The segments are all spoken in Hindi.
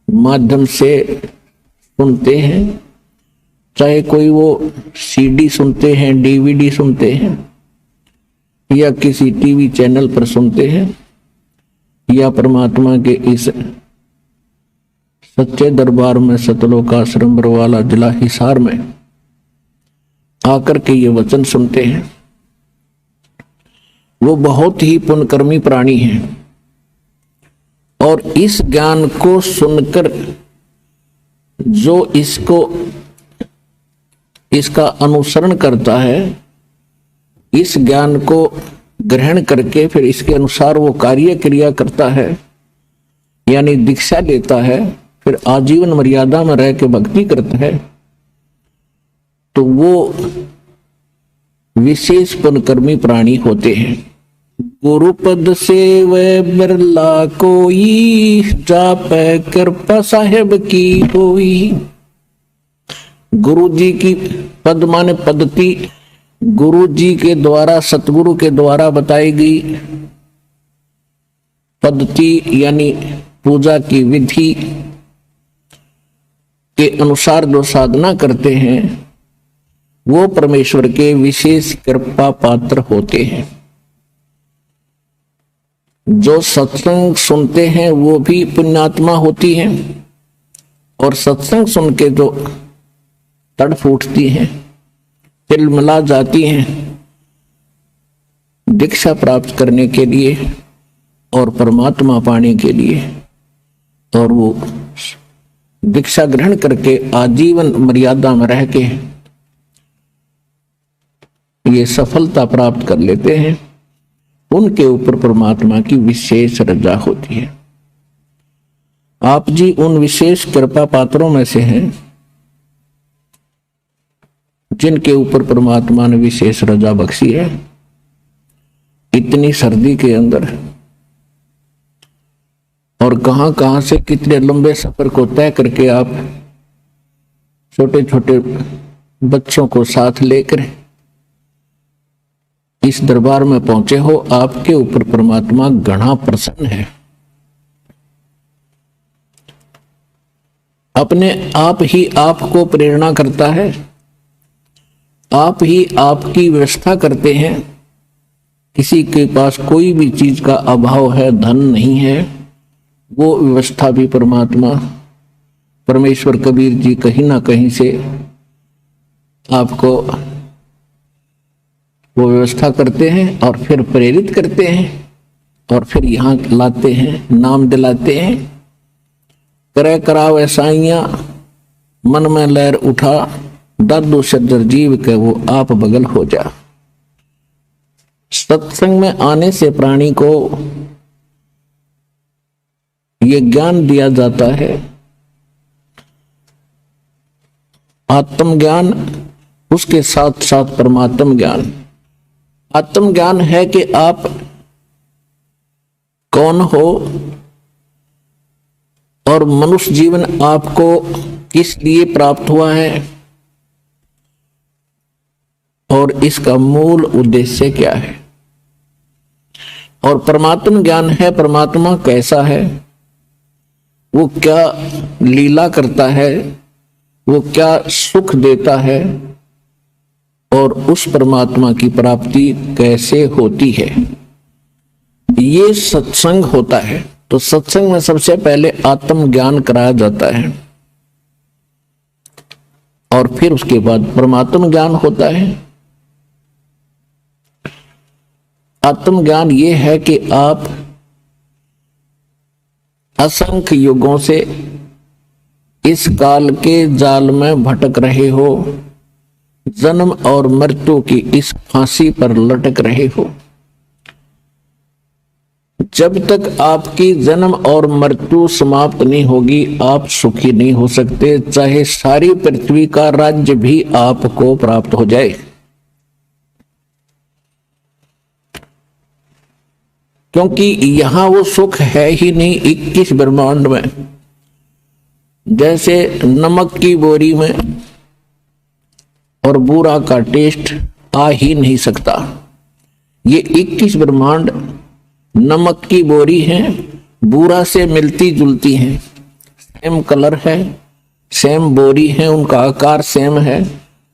माध्यम से सुनते हैं, चाहे कोई वो सीडी सुनते हैं, डीवीडी सुनते हैं, या किसी टीवी चैनल पर सुनते हैं, या परमात्मा के इस सच्चे दरबार में सतलोक आश्रम बरवाला जिला हिसार में आकर के ये वचन सुनते हैं, वो बहुत ही पुण्यकर्मी प्राणी हैं। और इस ज्ञान को सुनकर जो इसका अनुसरण करता है, इस ज्ञान को ग्रहण करके फिर इसके अनुसार वो कार्य क्रिया करता है, यानी दीक्षा लेता है, फिर आजीवन मर्यादा में रह के भक्ति करता है, तो वो विशेष पुण्यकर्मी प्राणी होते हैं। गुरुपद सेवै बिरला कोई, जापै कृपा साहेब की होई। गुरु जी की पद माने पद्धति, गुरु जी के द्वारा, सतगुरु के द्वारा बताई गई पद्धति यानी पूजा की विधि के अनुसार जो साधना करते हैं वो परमेश्वर के विशेष कृपा पात्र होते हैं। जो सत्संग सुनते हैं वो भी पुण्यात्मा होती हैं, और सत्संग सुन के जो तड़फ उठती हैं, तिलमिला जाती हैं दीक्षा प्राप्त करने के लिए और परमात्मा पाने के लिए, और वो दीक्षा ग्रहण करके आजीवन मर्यादा में रह के ये सफलता प्राप्त कर लेते हैं, उनके ऊपर परमात्मा की विशेष रजा होती है। आप जी उन विशेष कृपा पात्रों में से हैं जिनके ऊपर परमात्मा ने विशेष रजा बख्शी है। इतनी सर्दी के अंदर और कहां कहां से कितने लंबे सफर को तय करके आप छोटे छोटे बच्चों को साथ लेकर इस दरबार में पहुंचे हो, आपके ऊपर परमात्मा घना प्रसन्न है। अपने आप ही आपको प्रेरणा करता है, आप ही आपकी व्यवस्था करते हैं। किसी के पास कोई भी चीज का अभाव है, धन नहीं है, वो व्यवस्था भी परमात्मा परमेश्वर कबीर जी कहीं ना कहीं से आपको वो व्यवस्था करते हैं और फिर प्रेरित करते हैं और फिर यहाँ लाते हैं, नाम दिलाते हैं। करे कराव ऐसाइयां मन में लहर उठा, दादू सज्जर जीव के वो आप बगल हो जा। सत्संग में आने से प्राणी को ये ज्ञान दिया जाता है, आत्म ज्ञान, उसके साथ साथ परमात्म ज्ञान। आत्म ज्ञान है कि आप कौन हो और मनुष्य जीवन आपको किस लिए प्राप्त हुआ है और इसका मूल उद्देश्य क्या है। और परमात्म ज्ञान है परमात्मा कैसा है, वो क्या लीला करता है, वो क्या सुख देता है और उस परमात्मा की प्राप्ति कैसे होती है, ये सत्संग होता है। तो सत्संग में सबसे पहले आत्म ज्ञान कराया जाता है और फिर उसके बाद परमात्म ज्ञान होता है। आत्म ज्ञान ये है कि आप असंख्य युगों से इस काल के जाल में भटक रहे हो, जन्म और मृत्यु की इस फांसी पर लटक रहे हो। जब तक आपकी जन्म और मृत्यु समाप्त नहीं होगी आप सुखी नहीं हो सकते, चाहे सारी पृथ्वी का राज्य भी आपको प्राप्त हो जाए। क्योंकि यहां वो सुख है ही नहीं 21 ब्रह्मांड में। जैसे नमक की बोरी में और बूरा का टेस्ट आ ही नहीं सकता, ये 21 ब्रह्मांड नमक की बोरी हैं, बूरा से मिलती जुलती हैं, सेम कलर है, सेम बोरी है, उनका आकार सेम है,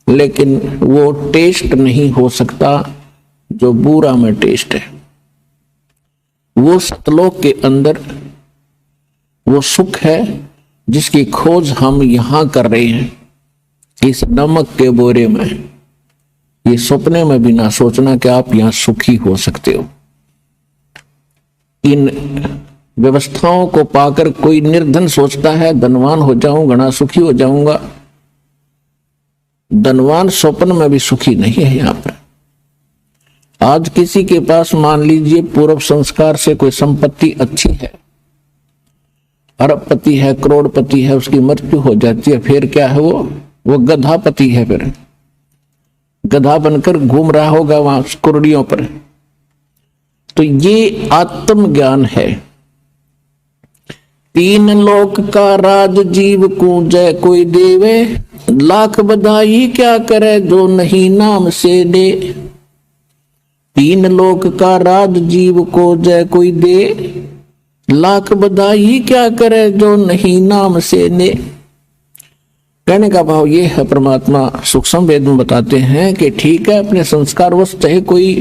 लेकिन वो टेस्ट नहीं हो सकता जो बूरा में टेस्ट है। वो सतलोक के अंदर वो सुख है जिसकी खोज हम यहां कर रहे हैं, इस नमक के बोरे में। ये सपने में भी ना सोचना कि आप यहां सुखी हो सकते हो। इन व्यवस्थाओं को पाकर कोई निर्धन सोचता है धनवान हो जाऊं, घना सुखी हो जाऊंगा। धनवान स्वप्न में भी सुखी नहीं है। यहां पर आज किसी के पास मान लीजिए पूर्व संस्कार से कोई संपत्ति अच्छी है, अरबपति है, करोड़पति है, उसकी मृत्यु हो जाती है, फिर क्या है? वो गधापति है, फिर गधा बनकर घूम रहा होगा वहां कुर्डियों पर। तो ये आत्मज्ञान है। तीन लोक का राज जीव को जय कोई देवे, लाख बधाई क्या करे जो नहीं नाम से दे। तीन लोक का राज जीव को जय कोई दे, लाख बधाई क्या करे जो नहीं नाम से दे। कहने का भाव ये है, परमात्मा सूक्ष्म वेद में बताते हैं कि ठीक है, अपने संस्कार वश चाहे कोई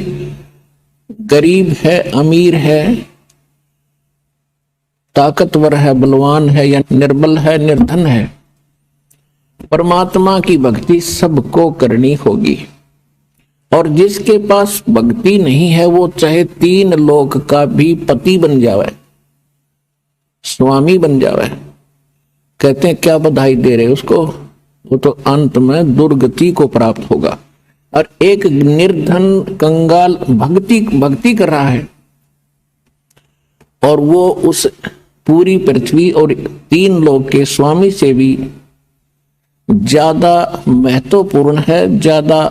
गरीब है, अमीर है, ताकतवर है, बलवान है, या निर्बल है, निर्धन है, परमात्मा की भक्ति सबको करनी होगी। और जिसके पास भक्ति नहीं है वो चाहे तीन लोक का भी पति बन जावे, स्वामी बन जावे, कहते हैं क्या बधाई दे रहे उसको, वो तो अंत में दुर्गति को प्राप्त होगा। और एक निर्धन कंगाल भक्ति कर रहा है और वो उस पूरी पृथ्वी और तीन लोक के स्वामी से भी ज्यादा महत्वपूर्ण है, ज्यादा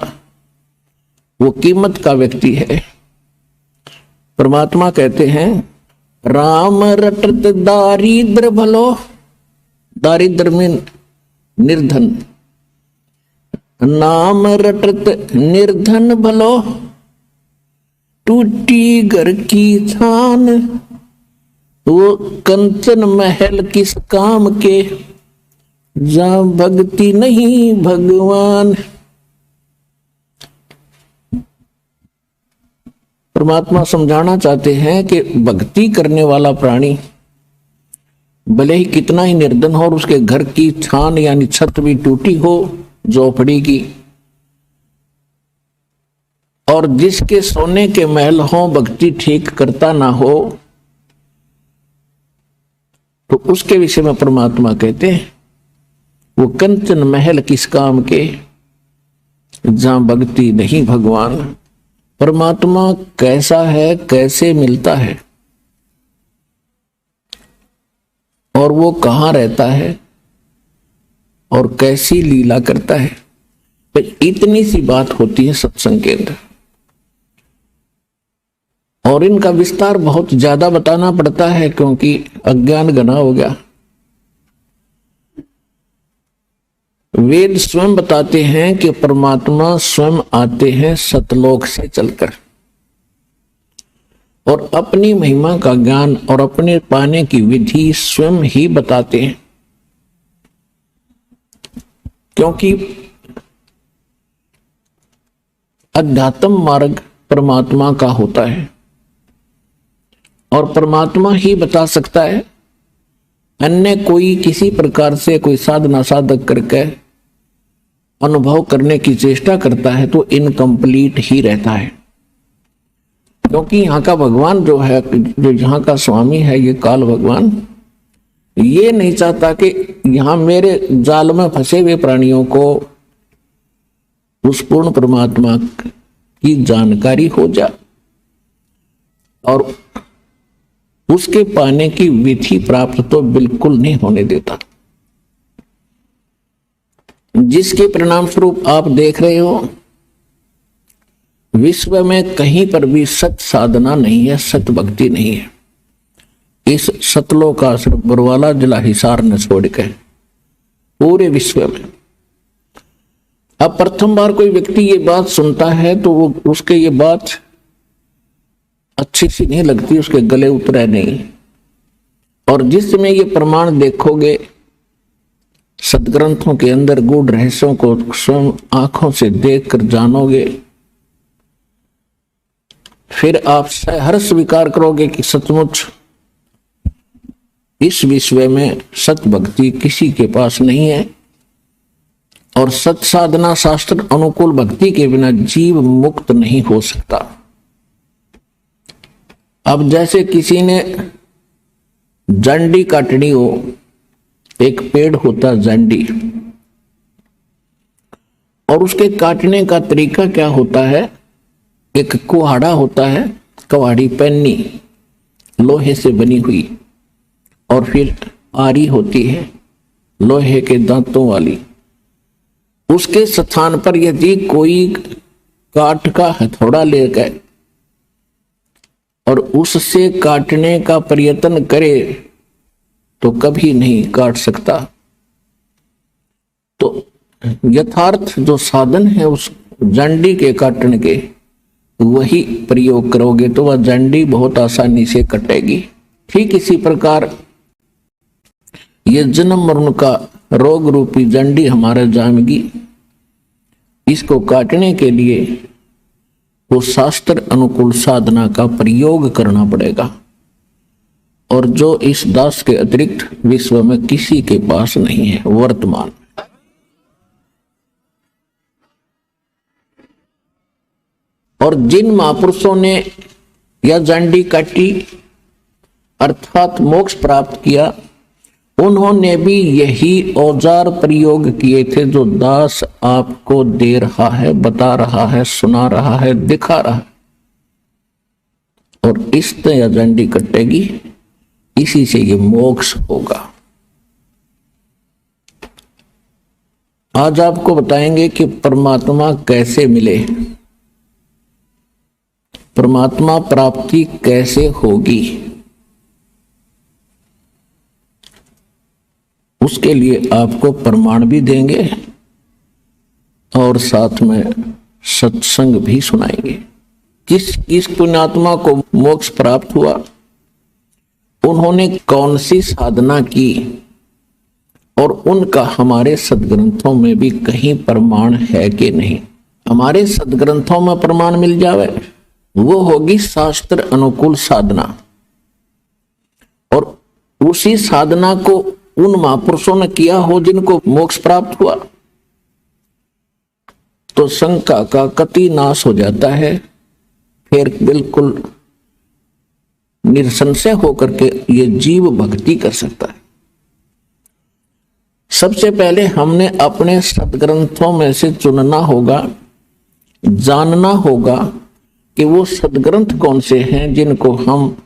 वो कीमत का व्यक्ति है। परमात्मा कहते हैं राम रटत दारिद्र भलो, दारिद्र में निर्धन, नाम रटत निर्धन भलो, टूटी घर की छान, वो कंचन महल किस काम के, जहां भक्ति नहीं भगवान। परमात्मा समझाना चाहते हैं कि भक्ति करने वाला प्राणी भले ही कितना ही निर्धन हो और उसके घर की छान यानी छत भी टूटी हो झोपड़ी की, और जिसके सोने के महल हो भक्ति ठीक करता ना हो, तो उसके विषय में परमात्मा कहते हैं वो कंचन महल किस काम के, जहां भक्ति नहीं भगवान। परमात्मा कैसा है, कैसे मिलता है और वो कहां रहता है और कैसी लीला करता है, तो इतनी सी बात होती है सत्संग के अंदर। और इनका विस्तार बहुत ज्यादा बताना पड़ता है क्योंकि अज्ञान घना हो गया। वेद स्वयं बताते हैं कि परमात्मा स्वयं आते हैं सतलोक से चलकर और अपनी महिमा का ज्ञान और अपने पाने की विधि स्वयं ही बताते हैं, क्योंकि अध्यात्म मार्ग परमात्मा का होता है और परमात्मा ही बता सकता है। अन्य कोई किसी प्रकार से कोई साधना साधक करके अनुभव करने की चेष्टा करता है तो इनकम्प्लीट ही रहता है, क्योंकि यहाँ का भगवान जो है, जो यहाँ का स्वामी है, ये काल भगवान, ये नहीं चाहता कि यहाँ मेरे जाल में फंसे हुए प्राणियों को उस पूर्ण परमात्मा की जानकारी हो जाए और उसके पाने की विधि प्राप्त तो बिल्कुल नहीं होने देता, जिसके परिणाम स्वरूप आप देख रहे हो विश्व में कहीं पर भी सत साधना नहीं है, सत भक्ति नहीं है। इस सतलोक का सिर्फ बरवाला जिला हिसार ने छोड़ के पूरे विश्व में। अब प्रथम बार कोई व्यक्ति ये बात सुनता है तो वो उसके ये बात अच्छी सी नहीं लगती, उसके गले उतरे नहीं। और जिस समय ये प्रमाण देखोगे सदग्रंथों के अंदर गूढ़ रहस्यों को स्वयं आंखों से देखकर जानोगे, फिर आप सहर्ष स्वीकार करोगे कि सचमुच इस विश्व में सत भक्ति किसी के पास नहीं है, और सत साधना शास्त्र अनुकूल भक्ति के बिना जीव मुक्त नहीं हो सकता। अब जैसे किसी ने जंडी काटनी हो, एक पेड़ होता जंडी, और उसके काटने का तरीका क्या होता है, एक कुहाड़ा होता है, कुहाड़ी पन्नी लोहे से बनी हुई, और फिर आरी होती है लोहे के दांतों वाली। उसके स्थान पर यदि कोई काठ का हथौड़ा ले गए और उससे काटने का प्रयत्न करे तो कभी नहीं काट सकता। तो यथार्थ जो साधन है उस जंडी के काटने के, वही प्रयोग करोगे तो वह जंडी बहुत आसानी से कटेगी। ठीक इसी प्रकार ये जन्म मरण का रोग रूपी जंडी हमारे जामेगी, इसको काटने के लिए वो शास्त्र अनुकूल साधना का प्रयोग करना पड़ेगा, और जो इस दास के अतिरिक्त विश्व में किसी के पास नहीं है वर्तमान। और जिन महापुरुषों ने यह जंडी काटी अर्थात मोक्ष प्राप्त किया, उन्होंने भी यही औजार प्रयोग किए थे जो दास आपको दे रहा है, बता रहा है, सुना रहा है, दिखा रहा है। और इस तरह जंडी कटेगी, इसी से ये मोक्ष होगा। आज आपको बताएंगे कि परमात्मा कैसे मिले, परमात्मा प्राप्ति कैसे होगी। उसके लिए आपको प्रमाण भी देंगे और साथ में सत्संग भी सुनाएंगे। किस पुण्यात्मा को मोक्ष प्राप्त हुआ, उन्होंने कौन सी साधना की, और उनका हमारे सदग्रंथों में भी कहीं प्रमाण है कि नहीं। हमारे सदग्रंथों में प्रमाण मिल जावे, वो होगी शास्त्र अनुकूल साधना, और उसी साधना को उन महापुरुषों ने किया हो जिनको मोक्ष प्राप्त हुआ, तो शंका का कति नाश हो जाता है। फिर बिल्कुल निसंशय होकर के ये जीव भक्ति कर सकता है। सबसे पहले हमने अपने सदग्रंथों में से चुनना होगा, जानना होगा कि वो सदग्रंथ कौन से हैं जिनको हम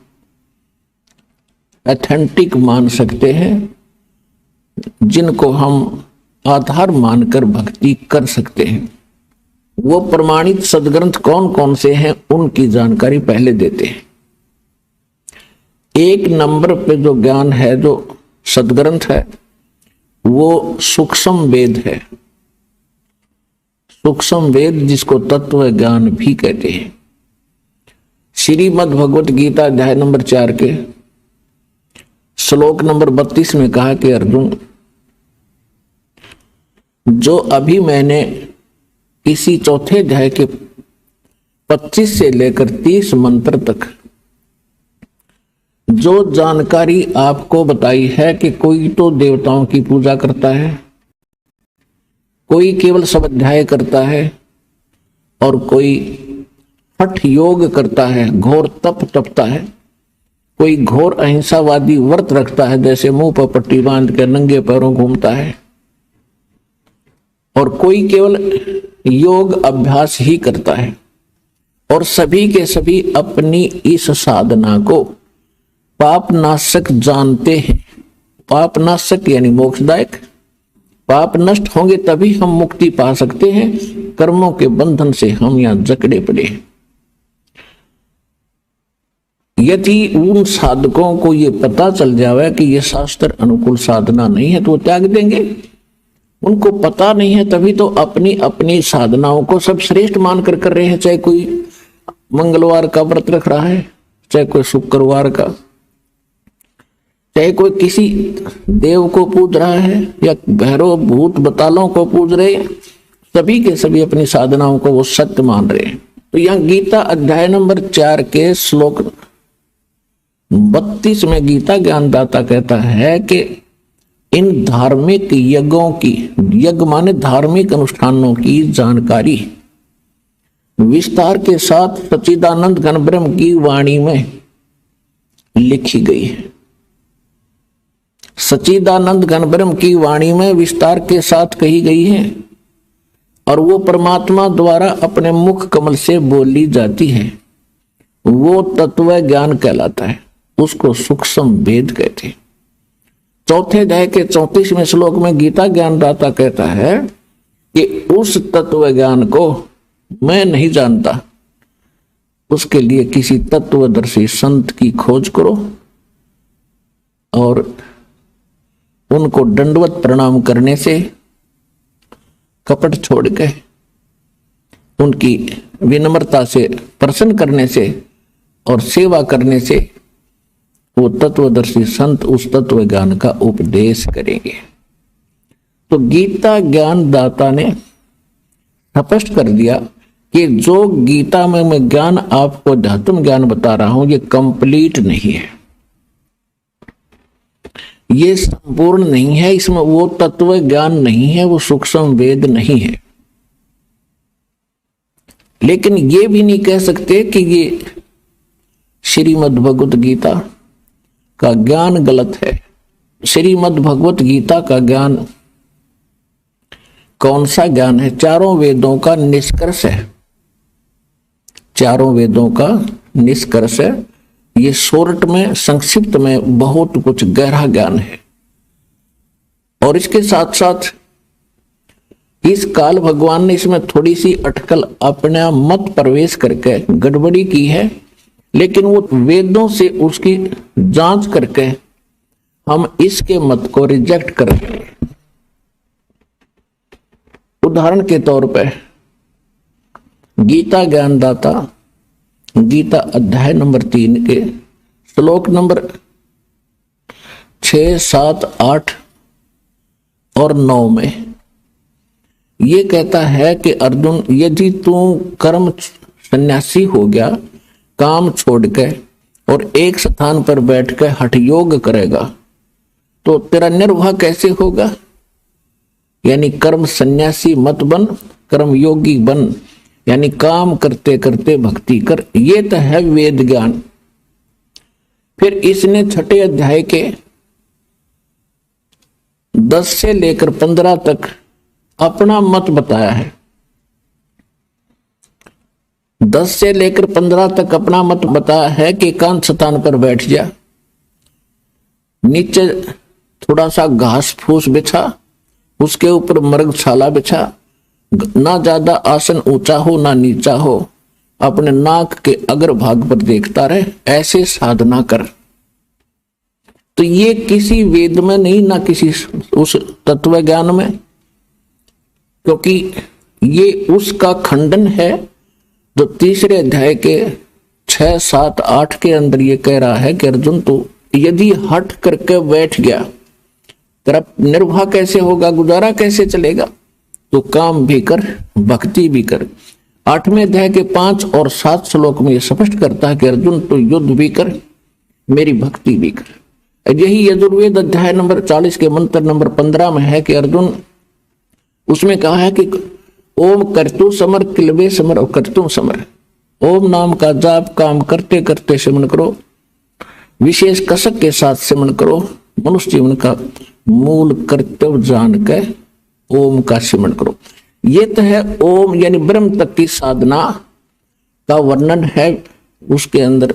ऑथेंटिक मान सकते हैं, जिनको हम आधार मानकर भक्ति कर सकते हैं। वो प्रमाणित सदग्रंथ कौन कौन से हैं उनकी जानकारी पहले देते हैं। एक नंबर पे जो ज्ञान है, जो सदग्रंथ है, वो सूक्ष्म वेद है। सूक्ष्म वेद जिसको तत्व ज्ञान भी कहते हैं। श्रीमद् भगवत गीता अध्याय नंबर 4 के श्लोक नंबर 32 में कहा कि अर्जुन, जो अभी मैंने इसी चौथे अध्याय के 25 से लेकर 30 मंत्र तक जो जानकारी आपको बताई है कि कोई तो देवताओं की पूजा करता है, कोई केवल स्वाध्याय करता है, और कोई हठ योग करता है, घोर तप तपता है, कोई घोर अहिंसावादी व्रत रखता है, जैसे मुंह पर पट्टी बांध कर नंगे पैरों घूमता है, और कोई केवल योग अभ्यास ही करता है। और सभी के सभी अपनी इस साधना को पाप नाशक जानते हैं। पाप नाशक यानी मोक्षदायक। पाप नष्ट होंगे तभी हम मुक्ति पा सकते हैं, कर्मों के बंधन से हम यहां जकड़े पड़े हैं। यदि उन साधकों को ये पता चल जाए कि ये शास्त्र अनुकूल साधना नहीं है तो वो त्याग देंगे। उनको पता नहीं है तभी तो अपनी अपनी साधनाओं को सब श्रेष्ठ मानकर कर रहे हैं। चाहे कोई मंगलवार का व्रत रख रहा है, चाहे कोई शुक्रवार का, चाहे कोई किसी देव को पूज रहा है या भैरव भूत बतालों को पूज रहे, सभी के सभी अपनी साधनाओं को वो सत्य मान रहे हैं। तो यहाँ गीता अध्याय नंबर 4 के श्लोक 32 में गीता ज्ञानदाता कहता है कि इन धार्मिक यज्ञों की, यज्ञ माने धार्मिक अनुष्ठानों की जानकारी विस्तार के साथ सच्चिदानंद घन ब्रह्म की वाणी में लिखी गई है। सच्चिदानंद घन ब्रह्म की वाणी में विस्तार के साथ कही गई है और वो परमात्मा द्वारा अपने मुख कमल से बोली जाती है। वो तत्व ज्ञान कहलाता है, उसको सूक्ष्म वेद कहते हैं। चौथे अध्याय के 34वें श्लोक में गीता ज्ञानदाता कहता है कि उस तत्व ज्ञान को मैं नहीं जानता, उसके लिए किसी तत्वदर्शी संत की खोज करो और उनको दंडवत प्रणाम करने से, कपट छोड़ के उनकी विनम्रता से प्रसन्न करने से और सेवा करने से वो तत्वदर्शी संत उस तत्व ज्ञान का उपदेश करेंगे। तो गीता ज्ञानदाता ने स्पष्ट कर दिया कि जो गीता में मैं ज्ञान आपको अध्यात्म ज्ञान बता रहा हूं, ये कंप्लीट नहीं है, ये संपूर्ण नहीं है, इसमें वो तत्व ज्ञान नहीं है, वो सूक्ष्म वेद नहीं है। लेकिन ये भी नहीं कह सकते कि ये श्रीमद् भगवत गीता का ज्ञान गलत है। श्रीमद् भगवत गीता का ज्ञान कौन सा ज्ञान है? चारों वेदों का निष्कर्ष है, चारों वेदों का निष्कर्ष है। ये शॉर्ट में, संक्षिप्त में बहुत कुछ गहरा ज्ञान है। और इसके साथ साथ इस काल भगवान ने इसमें थोड़ी सी अटकल अपना मत प्रवेश करके गड़बड़ी की है, लेकिन वो वेदों से उसकी जांच करके हम इसके मत को रिजेक्ट कर देंगे। उदाहरण के तौर पर गीता ज्ञानदाता गीता अध्याय नंबर 3 के श्लोक नंबर 6, 7, 8 और 9 में ये कहता है कि अर्जुन, यदि तू कर्म सन्यासी हो गया, काम छोड़ के और एक स्थान पर बैठ के हठ योग करेगा, तो तेरा निर्वाह कैसे होगा? यानी कर्म सन्यासी मत बन, कर्म योगी बन, यानी काम करते करते भक्ति कर। ये तो है वेद ज्ञान। फिर इसने 6ठे अध्याय के 10 से लेकर 15 तक अपना मत बताया है। 10 से लेकर 15 तक अपना मत बताया है कि एकांत स्थान पर बैठ जा, नीचे थोड़ा सा घास फूस बिछा, उसके ऊपर मृगशाला बिछा, ना ज्यादा आसन ऊंचा हो ना नीचा हो, अपने नाक के अग्र भाग पर देखता रहे, ऐसे साधना कर। तो ये किसी वेद में नहीं, ना किसी उस तत्व ज्ञान में, क्योंकि ये उसका खंडन है जो 3रे अध्याय के 6, 7, 8 के अंदर ये कह रहा है कि अर्जुन, तू यदि हट करके बैठ गया, तेरा निर्वाह कैसे होगा, गुजारा कैसे चलेगा? तो काम भी कर, भक्ति भी कर। 8वें अध्याय के 5 और 7 श्लोक में यह स्पष्ट करता है कि अर्जुन, तू युद्ध भी कर, मेरी भक्ति भी कर। यही यजुर्वेद अध्याय नंबर 40 के मंत्र नंबर 15 में है कि अर्जुन, उसमें कहा है कि ओम कर्तु समर किलबे समर और कर्तुम समर। ओम नाम का जाप काम करते करते सिमरण करो, विशेष कसक के साथ सिमरण करो, मनुष्य जीवन का मूल कर्तव्य जान के ओम का सिमरण करो। ये तो है ओम यानी ब्रह्म तक की साधना का वर्णन है उसके अंदर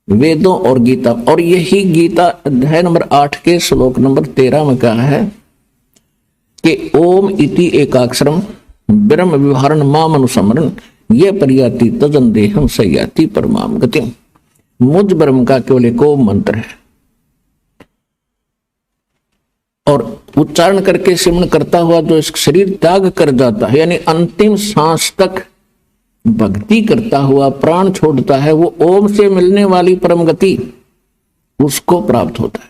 वेदों और गीता। और यही गीता अध्याय नंबर 8 के श्लोक नंबर 13 में कहा है कि ओम इति एकाक्षरम ब्रह्म विवरण माम अनुसमरण ये परियाति तजन देहम सयाति परमाम गति। मुझ ब्रह्म का केवल एक ओम मंत्र है और उच्चारण करके सिमरण करता हुआ जो इस शरीर त्याग कर जाता है, यानी अंतिम सांस तक भक्ति करता हुआ प्राण छोड़ता है, वो ओम से मिलने वाली परम गति उसको प्राप्त होता है।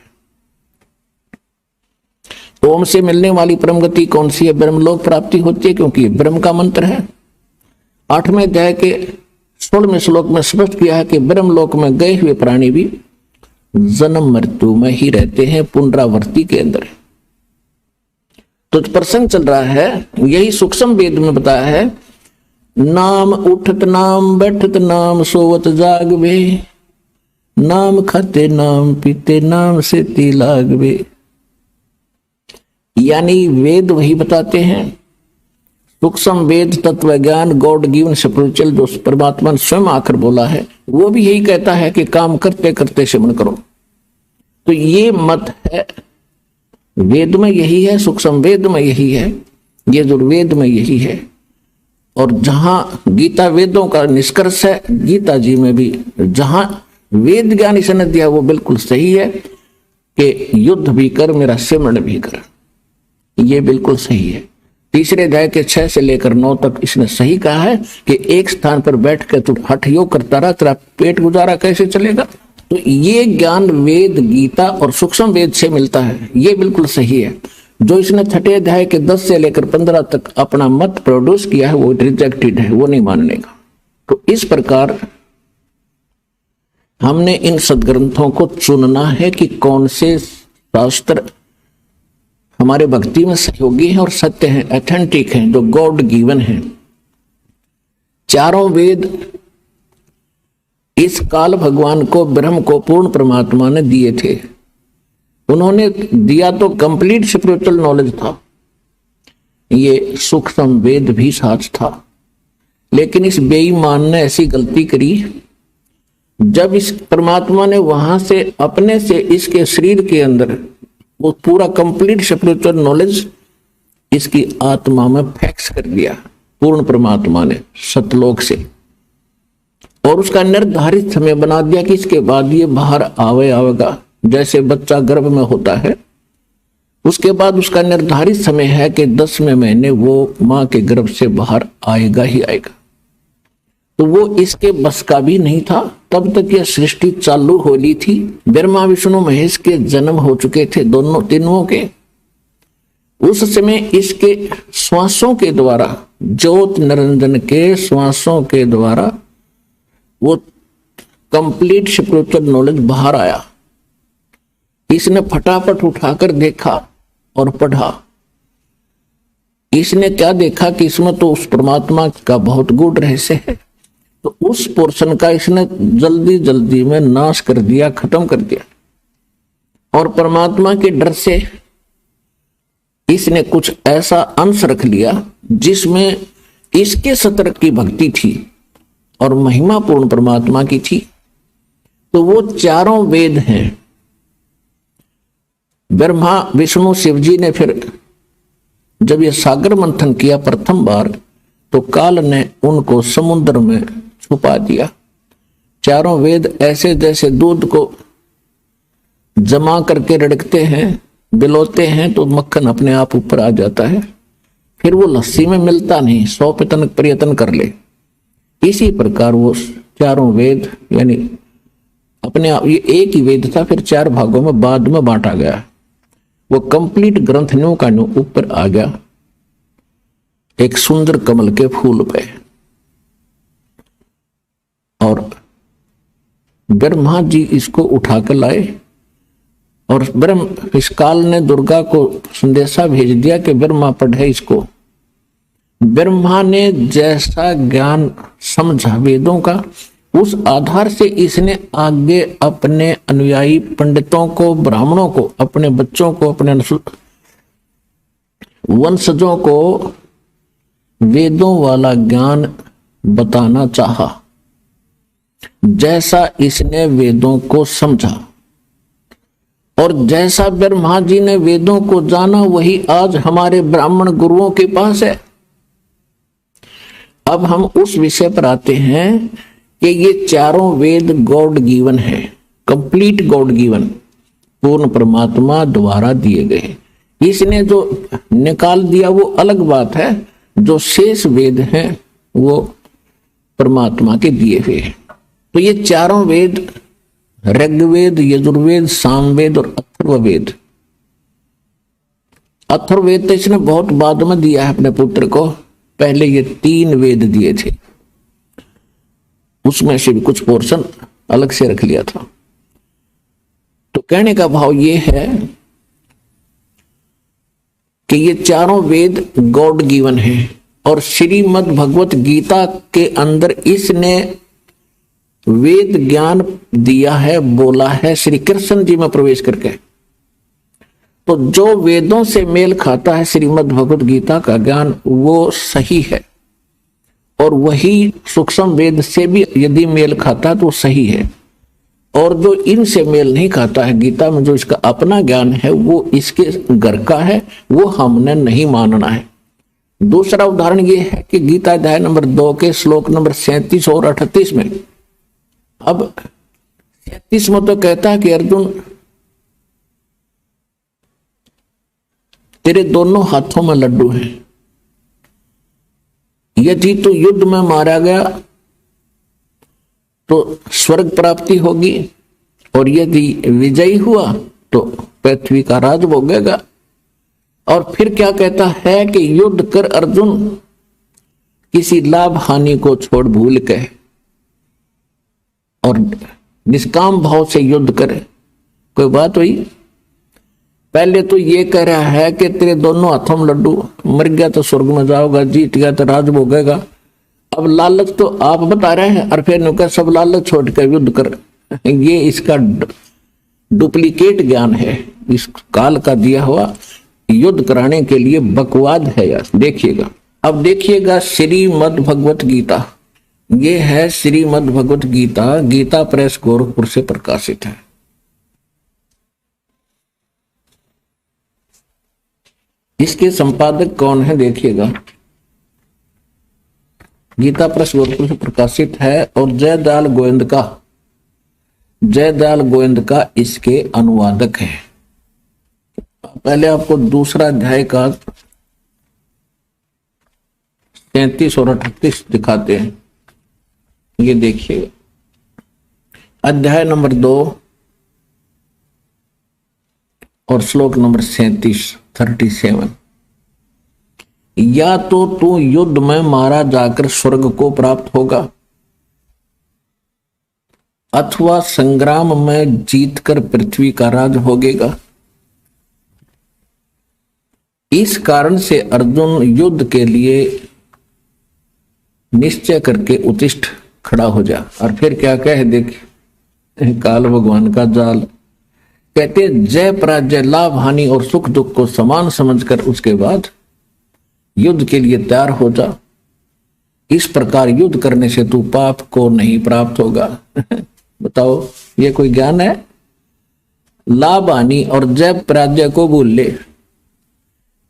ओम से मिलने वाली परम गति कौन सी है? ब्रह्मलोक प्राप्ति होती है, क्योंकि ब्रह्म का मंत्र है। 8वें अध्याय के 16वें श्लोक में स्पष्ट किया है कि ब्रह्मलोक में गए हुए प्राणी भी जन्म मृत्यु में ही रहते हैं, पुनरावृत्ति के अंदर। तो प्रसंग चल रहा है, यही सूक्ष्म वेद में बताया है, नाम उठत नाम बैठत नाम सोवत जागवे, नाम खाते नाम पीते नाम से ती लागवे। यानी वेद वही बताते हैं, सूक्ष्म वेद तत्व ज्ञान गॉड गिवन स्पिरिचुअल जो परमात्मा ने स्वयं आकर बोला है, वो भी यही कहता है कि काम करते करते सिमरन करो। तो ये मत है, वेद में यही है, सूक्ष्म वेद में यही है, यजुर्वेद में यही है। और जहां गीता वेदों का निष्कर्ष है, गीता जी में भी जहां वेद ज्ञान इसने दिया वो बिल्कुल सही है कि युद्ध भी कर मेरा सिमरन भी कर, ये बिल्कुल सही है। तीसरे अध्याय के 6 से लेकर 9 तक इसने सही कहा है कि एक स्थान पर बैठ कर तू हठ योग करता रहा, तेरा पेट गुजारा कैसे चलेगा। तो ये ज्ञान वेद गीता और सूक्ष्म वेद से मिलता है, ये बिल्कुल सही है। जो इसने 6ठे अध्याय के 10 से लेकर 15 तक अपना मत प्रोड्यूस किया है वो रिजेक्टेड है, वो नहीं मानने का। तो इस प्रकार हमने इन सदग्रंथों को चुनना है कि कौन से शास्त्र हमारे भक्ति में सहयोगी हैं और सत्य हैं, ऑथेंटिक हैं, जो गॉड गिवन हैं। चारों वेद इस काल भगवान को, ब्रह्म को, पूर्ण परमात्मा ने दिए थे। उन्होंने दिया तो कंप्लीट स्पिरिचुअल नॉलेज था, ये सूक्ष्म वेद भी साथ था। लेकिन इस बेईमान ने ऐसी गलती करी, जब इस परमात्मा ने वहां से अपने से इसके शरीर के अंदर वो पूरा कंप्लीट स्पिरिचुअल नॉलेज इसकी आत्मा में फैक्स कर दिया पूर्ण परमात्मा ने सतलोक से, और उसका निर्धारित समय बना दिया कि इसके बाद ये बाहर आवेगा। जैसे बच्चा गर्भ में होता है, उसके बाद उसका निर्धारित समय है कि 10वें महीने वो मां के गर्भ से बाहर आएगा ही आएगा। तो वो इसके बस का भी नहीं था। तब तक यह सृष्टि चालू हो ली थी। ब्रह्मा विष्णु महेश के जन्म हो चुके थे, दोनों तीनों के। उस समय इसके श्वासों के द्वारा, ज्योत निरंजन के श्वासों के द्वारा वो कंप्लीट स्पिरिचुअल नॉलेज बाहर आया। इसने फटाफट उठाकर देखा और पढ़ा। इसने क्या देखा कि इसमें तो उस परमात्मा का बहुत गूढ़ रहस्य है, तो उस पोर्शन का इसने जल्दी जल्दी में नाश कर दिया, खत्म कर दिया। और परमात्मा के डर से इसने कुछ ऐसा अंश रख लिया जिसमें इसके सतर की भक्ति थी और महिमा पूर्ण परमात्मा की थी। तो वो चारों वेद हैं। ब्रह्मा विष्णु शिव जी ने फिर जब ये सागर मंथन किया प्रथम बार, तो काल ने उनको समुद्र में छुपा दिया। चारों वेद ऐसे जैसे दूध को जमा करके रड़कते हैं, बिलोते हैं तो मक्खन अपने आप ऊपर आ जाता है, फिर वो लस्सी में मिलता नहीं, 100 प्रयत्न कर ले। इसी प्रकार वो चारों वेद यानी अपने आप, ये एक ही वेद था, फिर 4 भागों में बाद में बांटा गया। वो कंप्लीट ग्रंथ न्यू का न्यू ऊपर आ गया एक सुंदर कमल के फूल पे। और ब्रह्मा जी इसको उठाकर लाए और ब्रह्म इस काल ने दुर्गा को संदेशा भेज दिया कि ब्रह्मा पढ़े इसको। ब्रह्मा ने जैसा ज्ञान समझा वेदों का, उस आधार से इसने आगे अपने अनुयायी पंडितों को, ब्राह्मणों को, अपने बच्चों को, अपने वंशजों को वेदों वाला ज्ञान बताना चाहा, जैसा इसने वेदों को समझा। और जैसा ब्रह्मा जी ने वेदों को जाना वही आज हमारे ब्राह्मण गुरुओं के पास है। अब हम उस विषय पर आते हैं कि ये चारों वेद गॉड गिवन है, कंप्लीट गॉड गिवन, पूर्ण परमात्मा द्वारा दिए गए। इसने जो निकाल दिया वो अलग बात है, जो शेष वेद हैं वो परमात्मा के दिए हुए हैं। तो ये चारों वेद, ऋग्वेद, यजुर्वेद, सामवेद और अथर्ववेद, अथर्ववेद तो इसने बहुत बाद में दिया है अपने पुत्र को, पहले ये 3 वेद दिए थे, उसमें से भी कुछ पोर्शन अलग से रख लिया था। तो कहने का भाव ये है कि ये चारों वेद गॉड गिवन है, और श्रीमद् भगवत गीता के अंदर इसने वेद ज्ञान दिया है, बोला है श्री कृष्ण जी में प्रवेश करके। तो जो वेदों से मेल खाता है श्रीमद् भगवत गीता का ज्ञान, वो सही है, और वही सूक्ष्म वेद से भी यदि मेल खाता है तो सही है। और जो इनसे मेल नहीं खाता है, गीता में जो इसका अपना ज्ञान है वो इसके घर का है, वो हमने नहीं मानना है। दूसरा उदाहरण ये है कि गीता अध्याय नंबर 2 के श्लोक नंबर 37 और 38 में, अब 37 में तो कहता है कि अर्जुन तेरे दोनों हाथों में लड्डू हैं, यदि तू युद्ध में मारा गया तो स्वर्ग प्राप्ति होगी, और यदि विजयी हुआ तो पृथ्वी का राज भोगेगा। और फिर क्या कहता है कि युद्ध कर अर्जुन, किसी लाभ हानि को छोड़ भूल के, और निष्काम भाव से युद्ध करे। कोई बात हुई? पहले तो ये कह रहा है कि तेरे दोनों हाथों में लड्डू, मर गया तो स्वर्ग में जाओगा, जीत गया तो राज भोगेगा। अब लालच तो आप बता रहे हैं, और फिर नुका सब लालच छोड़ कर युद्ध कर। ये इसका डुप्लीकेट ज्ञान है, इस काल का दिया हुआ युद्ध कराने के लिए बकवाद है यार। देखिएगा, अब देखिएगा श्रीमद् भगवत गीता, ये है श्रीमद् भगवत गीता, गीता प्रेस गोरखपुर से प्रकाशित है। इसके संपादक कौन है देखिएगा, गीता प्रेस गोरखपुर से प्रकाशित है, और जयदयाल गोविंद का इसके अनुवादक है। पहले आपको दूसरा अध्याय का 33 और 38 दिखाते हैं। ये देखिए, अध्याय नंबर 2 और श्लोक नंबर 37। या तो तू युद्ध में मारा जाकर स्वर्ग को प्राप्त होगा, अथवा संग्राम में जीतकर पृथ्वी का राज भोगेगा। इस कारण से अर्जुन युद्ध के लिए निश्चय करके उत्तिष्ठ खड़ा हो जा। और फिर क्या कहे देख, काल भगवान का जाल, कहते जय पराजय, लाभ हानि और सुख दुख को समान समझकर उसके बाद युद्ध के लिए तैयार हो जा। इस प्रकार युद्ध करने से तू पाप को नहीं प्राप्त होगा। बताओ, ये कोई ज्ञान है? लाभ हानि और जय पराजय को भूल ले।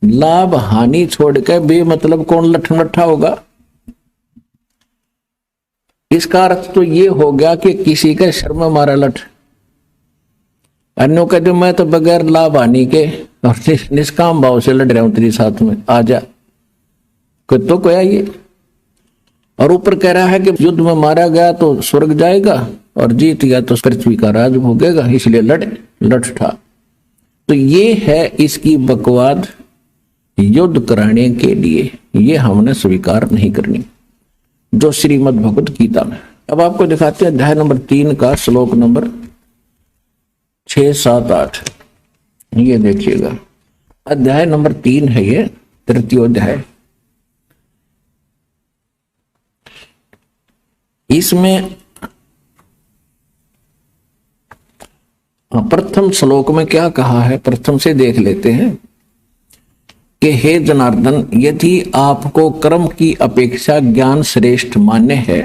लाभ हानि छोड़ के बेमतलब कौन लठमठा होगा? इसका अर्थ तो ये हो गया कि किसी के शर्म में मारा लठ। अन्यों कहते मैं तो बगैर लाभ हानि के और निष्काम भाव से लड़ रहा हूं तेरे साथ में, आ जा। तो कोई ये, और ऊपर कह रहा है कि युद्ध में मारा गया तो स्वर्ग जाएगा, और जीत गया तो पृथ्वी का राज भोगेगा, इसलिए लठ था। तो ये है इसकी बकवाद युद्ध कराने के लिए, ये हमने स्वीकार नहीं करनी जो श्रीमद् भगवत गीता में। अब आपको दिखाते हैं अध्याय नंबर 3 का श्लोक नंबर 6, 7, 8। ये देखिएगा, अध्याय नंबर 3 है ये, तृतीय अध्याय। इसमें प्रथम श्लोक में क्या कहा है, प्रथम से देख लेते हैं कि हे जनार्दन, यदि आपको कर्म की अपेक्षा ज्ञान श्रेष्ठ मान्य है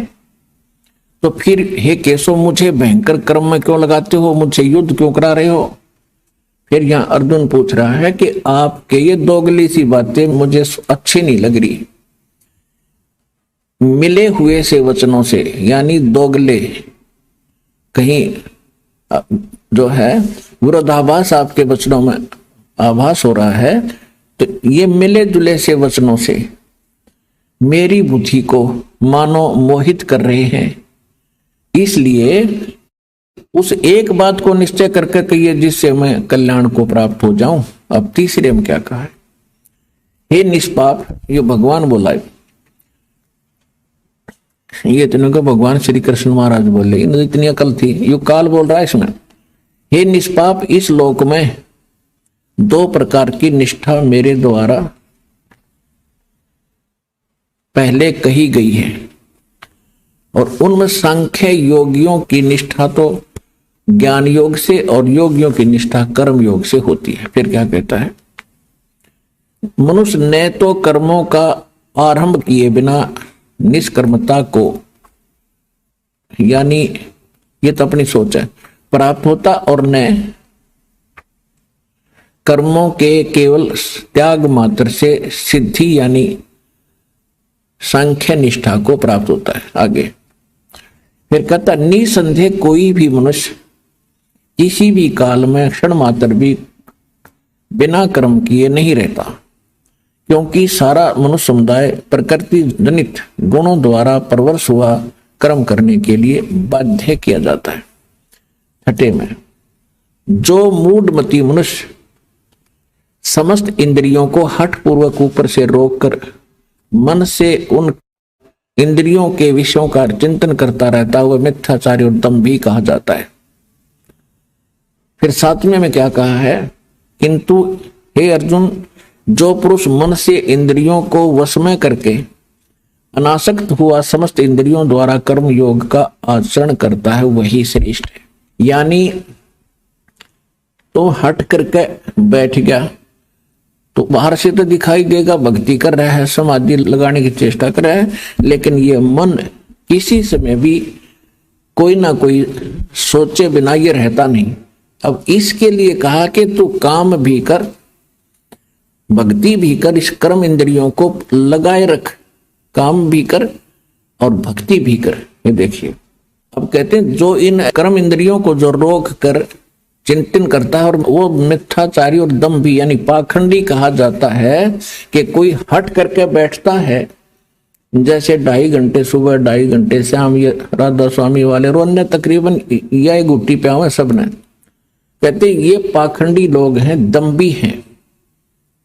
तो फिर हे केशव मुझे भयंकर कर्म में क्यों लगाते हो, मुझसे युद्ध क्यों करा रहे हो। फिर यहां अर्जुन पूछ रहा है कि आपके ये दोगली सी बातें मुझे अच्छी नहीं लग रही। मिले हुए से वचनों से, यानी दोगले, कहीं जो है विरोधाभास आपके वचनों में आभास हो रहा है, तो ये मिले जुले से वचनों से मेरी बुद्धि को मानो मोहित कर रहे हैं। इसलिए उस एक बात को निश्चय करके कहिए जिससे मैं कल्याण को प्राप्त हो जाऊं। अब तीसरे में क्या कहा है, हे निष्पाप, ये भगवान बोला है, ये इतने को भगवान श्री कृष्ण महाराज बोले, इतनी अकल थी, यो काल बोल रहा है इसमें। हे निष्पाप, इस लोक में दो प्रकार की निष्ठा मेरे द्वारा पहले कही गई है, और उनमें सांख्य योगियों की निष्ठा तो ज्ञान योग से और योगियों की निष्ठा कर्म योग से होती है। फिर क्या कहता है, मनुष्य ने तो कर्मों का आरंभ किए बिना निष्कर्मता को, यानी ये तो अपनी सोच है, प्राप्त होता, और न कर्मों के केवल त्याग मात्र से सिद्धि यानी सांख्य निष्ठा को प्राप्त होता है। आगे फिर कहता, निसंदेह कोई भी मनुष्य किसी भी काल में क्षण मात्र भी बिना कर्म किए नहीं रहता, क्योंकि सारा मनुष्य समुदाय प्रकृति जनित गुणों द्वारा परवश हुआ कर्म करने के लिए बाध्य किया जाता है। छठे में, जो मूढ़मती मनुष्य समस्त इंद्रियों को हठ पूर्वक ऊपर से रोककर मन से उन इंद्रियों के विषयों का चिंतन करता रहता है, वह मिथ्याचारी और दंभी कहा जाता है। फिर सातवें में क्या कहा है, किंतु हे अर्जुन, जो पुरुष मन से इंद्रियों को वश में करके अनासक्त हुआ समस्त इंद्रियों द्वारा कर्म योग का आचरण करता है, वही श्रेष्ठ है। यानी तो हट करके बैठ गया तो बाहर से तो दिखाई देगा भक्ति कर रहा है, समाधि लगाने की चेष्टा कर रहा है, लेकिन ये मन किसी समय भी कोई ना कोई सोचे बिना ये रहता नहीं। अब इसके लिए कहा कि तू काम भी कर, भक्ति भी कर, इस कर्म इंद्रियों को लगाए रख, काम भी कर और भक्ति भी कर। ये देखिए, अब कहते हैं जो इन कर्म इंद्रियों को जो रोक कर चिंतन करता है, और वो मिथ्याचारी और दंभी यानी पाखंडी कहा जाता है कि कोई हट करके बैठता है, जैसे 2.5 घंटे सुबह 2.5 घंटे शाम, ये राधा स्वामी वाले और अन्य तकरीबन यह गुट्टी पे हुए सब ने, कहते ये पाखंडी लोग हैं, दंभी हैं,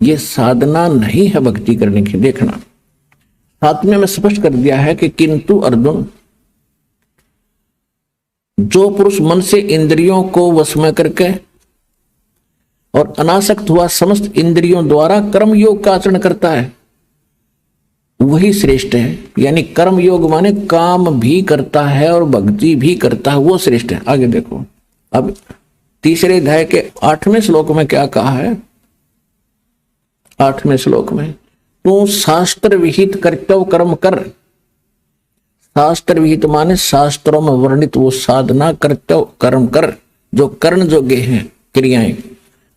ये साधना नहीं है भक्ति करने की। देखना, सातवें में स्पष्ट कर दिया है कि किंतु अर्जुन, जो पुरुष मन से इंद्रियों को वश में करके और अनासक्त हुआ समस्त इंद्रियों द्वारा कर्म योग का आचरण करता है, वही श्रेष्ठ है। यानी कर्म योग माने काम भी करता है और भक्ति भी करता है, वो श्रेष्ठ है। आगे देखो, अब तीसरे अध्याय के 8वें श्लोक में क्या कहा है, 8वें श्लोक में, तू शास्त्र विहित कर्तव्य कर्म कर। शास्त्र विहित माने शास्त्रों में वर्णित वो साधना कर्तव्य कर्म कर जो कर्ण योग्य हैं क्रियाएं,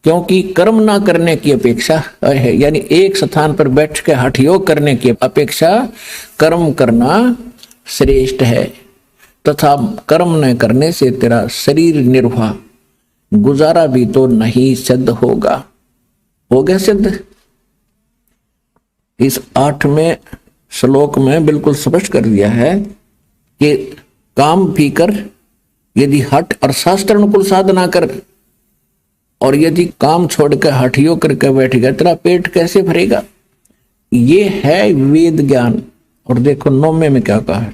क्योंकि कर्म ना करने की अपेक्षा है, यानी एक स्थान पर बैठ के हठ योग करने की अपेक्षा कर्म करना श्रेष्ठ है, तथा कर्म न करने से तेरा शरीर निर्वाह गुजारा भी तो नहीं सिद्ध होगा। हो गया सिद्ध। इस 8वें श्लोक में बिल्कुल स्पष्ट कर दिया है कि काम भी कर, यदि हठ और शास्त्र अनुकूल साधना कर, और यदि काम छोड़कर हठ योग करके बैठ गया, तेरा पेट कैसे भरेगा। ये है वेद ज्ञान। और देखो 9वें में क्या कहा है,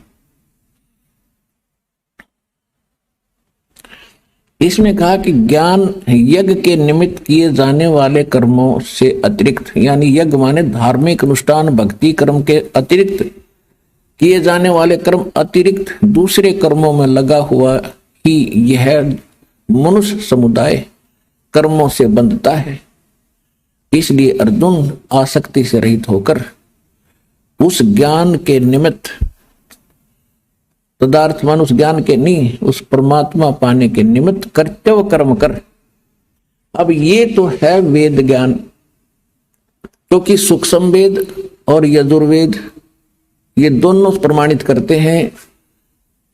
इसमें कहा कि ज्ञान यज्ञ के निमित्त किए जाने वाले कर्मों से अतिरिक्त, यानी यज्ञ माने धार्मिक अनुष्ठान भक्ति कर्म के अतिरिक्त किए जाने वाले कर्म अतिरिक्त दूसरे कर्मों में लगा हुआ ही यह मनुष्य समुदाय कर्मों से बंधता है। इसलिए अर्जुन आसक्ति से रहित होकर उस ज्ञान के निमित्त, तदार्थ मान उस ज्ञान के नहीं, उस परमात्मा पाने के निमित्त कर्तव्य कर्म कर। अब ये तो है वेद ज्ञान, क्योंकि सूक्ष्म वेद और यजुर्वेद ये दोनों प्रमाणित करते हैं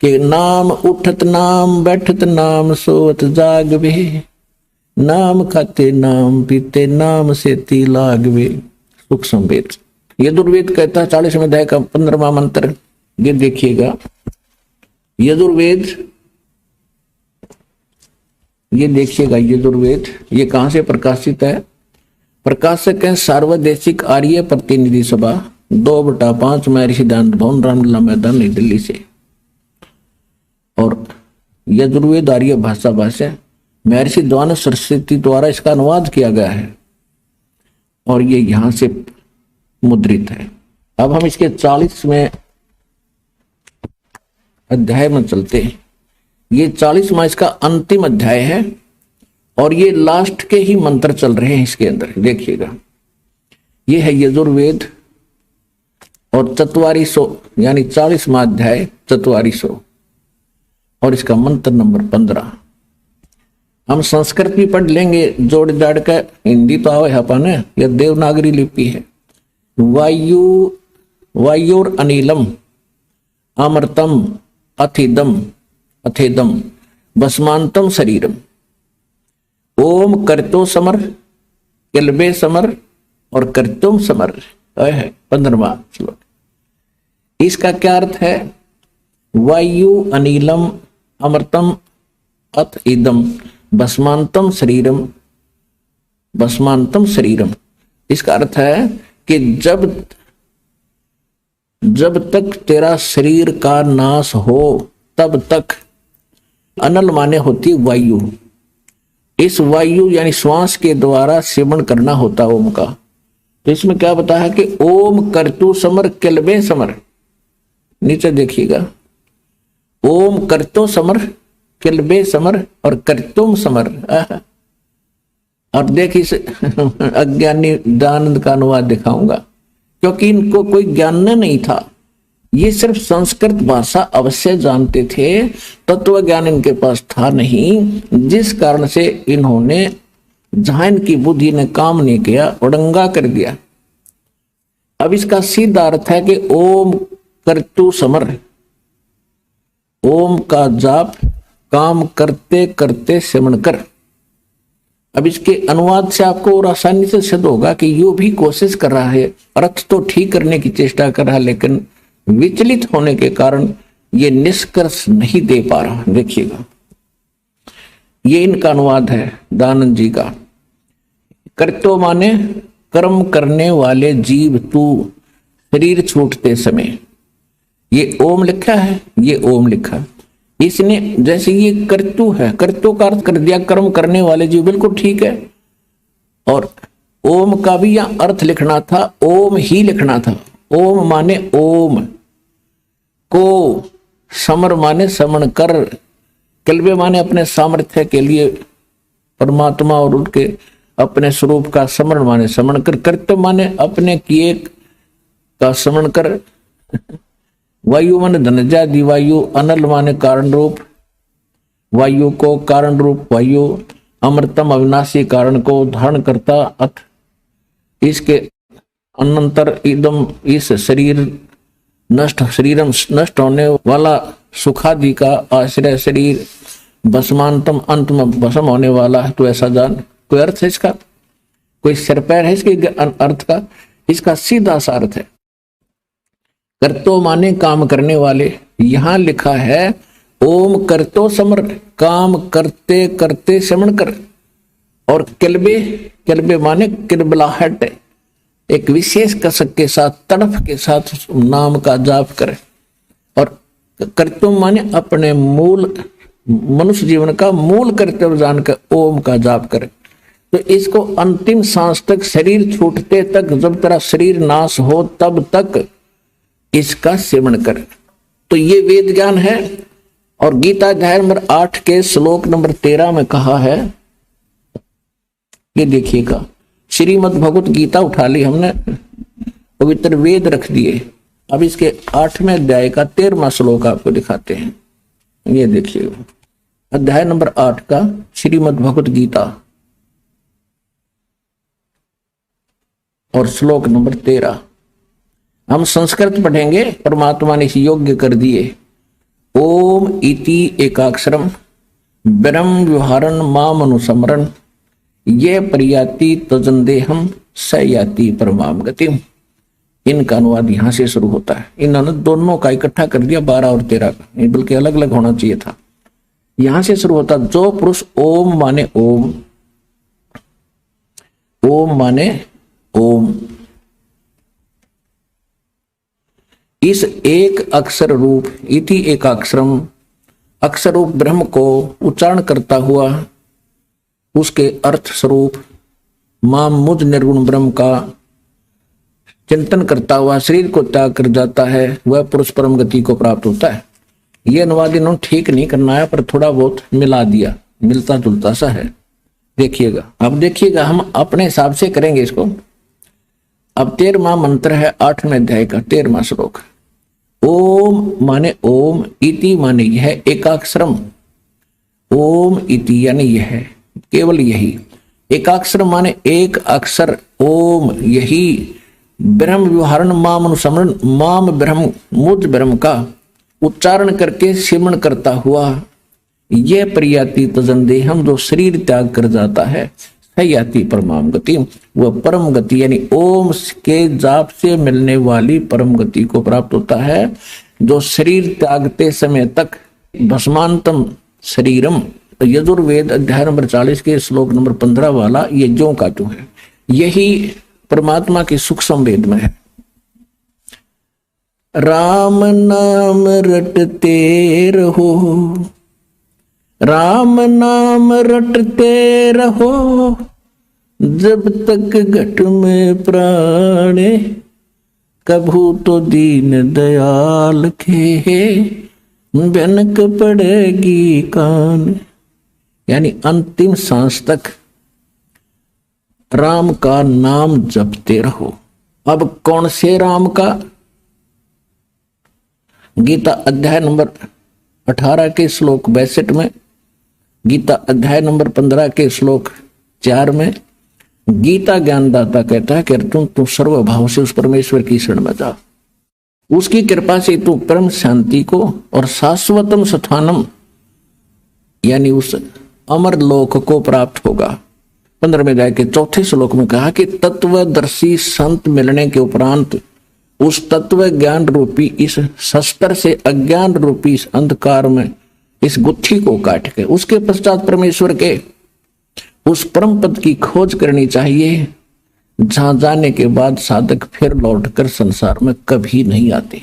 कि नाम उठत नाम बैठत नाम सोवत जागवे, नाम खाते नाम पीते नाम से ती लागवे। सूक्ष्म वेद। यजुर्वेद कहता है 40वें अध्याय का 15वां मंत्र, ये देखिएगा यजुर्वेद, ये देखिएगा यजुर्वेद, ये कहां से प्रकाशित है, प्रकाशक है सार्वदेशिक आर्य प्रतिनिधि सभा 2/5 महर्षि दयानंद भवन रामलीला मैदान नई दिल्ली से। और यजुर्वेद आर्य भाषा भाष्य महर्षि दयानंद सरस्वती द्वारा इसका अनुवाद किया गया है और ये यहां से मुद्रित है। अब हम इसके 40वें अध्याय में चलते हैं। ये 40वां इसका अंतिम अध्याय है और ये लास्ट के ही मंत्र चल रहे हैं इसके अंदर। देखिएगा, ये है यजुर्वेद और 4400 यानी 40वां अध्याय 4400 और इसका मंत्र नंबर 15। हम संस्कृत भी पढ़ लेंगे जोड़ जाड़ का, हिंदी तो आवे अपन, यह देवनागरी लिपि है। वायुर अनिलम अमृतम अथेदम भस्मांतम शरीरम। ओम करतो समर किलबे समर और करतुम समर है 15वां श्लोक। इसका क्या अर्थ है? वायु अनिलम अमृतम अथ इदम भस्मांतम शरीरम। इसका अर्थ है कि जब तक तेरा शरीर का नाश हो तब तक, अनल माने होती वायु, इस वायु यानी श्वास के द्वारा सेवन करना होता ओम का। तो इसमें क्या बताया है कि ओम कर्तु समर किलबे समर। नीचे देखिएगा, ओम कर्तो समर किलबे समर और कर्तुम समर। और देख इस अज्ञानी दयानंद का अनुवाद दिखाऊंगा, क्योंकि इनको कोई ज्ञान नहीं था। ये सिर्फ संस्कृत भाषा अवश्य जानते थे, तत्व ज्ञान इनके पास था नहीं, जिस कारण से इन्होंने जहां इनकी बुद्धि ने काम नहीं किया उड़ंगा कर दिया। अब इसका सीधा अर्थ है कि ओम कर्तु समर, ओम का जाप काम करते करते सेवन कर। अब इसके अनुवाद से आपको और आसानी से सिद्ध होगा कि यो भी कोशिश कर रहा है, अर्थ तो ठीक करने की चेष्टा कर रहा है, लेकिन विचलित होने के कारण ये निष्कर्ष नहीं दे पा रहा। देखिएगा, ये इनका अनुवाद है दयानंद जी का। कर्तो माने कर्म करने वाले जीव तू शरीर छूटते समय। ये ओम लिखा है, ये ओम लिखा। इसने जैसे ये कर्तु है, कर्तु का अर्थ कर दिया कर्म करने वाले जीव, बिल्कुल ठीक है। और ओम का भी यहां अर्थ लिखना था, ओम ही लिखना था। ओम माने ओम को, समर माने समण कर, किलबे माने अपने सामर्थ्य के लिए परमात्मा और उनके अपने स्वरूप का समरण माने समण कर, कर्तव्य माने अपने किए का समण कर। वायु माने धनजादि वायु, अनल माने कारण रूप वायु को, कारण रूप वायु, अमृतम अविनाशी कारण को धारण करता अथ इसके अनंतर इदम इस शरीर नष्ट, शरीरम नष्ट होने वाला, सुखादि का आश्रय शरीर, भस्मांतम अंत में भस्म होने वाला है। तो ऐसा जान। कोई अर्थ है इसका? कोई सिर पैर है इसके अर्थ का? इसका सीधा सा अर्थ है कर्तो माने काम करने वाले। यहां लिखा है ओम कर्तो समर, काम करते करते समण कर। और किलबे, किलबे माने किलबलाहट, एक विशेष कसक के साथ, तड़फ के साथ नाम का जाप करे। और कर्तव्य माने अपने मूल मनुष्य जीवन का मूल कर्तव्य जानकर ओम का जाप करे। तो इसको अंतिम सांस तक, शरीर छूटते तक, जब तेरा शरीर नाश हो तब तक इसका सेवन कर। तो ये वेद ज्ञान है। और गीता अध्याय नंबर 8 के श्लोक नंबर 13 में कहा है, ये देखिएगा, श्रीमद् भगवत गीता उठा ली हमने, पवित्र वेद रख दिए। अब इसके 8वें अध्याय का 13वां श्लोक आपको दिखाते हैं। ये देखिएगा, अध्याय नंबर 8 का श्रीमद् भगवत गीता और श्लोक नंबर 13। हम संस्कृत पढ़ेंगे। परमात्मा ने इस योग्य कर दिए। ओम इति एकाक्षरम ब्रह्म व्यवहारन माम अनुसमरण ये प्रयाति तजंदेहम सयाति परमाम गतिम। इनका अनुवाद यहां से शुरू होता है। इन्होंने दोनों का इकट्ठा कर दिया, 12 और 13 का, बल्कि अलग अलग होना चाहिए था। यहां से शुरू होता, जो पुरुष ओम माने ओम, ओम माने ओम। इस एक अक्षर रूप इति एकाक्षरम अक्षर रूप ब्रह्म को उच्चारण करता हुआ उसके अर्थ स्वरूप मां मुझ निर्गुण ब्रह्म का चिंतन करता हुआ शरीर को त्याग कर जाता है, वह पुरुष परम गति को प्राप्त होता है। यह अनुवाद इन्होंने ठीक नहीं करना है, पर थोड़ा बहुत मिला दिया, मिलता जुलता सा है। देखिएगा, अब देखिएगा, हम अपने हिसाब से करेंगे इसको। अब 13वां मंत्र है 8वें अध्याय का 13वां श्लोक। ओम माने ओम, इति माने यह, एकाक्षरम। ओम इति यानी यह, केवल यही। एकाक्षरम माने एक अक्षर, ओम यही। ब्रह्म व्यवहारण माम अनुसमरण, माम ब्रह्म मुझ ब्रह्म का उच्चारण करके सिमरण करता हुआ यह प्रियाति तजनदेहम, जो शरीर त्याग कर जाता है, सयाति परमाम गति, वह परम गति यानी ओम के जाप से मिलने वाली परम गति को प्राप्त होता है। जो शरीर त्यागते समय तक भस्मांतम शरीरम, यजुर्वेद अध्याय नंबर 40 के श्लोक नंबर 15 वाला ये जो का जो है, यही परमात्मा की सूक्ष्म वेद में है। राम नाम रटते रहो, राम नाम रटते रहो, जब तक घट में प्राणे, कभू तो दीन दयाल के भनक पड़ेगी कान। यानी अंतिम सांस तक राम का नाम जपते रहो। अब कौन से राम का? गीता अध्याय नंबर 18 के श्लोक 62 में, गीता अध्याय नंबर 15 के श्लोक 4 में गीता ज्ञानदाता कहता है कि अर्जुन तू सर्वभाव से उस परमेश्वर की शरण में जा, उसकी कृपा से तू परम शांति को और शाश्वतम स्थानम यानी उस अमर लोक को प्राप्त होगा। 15वें अध्याय के 4थे श्लोक में कहा कि तत्वदर्शी संत मिलने के उपरांत उस तत्व ज्ञान रूपी इस शस्त्र से अज्ञान रूपी इस अंधकार में इस गुत्थी को काट के उसके पश्चात परमेश्वर के उस परम पद की खोज करनी चाहिए, जहां जाने के बाद साधक फिर लौटकर संसार में कभी नहीं आते।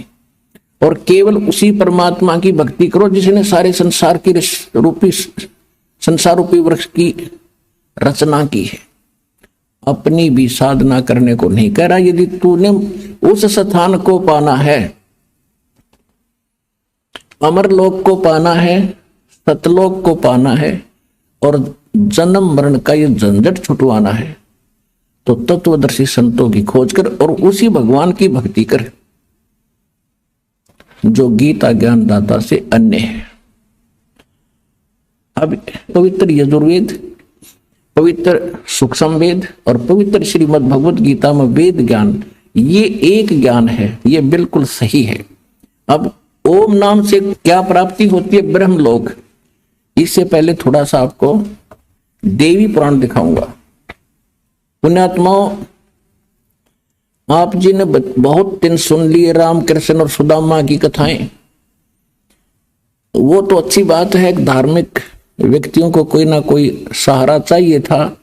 और केवल उसी परमात्मा की भक्ति करो जिसने सारे संसार की संसार रूपी वृक्ष की रचना की है। अपनी भी साधना करने को नहीं कह रहा। यदि तूने उस स्थान को पाना है, अमरलोक को पाना है, सतलोक को पाना है और जन्म मरण का ये झंझट छुटवाना है, तो तत्वदर्शी संतों की खोज कर और उसी भगवान की भक्ति कर जो गीता ज्ञान दाता से अन्य है। अब पवित्र यजुर्वेद, पवित्र सूक्ष्म वेद और पवित्र श्रीमद् भगवत गीता में वेद ज्ञान, ये एक ज्ञान है, ये बिल्कुल सही है। अब ओम नाम से क्या प्राप्ति होती है? ब्रह्मलोक। इससे पहले थोड़ा सा आपको देवी पुराण दिखाऊंगा। पुण्यात्माओं, आप जी ने बहुत दिन सुन लिए राम कृष्ण और सुदामा की कथाएं, वो तो अच्छी बात है। धार्मिक व्यक्तियों को कोई ना कोई सहारा चाहिए था,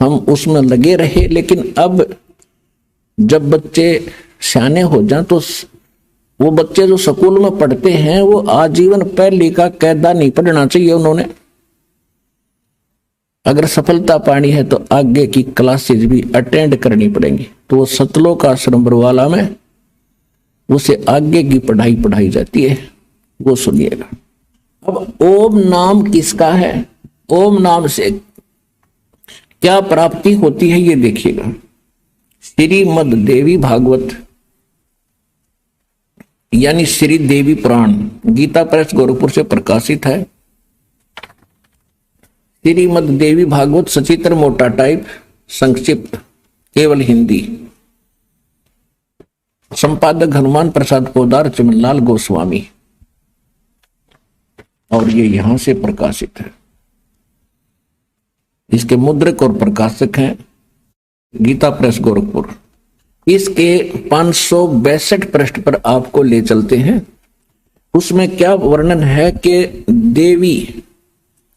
हम उसमें लगे रहे। लेकिन अब जब बच्चे सियाने हो जाएं तो वो बच्चे जो स्कूल में पढ़ते हैं वो आजीवन पहली का कायदा नहीं पढ़ना चाहिए उन्होंने। अगर सफलता पानी है तो आगे की क्लासेज भी अटेंड करनी पड़ेंगी। तो वो सतलोक आश्रम बरवाला में उसे आगे की पढ़ाई पढ़ाई जाती है, वो सुनिएगा। अब ओम नाम किसका है? ओम नाम से क्या प्राप्ति होती है ये देखिएगा। श्रीमद् देवी भागवत यानी श्री देवी पुराण गीता प्रेस गोरखपुर से प्रकाशित है। श्रीमद् देवी भागवत सचित्र मोटा टाइप, संक्षिप्त केवल हिंदी, संपादक हनुमान प्रसाद पोदार, चमनलाल गोस्वामी, और ये यहां से प्रकाशित है। इसके मुद्रक और प्रकाशक हैं गीता प्रेस गोरखपुर। इसके 562 पृष्ठ पर आपको ले चलते हैं। उसमें क्या वर्णन है कि देवी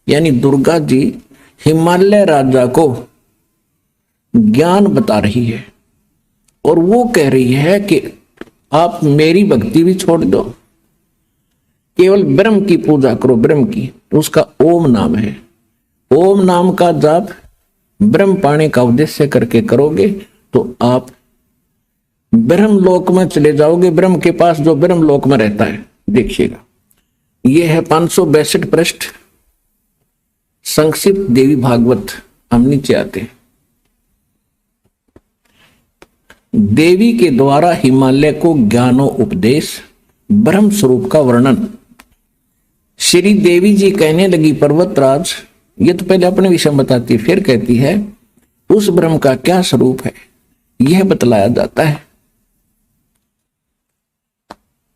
यानी दुर्गा जी हिमालय राजा को ज्ञान बता रही है और वो कह रही है कि आप मेरी भक्ति भी छोड़ दो, केवल ब्रह्म की पूजा करो, ब्रह्म की। तो उसका ओम नाम है। ओम नाम का जाप ब्रह्म पाने का उद्देश्य करके करोगे तो आप ब्रह्म लोक में चले जाओगे, ब्रह्म के पास जो ब्रह्म लोक में रहता है। देखिएगा, यह है 562 पृष्ठ संक्षिप्त देवी भागवत। हम नीचे आते हैं। देवी के द्वारा हिमालय को ज्ञानो उपदेश, ब्रह्म स्वरूप का वर्णन। श्री देवी जी कहने लगी, पर्वतराज, ये तो पहले अपने विषय में बताती है, फिर कहती है उस ब्रह्म का क्या स्वरूप है यह बतलाया जाता है,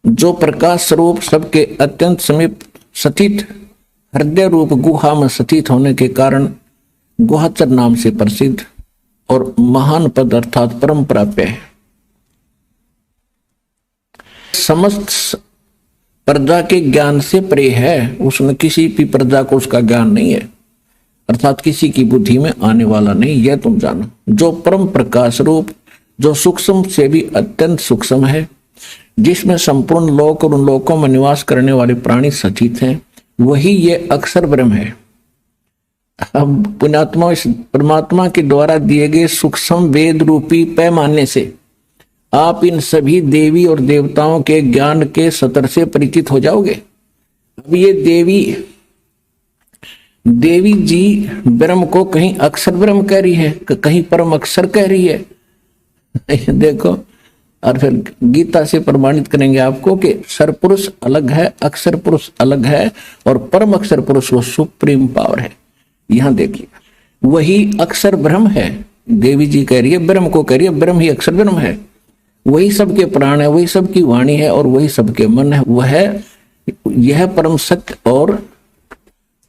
जो प्रकाश स्वरूप सबके अत्यंत समीप स्थित हृदय रूप गुहा में स्थित होने के कारण गुहाचर नाम से प्रसिद्ध और महान पद अर्थात परम प्राप्य है। समस्त प्रजा के ज्ञान से परे है, उसने किसी भी प्रजा को उसका ज्ञान नहीं है, अर्थात किसी की बुद्धि में आने वाला नहीं, यह तुम जानो। जो परम प्रकाश रूप, जो सूक्ष्म से भी अत्यंत सूक्ष्म है, जिसमें संपूर्ण लोक और उन लोकों में निवास करने वाले प्राणी सचित हैं, वही ये अक्षर ब्रह्म है। अब पुण्यात्मा इस परमात्मा के द्वारा दिए गए सूक्ष्म वेद रूपी पैमाने से आप इन सभी देवी और देवताओं के ज्ञान के सतर से परिचित हो जाओगे। अब ये देवी जी ब्रह्म को कहीं अक्षर ब्रह्म कह रही है, कहीं परम अक्षर कह रही है। देखो, और फिर गीता से प्रमाणित करेंगे आपको कि सरपुरुष अलग है, अक्षर पुरुष अलग है, और परम अक्षर पुरुष वो सुप्रीम पावर है। यहां देखिए, वही अक्षर ब्रह्म है। देवी जी कह रही है, ब्रह्म को कह रही है, ब्रह्म ही अक्षर ब्रह्म है, वही सबके प्राण है, वही सबकी वाणी है और वही सबके मन है। वह यह परम सत्य और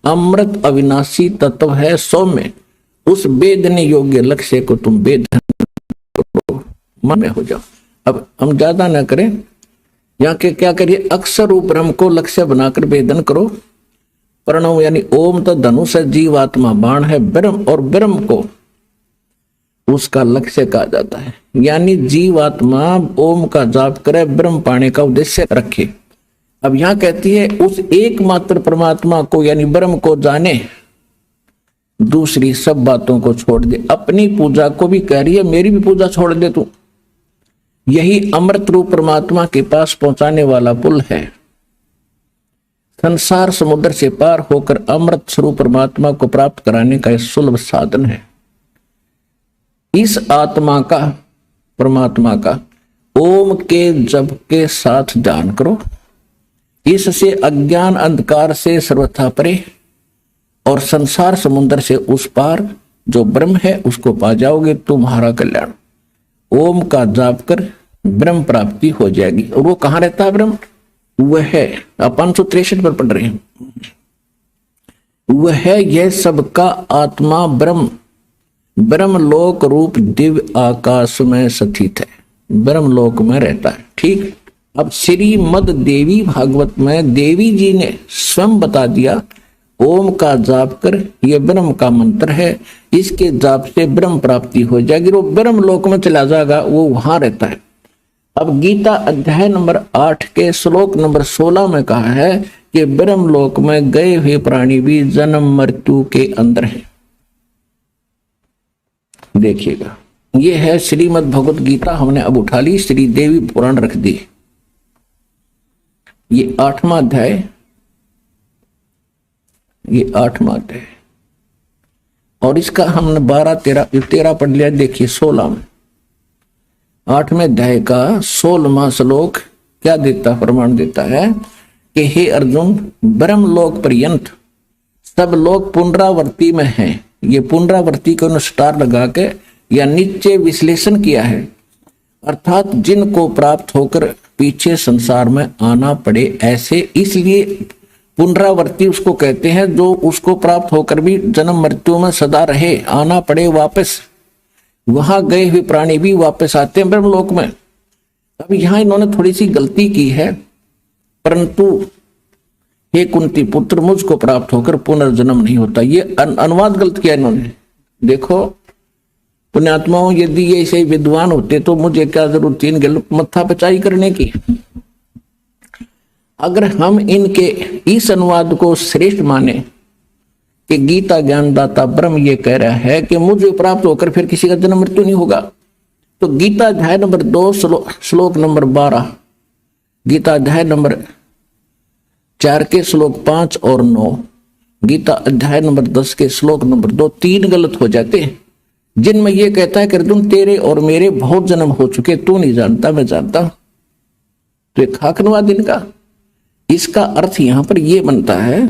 अमृत अविनाशी तत्व है। सौम्य उस वेदने योग्य लक्ष्य को तुम वेदन करो, मन में हो जाओ। अब हम ज्यादा ना करें, यहाँ के क्या करिए, अक्षर रूप ब्रह्म को लक्ष्य बनाकर वेदन करो। प्रणव यानी ओम तो धनुष है, जीवात्मा बाण है, ब्रह्म और ब्रह्म को उसका लक्ष्य कहा जाता है। यानी जीवात्मा ओम का जाप करे, ब्रह्म पाने का उद्देश्य रखे। अब यहां कहती है उस एकमात्र परमात्मा को यानी ब्रह्म को जाने, दूसरी सब बातों को छोड़ दे। अपनी पूजा को भी कह रही है, मेरी भी पूजा छोड़ दे तू। यही अमृत रूप परमात्मा के पास पहुंचाने वाला पुल है। संसार समुद्र से पार होकर अमृत स्वरूप परमात्मा को प्राप्त कराने का सुलभ साधन है। इस आत्मा का, परमात्मा का ओम के जप के साथ ध्यान करो। इससे अज्ञान अंधकार से सर्वथा परे और संसार समुद्र से उस पार जो ब्रह्म है उसको पा जाओगे, तुम्हारा कल्याण। ओम का जाप कर ब्रह्म प्राप्ति हो जाएगी। और वो कहां रहता है ब्रह्म? वह है, आप 563 पर पढ़ रहे हैं, वह है यह सबका आत्मा ब्रह्म, ब्रह्मलोक रूप दिव्य आकाश में स्थित है, ब्रह्मलोक में रहता है। ठीक। अब श्रीमद देवी भागवत में देवी जी ने स्वयं बता दिया, ओम का जाप कर, यह ब्रह्म का मंत्र है, इसके जाप से ब्रह्म प्राप्ति हो जाएगी, वो ब्रह्म लोक में चला जाएगा, वो वहां रहता है। अब गीता अध्याय नंबर 8 के श्लोक नंबर 16 में कहा है कि ब्रह्म लोक में गए हुए प्राणी भी जन्म मृत्यु के अंदर है। देखिएगा, ये है श्रीमद् भगवत गीता। हमने अब उठा ली, श्री देवी पुराण रख दी। ये 8वां अध्याय, ये 8वां अध्याय, और इसका हमने 13 पढ़ लिया। देखिए 16 में, 8वें अध्याय का 16वां श्लोक क्या देता, प्रमाण देता है कि हे अर्जुन, ब्रह्मलोक पर्यंत सब लोग पुनरावर्ती में हैं। ये पुनरावर्ती को स्टार लगा के या नीचे विश्लेषण किया है, अर्थात जिनको प्राप्त होकर पीछे संसार में आना पड़े ऐसे, इसलिए पुनरावर्ती उसको कहते हैं जो उसको प्राप्त होकर भी जन्म मृत्यु में सदा रहे, आना पड़े वापस। वहां गए हुए प्राणी भी वापस आते हैं ब्रह्मलोक में। अब यहां इन्होंने थोड़ी सी गलती की है, परंतु हे कुंती पुत्र, मुझको प्राप्त होकर पुनर्जन्म नहीं होता, ये अनुवाद गलत किया इन्होंने। देखो, पुण्यात्माओं, यदि ये ऐसे विद्वान होते तो मुझे क्या जरूरत थी इनके मत्था पचाई करने की। अगर हम इनके इस अनुवाद को श्रेष्ठ माने कि गीता ज्ञानदाता ब्रह्म ये कह रहा है कि मुझे प्राप्त होकर फिर किसी का जन्म मृत्यु नहीं होगा, तो गीता अध्याय नंबर 2 श्लोक नंबर 12, गीता अध्याय नंबर 4 के श्लोक 5 और 9, गीता अध्याय नंबर 10 के श्लोक नंबर 2, 3 गलत हो जाते हैं, जिनमें यह कहता है कि अर्जुन तेरे और मेरे बहुत जन्म हो चुके, तू नहीं जानता मैं जानता हूं। तो एक खाकनवाद इनका। इसका अर्थ यहां पर यह बनता है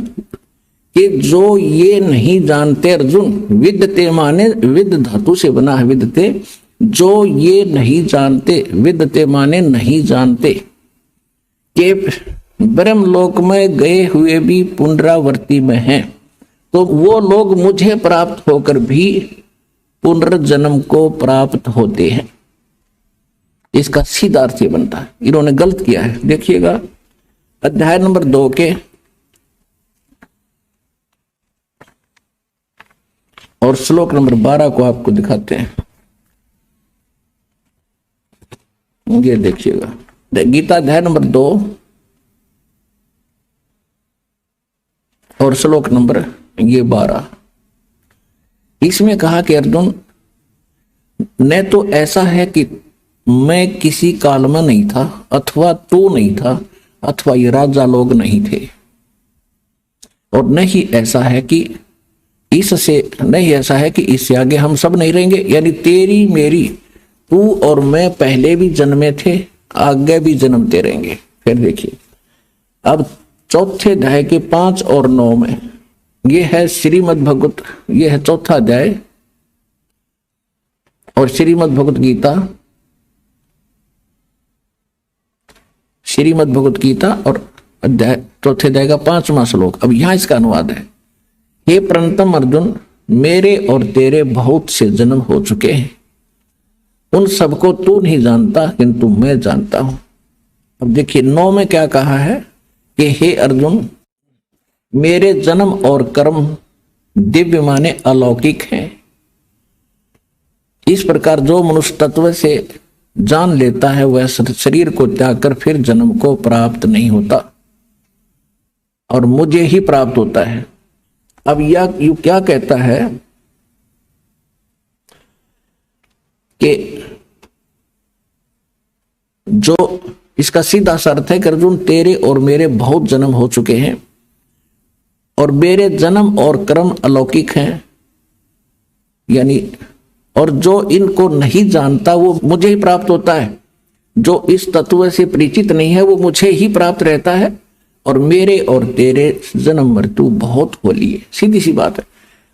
कि जो ये नहीं जानते अर्जुन, विद्यते माने विद धातु से बना है विद्यते, जो ये नहीं जानते, विद्यते माने नहीं जानते कि ब्रह्मलोक में गए हुए भी पुनरावर्ती में हैं, तो वो लोग मुझे प्राप्त होकर भी पुनर्जन्म को प्राप्त होते हैं। इसका सीधा अर्थ ये बनता है। इन्होंने गलत किया है। देखिएगा अध्याय नंबर 2 के और श्लोक नंबर 12 को आपको दिखाते हैं। ये देखिएगा, गीता अध्याय नंबर 2 और श्लोक नंबर ये 12। इसमें कहा कि अर्जुन न तो ऐसा है कि मैं किसी काल में नहीं था, अथवा तू नहीं था, अथवा ये राजा लोग नहीं थे, और नहीं ऐसा है कि ऐसा है कि इससे आगे हम सब नहीं रहेंगे। यानी तेरी मेरी, तू और मैं पहले भी जन्मे थे, आगे भी जन्मते रहेंगे। फिर देखिए अब चौथे अध्याय के 5 और 9 में, ये है श्रीमद् भगवत, ये है चौथा अध्याय और श्रीमद् भगवत गीता, श्रीमद् भगवत गीता और अध्याय चौथे अध्याय का 5वां श्लोक। अब यहां इसका अनुवाद है, हे प्रणतम अर्जुन, मेरे और तेरे बहुत से जन्म हो चुके हैं, उन सबको तू नहीं जानता किंतु मैं जानता हूं। अब देखिए 9 में क्या कहा है कि हे अर्जुन, मेरे जन्म और कर्म दिव्य माने अलौकिक हैं। इस प्रकार जो मनुष्य तत्व से जान लेता है वह शरीर को त्याग कर फिर जन्म को प्राप्त नहीं होता और मुझे ही प्राप्त होता है। अब यह यू क्या कहता है कि जो इसका सीधा सा अर्थ है कि अर्जुन तेरे और मेरे बहुत जन्म हो चुके हैं और मेरे जन्म और कर्म अलौकिक हैं, यानी और जो इनको नहीं जानता वो मुझे ही प्राप्त होता है, जो इस तत्व से परिचित नहीं है वो मुझे ही प्राप्त रहता है, और मेरे और तेरे जन्म मृत्यु बहुत होली है। सीधी सी बात है।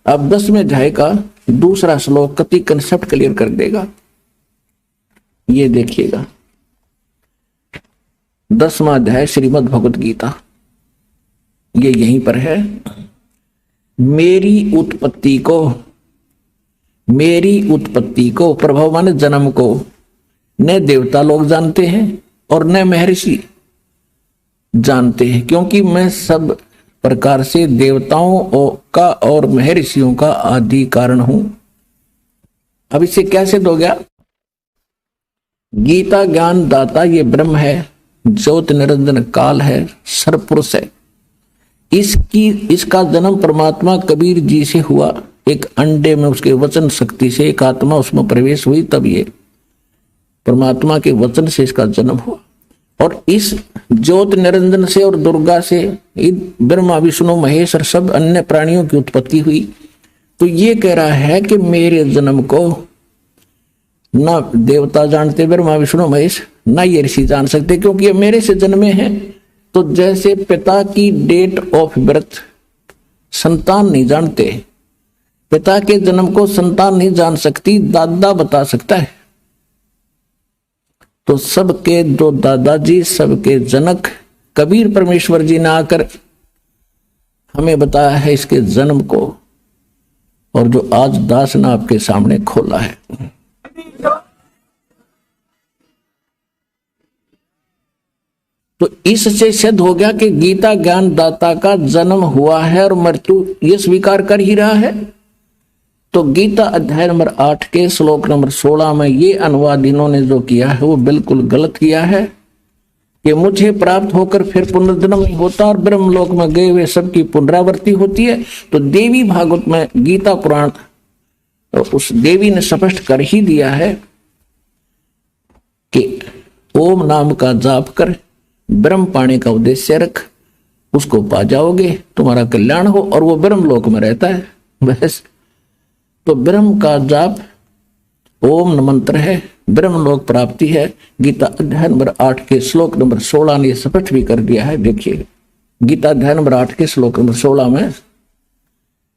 अब 10वें अध्याय का दूसरा श्लोक कति कंसेप्ट क्लियर कर देगा। ये देखिएगा 10वां अध्याय श्रीमद् भगवत गीता, ये यहीं पर है। मेरी उत्पत्ति को प्रभाव माने जन्म को न देवता लोग जानते हैं और न महर्षि जानते हैं, क्योंकि मैं सब प्रकार से देवताओं का और महर्षियों का आदि कारण हूं। अब इससे क्या सिद्ध हो गया? गीता ज्ञान दाता ये ब्रह्म है, ज्योत निरंजन काल है, सर्वपुरुष है। इसका जन्म परमात्मा कबीर जी से हुआ। एक अंडे में उसके वचन शक्ति से एक आत्मा उसमें प्रवेश हुई, तब ये परमात्मा के वचन से इसका जन्म हुआ। और इस ज्योत निरंजन से और दुर्गा से ब्रह्मा विष्णु महेश और सब अन्य प्राणियों की उत्पत्ति हुई। तो ये कह रहा है कि मेरे जन्म को ना देवता जानते, ब्रह्मा विष्णु महेश, ना ये ऋषि जान सकते, क्योंकि ये मेरे से जन्मे हैं। तो जैसे पिता की डेट ऑफ बर्थ संतान नहीं जानते, पिता के जन्म को संतान नहीं जान सकती, दादा बता सकता है। तो सबके दो दादाजी, सबके जनक कबीर परमेश्वर जी ने आकर हमें बताया है इसके जन्म को, और जो आज दास ने आपके सामने खोला है। तो इससे सिद्ध हो गया कि गीता ज्ञान दाता का जन्म हुआ है और मृत्यु ये स्वीकार कर ही रहा है। तो गीता अध्याय नंबर 8 के श्लोक नंबर 16 में ये अनुवाद इन्होंने जो किया है वो बिल्कुल गलत किया है कि मुझे प्राप्त होकर फिर पुनर्जन्म नहीं होता और ब्रह्मलोक में गए हुए सबकी पुनरावृत्ति होती है। तो देवी भागवत में गीता पुराण तो उस देवी ने स्पष्ट कर ही दिया है कि ओम नाम का जाप कर ब्रह्म पाने का उद्देश्य रख, उसको पा जाओगे, तुम्हारा कल्याण हो, और वो ब्रह्मलोक में रहता है। बस तो ब्रह्म का जाप ओम मंत्र है, ब्रह्मलोक प्राप्ति है। गीता अध्याय नंबर 8 के श्लोक नंबर 16 ने स्पष्ट भी कर दिया है। देखिए गीता अध्याय नंबर 8 के श्लोक नंबर 16 में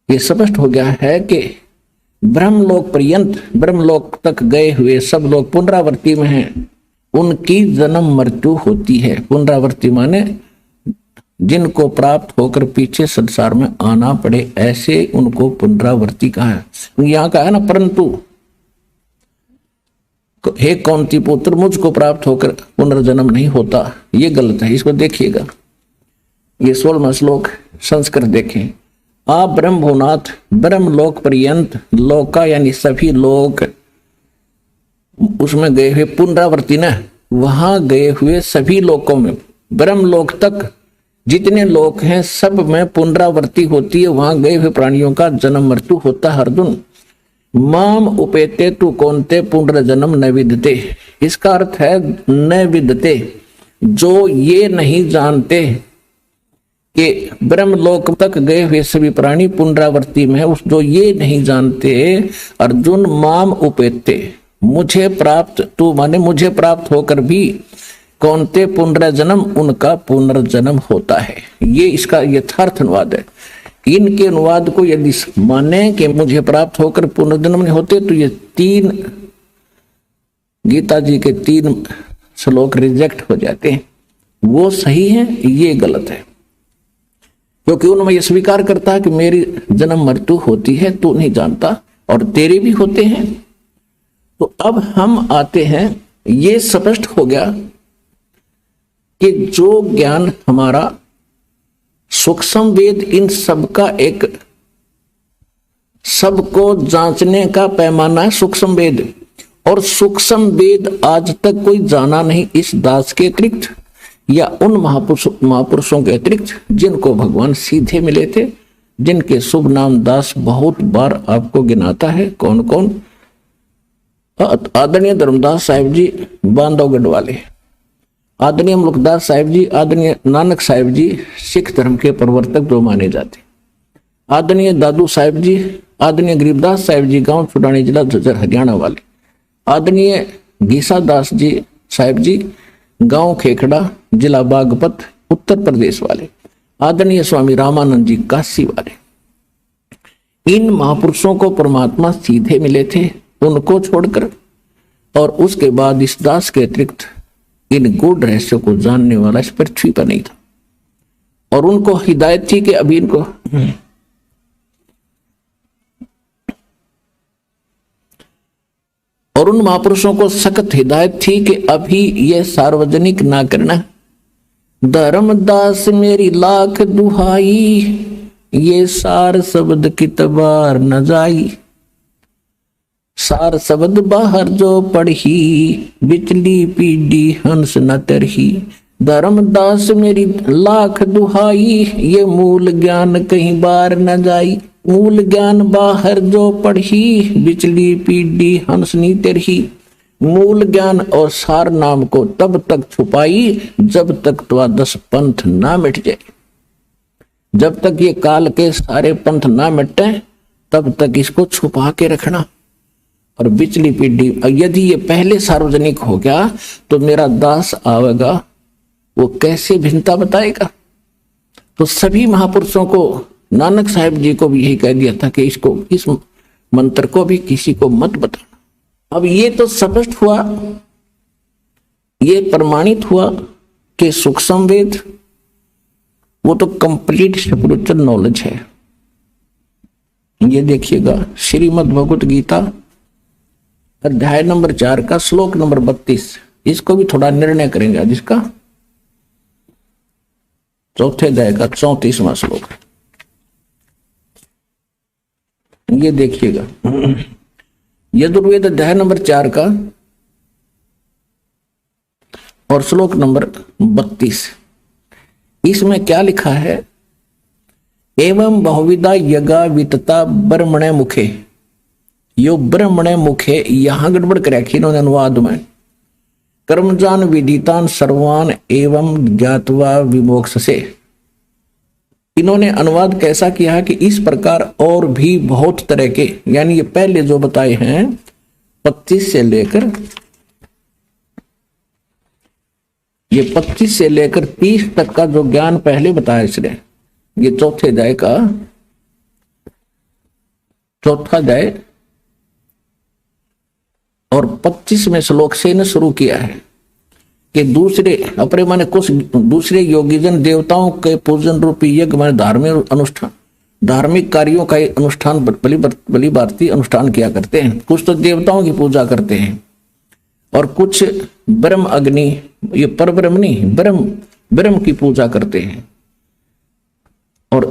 ये स्पष्ट हो गया है कि ब्रह्मलोक पर्यंत, ब्रह्मलोक तक गए हुए सब लोग पुनरावृत्ति में हैं, उनकी जन्म मृत्यु होती है। पुनरावृत्ति माने जिनको प्राप्त होकर पीछे संसार में आना पड़े, ऐसे उनको पुनरावृत्ति कहा है। यहां का है ना, परंतु हे कौंती पुत्र मुझको प्राप्त होकर पुनर्जन्म नहीं होता, ये गलत है। इसको देखिएगा, ये 16वां श्लोक संस्कृत देखें। आप ब्रह्म भुवनाथ ब्रह्मलोक पर्यंत, लोका यानी सभी लोक, उसमें गए हुए पुनरावृत्ति न, वहां गए हुए सभी लोकों में, ब्रह्मलोक तक जितने लोक हैं सब में पुनरावृत्ति होती है। वहां गए हुए प्राणियों का जन्म मृत्यु होता है। अर्जुन माम उपेते तु कौनते पुनर्जन्म न विदते, इसका अर्थ है न विदते, जो ये नहीं जानते कि ब्रह्मलोक तक गए हुए सभी प्राणी पुनरावृत्ति में है, उस जो ये नहीं जानते। अर्जुन माम उपेते, मुझे प्राप्त, तू माने मुझे प्राप्त होकर भी कौनते पुनर्जन्म, उनका पुनर्जन्म होता है। ये इसका यथार्थ अनुवाद है। इनके अनुवाद को यदि माने कि मुझे प्राप्त होकर पुनर्जन्म नहीं होते, तो ये 3 गीता जी के 3 श्लोक रिजेक्ट हो जाते हैं। वो सही है, ये गलत है, क्योंकि उनमें यह स्वीकार करता है कि मेरी जन्म मृत्यु होती है, तू नहीं जानता, और तेरे भी होते हैं। तो अब हम आते हैं, ये स्पष्ट हो गया कि जो ज्ञान हमारा सूक्ष्म वेद, इन सबका एक सबको जांचने का पैमाना है सूक्ष्म वेद, और सूक्ष्म वेद आज तक कोई जाना नहीं इस दास के अतिरिक्त या उन महापुरुषों के अतिरिक्त जिनको भगवान सीधे मिले थे, जिनके शुभ नाम दास बहुत बार आपको गिनाता है। कौन कौन? आदरणीय धर्मदास साहिब जी बांधवगढ़ वाले, आदरणीय मुल्कदास साहिब जी, आदरणीय नानक साहिब जी सिख धर्म के प्रवर्तक जो माने जाते, आदरणीय दादू साहिब जी, आदरणीय गरीबदास साहिब जी गांव छुड़ानी जिला झज्जर हरियाणा वाले, आदरणीय गीसा दास जी साहिब जी गांव खेखड़ा जिला बागपत उत्तर प्रदेश वाले, आदरणीय स्वामी रामानंद जी काशी वाले। इन महापुरुषों को परमात्मा सीधे मिले थे, उनको छोड़कर, और उसके बाद इस दास के अतिरिक्त इन गूढ़ रहस्यों को जानने वाला इस पृथ्वी पर नहीं था। और उनको हिदायत थी कि अभी इनको और उन महापुरुषों को सख्त हिदायत थी कि अभी ये सार्वजनिक ना करना। धर्मदास मेरी लाख दुहाई, ये सार शब्द की तबार न जाई, सार शब्द बाहर जो पढ़ी, बिचली पीढ़ी हंस न तरही। धर्मदास मेरी लाख दुहाई, ये मूल ज्ञान कहीं बार न जाई, मूल ज्ञान बाहर जो पढ़ी, बिचली पीढ़ी हंस नी तरही। मूल ज्ञान और सार नाम को तब तक छुपाई जब तक द्वादश पंथ ना मिट जाए। जब तक ये काल के सारे पंथ ना मिटे तब तक इसको छुपा के रखना। और बिचली पीढ़ी, यदि ये पहले सार्वजनिक हो गया तो मेरा दास आवेगा, वो कैसे भिन्नता बताएगा। तो सभी महापुरुषों को, नानक साहिब जी को भी यही कह दिया था कि इसको, इस मंत्र को भी किसी को मत बताना। अब ये तो स्पष्ट हुआ, ये प्रमाणित हुआ कि सूक्ष्म वेद वो तो कंप्लीट स्पिरिचुअल नॉलेज है। ये देखिएगा श्रीमद् भगवत गीता अध्याय नंबर 4 का श्लोक नंबर 32, इसको भी थोड़ा निर्णय करेंगे आज। इसका चौथे अध्याय का 34वां श्लोक, ये देखिएगा यजुर्वेद अध्याय नंबर 4 का और श्लोक नंबर 32। इसमें क्या लिखा है? एवं बहुविधा यज्ञा वितता ब्रह्मणे मुखे। यो ब्रह्मणे मुखे यहां गड़बड़ कर रखी इन्होंने अनुवाद में। कर्मजान विदितान सर्वान एवं ज्ञातवा विमोक्ष से। इन्होंने अनुवाद कैसा किया है कि इस प्रकार और भी बहुत तरह के, यानी ये पहले जो बताए हैं 25 से लेकर ये 25 से लेकर 30 तक का जो ज्ञान पहले बताया इसने, ये चौथे अध्याय का चौथा अध्याय और 25वें श्लोक से ने शुरू किया है कि दूसरे अपने माने कुछ दूसरे योगीजन देवताओं के पूजन रूपी यज्ञ माने धार्मिक अनुष्ठान, धार्मिक कार्यों का अनुष्ठान बलि भारती अनुष्ठान किया करते हैं। कुछ तो देवताओं की पूजा करते हैं और कुछ ब्रह्म अग्नि, ये परब्रह्म नहीं ब्रह्म की पूजा करते हैं। और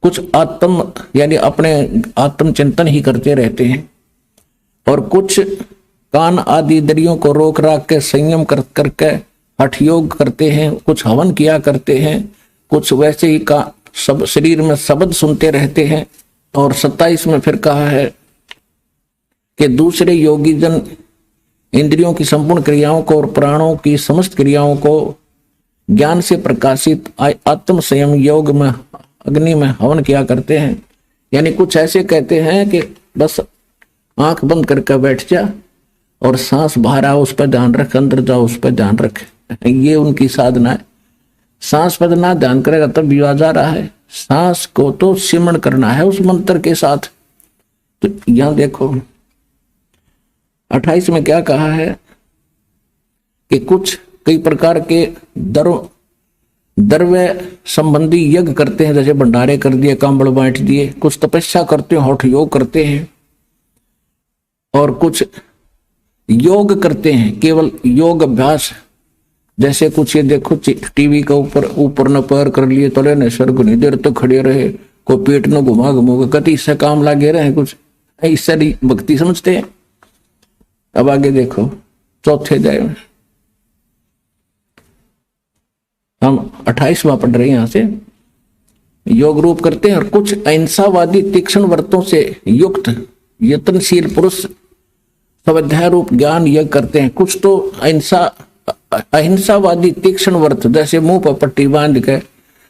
कुछ आत्म यानी अपने आत्म चिंतन ही करते रहते हैं। और कुछ कान आदि इंद्रियों को रोक राख के संयम करके हठ योग करते हैं। कुछ हवन किया करते हैं। कुछ वैसे ही का सब शरीर में शब्द सुनते रहते हैं। और 27 में फिर कहा है कि दूसरे योगी जन इंद्रियों की संपूर्ण क्रियाओं को और प्राणों की समस्त क्रियाओं को ज्ञान से प्रकाशित आत्म संयम योग में अग्नि में हवन किया करते हैं। यानी कुछ ऐसे कहते हैं कि बस आंख बंद करके बैठ जा और सांस बाहर आओ उस पर ध्यान रख, अंदर जाओ उस पर ध्यान रख। ये उनकी साधना है। सांस पर ना ध्यान करेगा तब विवाह जा रहा है। सांस को तो सिमरण करना है उस मंत्र के साथ। तो यहां देखो 28 में क्या कहा है कि कुछ कई प्रकार के द्रव्य संबंधी यज्ञ करते हैं, जैसे भंडारे कर दिए, कांबड़ बांट दिए। कुछ तपस्या करते हैं, हठ योग करते हैं। और कुछ योग करते हैं, केवल योग अभ्यास। जैसे कुछ ये देखो टीवी का ऊपर न पैर कर लिए, तले न सर को देर तक खड़े रहे, को पेट न घुमा घुमा कति इससे काम लागे रहे। कुछ इससे भक्ति समझते हैं। अब आगे देखो चौथे अध्याय में हम 28वां पढ़ रहे हैं। यहां से योग रूप करते हैं। और कुछ अहिंसावादी तीक्ष्ण व्रतों से युक्त यत्नशील पुरुष स्वाध्याय रूप ज्ञान यज्ञ करते हैं। कुछ तो अहिंसावादी तीक्ष्ण व्रत, जैसे मुंह पर पट्टी बांध के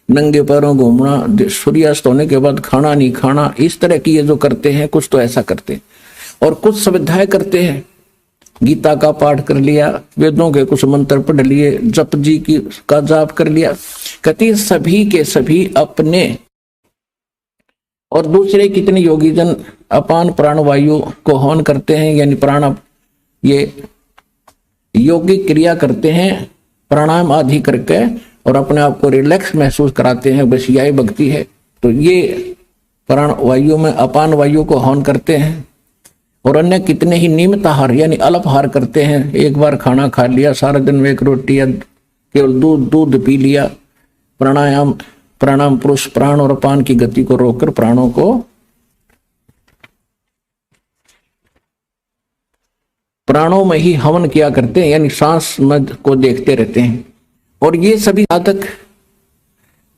नंगे पैरों घूमना, सूर्यास्त होने के बाद खाना नहीं खाना, इस तरह की ये जो करते हैं, कुछ तो ऐसा करते हैं। और कुछ स्वाध्याय करते हैं, गीता का पाठ कर लिया, वेदों के कुछ मंत्र पढ़ लिए, जप जी की का जाप कर लिया। कहती सभी के सभी अपने और दूसरे कितने योगी जन अपान प्राणवायु को हवन करते हैं, यानी प्राण ये योगिक क्रिया करते हैं प्राणायाम आदि करके और अपने आप को रिलैक्स महसूस कराते हैं। बस यही भक्ति है। तो ये प्राण वायु में अपान वायु को हवन करते हैं। और अन्य कितने ही नियमित आहार यानी अल्पाहार करते हैं। एक बार खाना खा लिया, सारा दिन में एक रोटी या केवल दूध पी लिया। प्राणायाम पुरुष प्राण और अपान की गति को रोककर प्राणों को प्राणों में ही हवन किया करते हैं, यानी सांस मद को देखते रहते हैं। और ये सभी साधक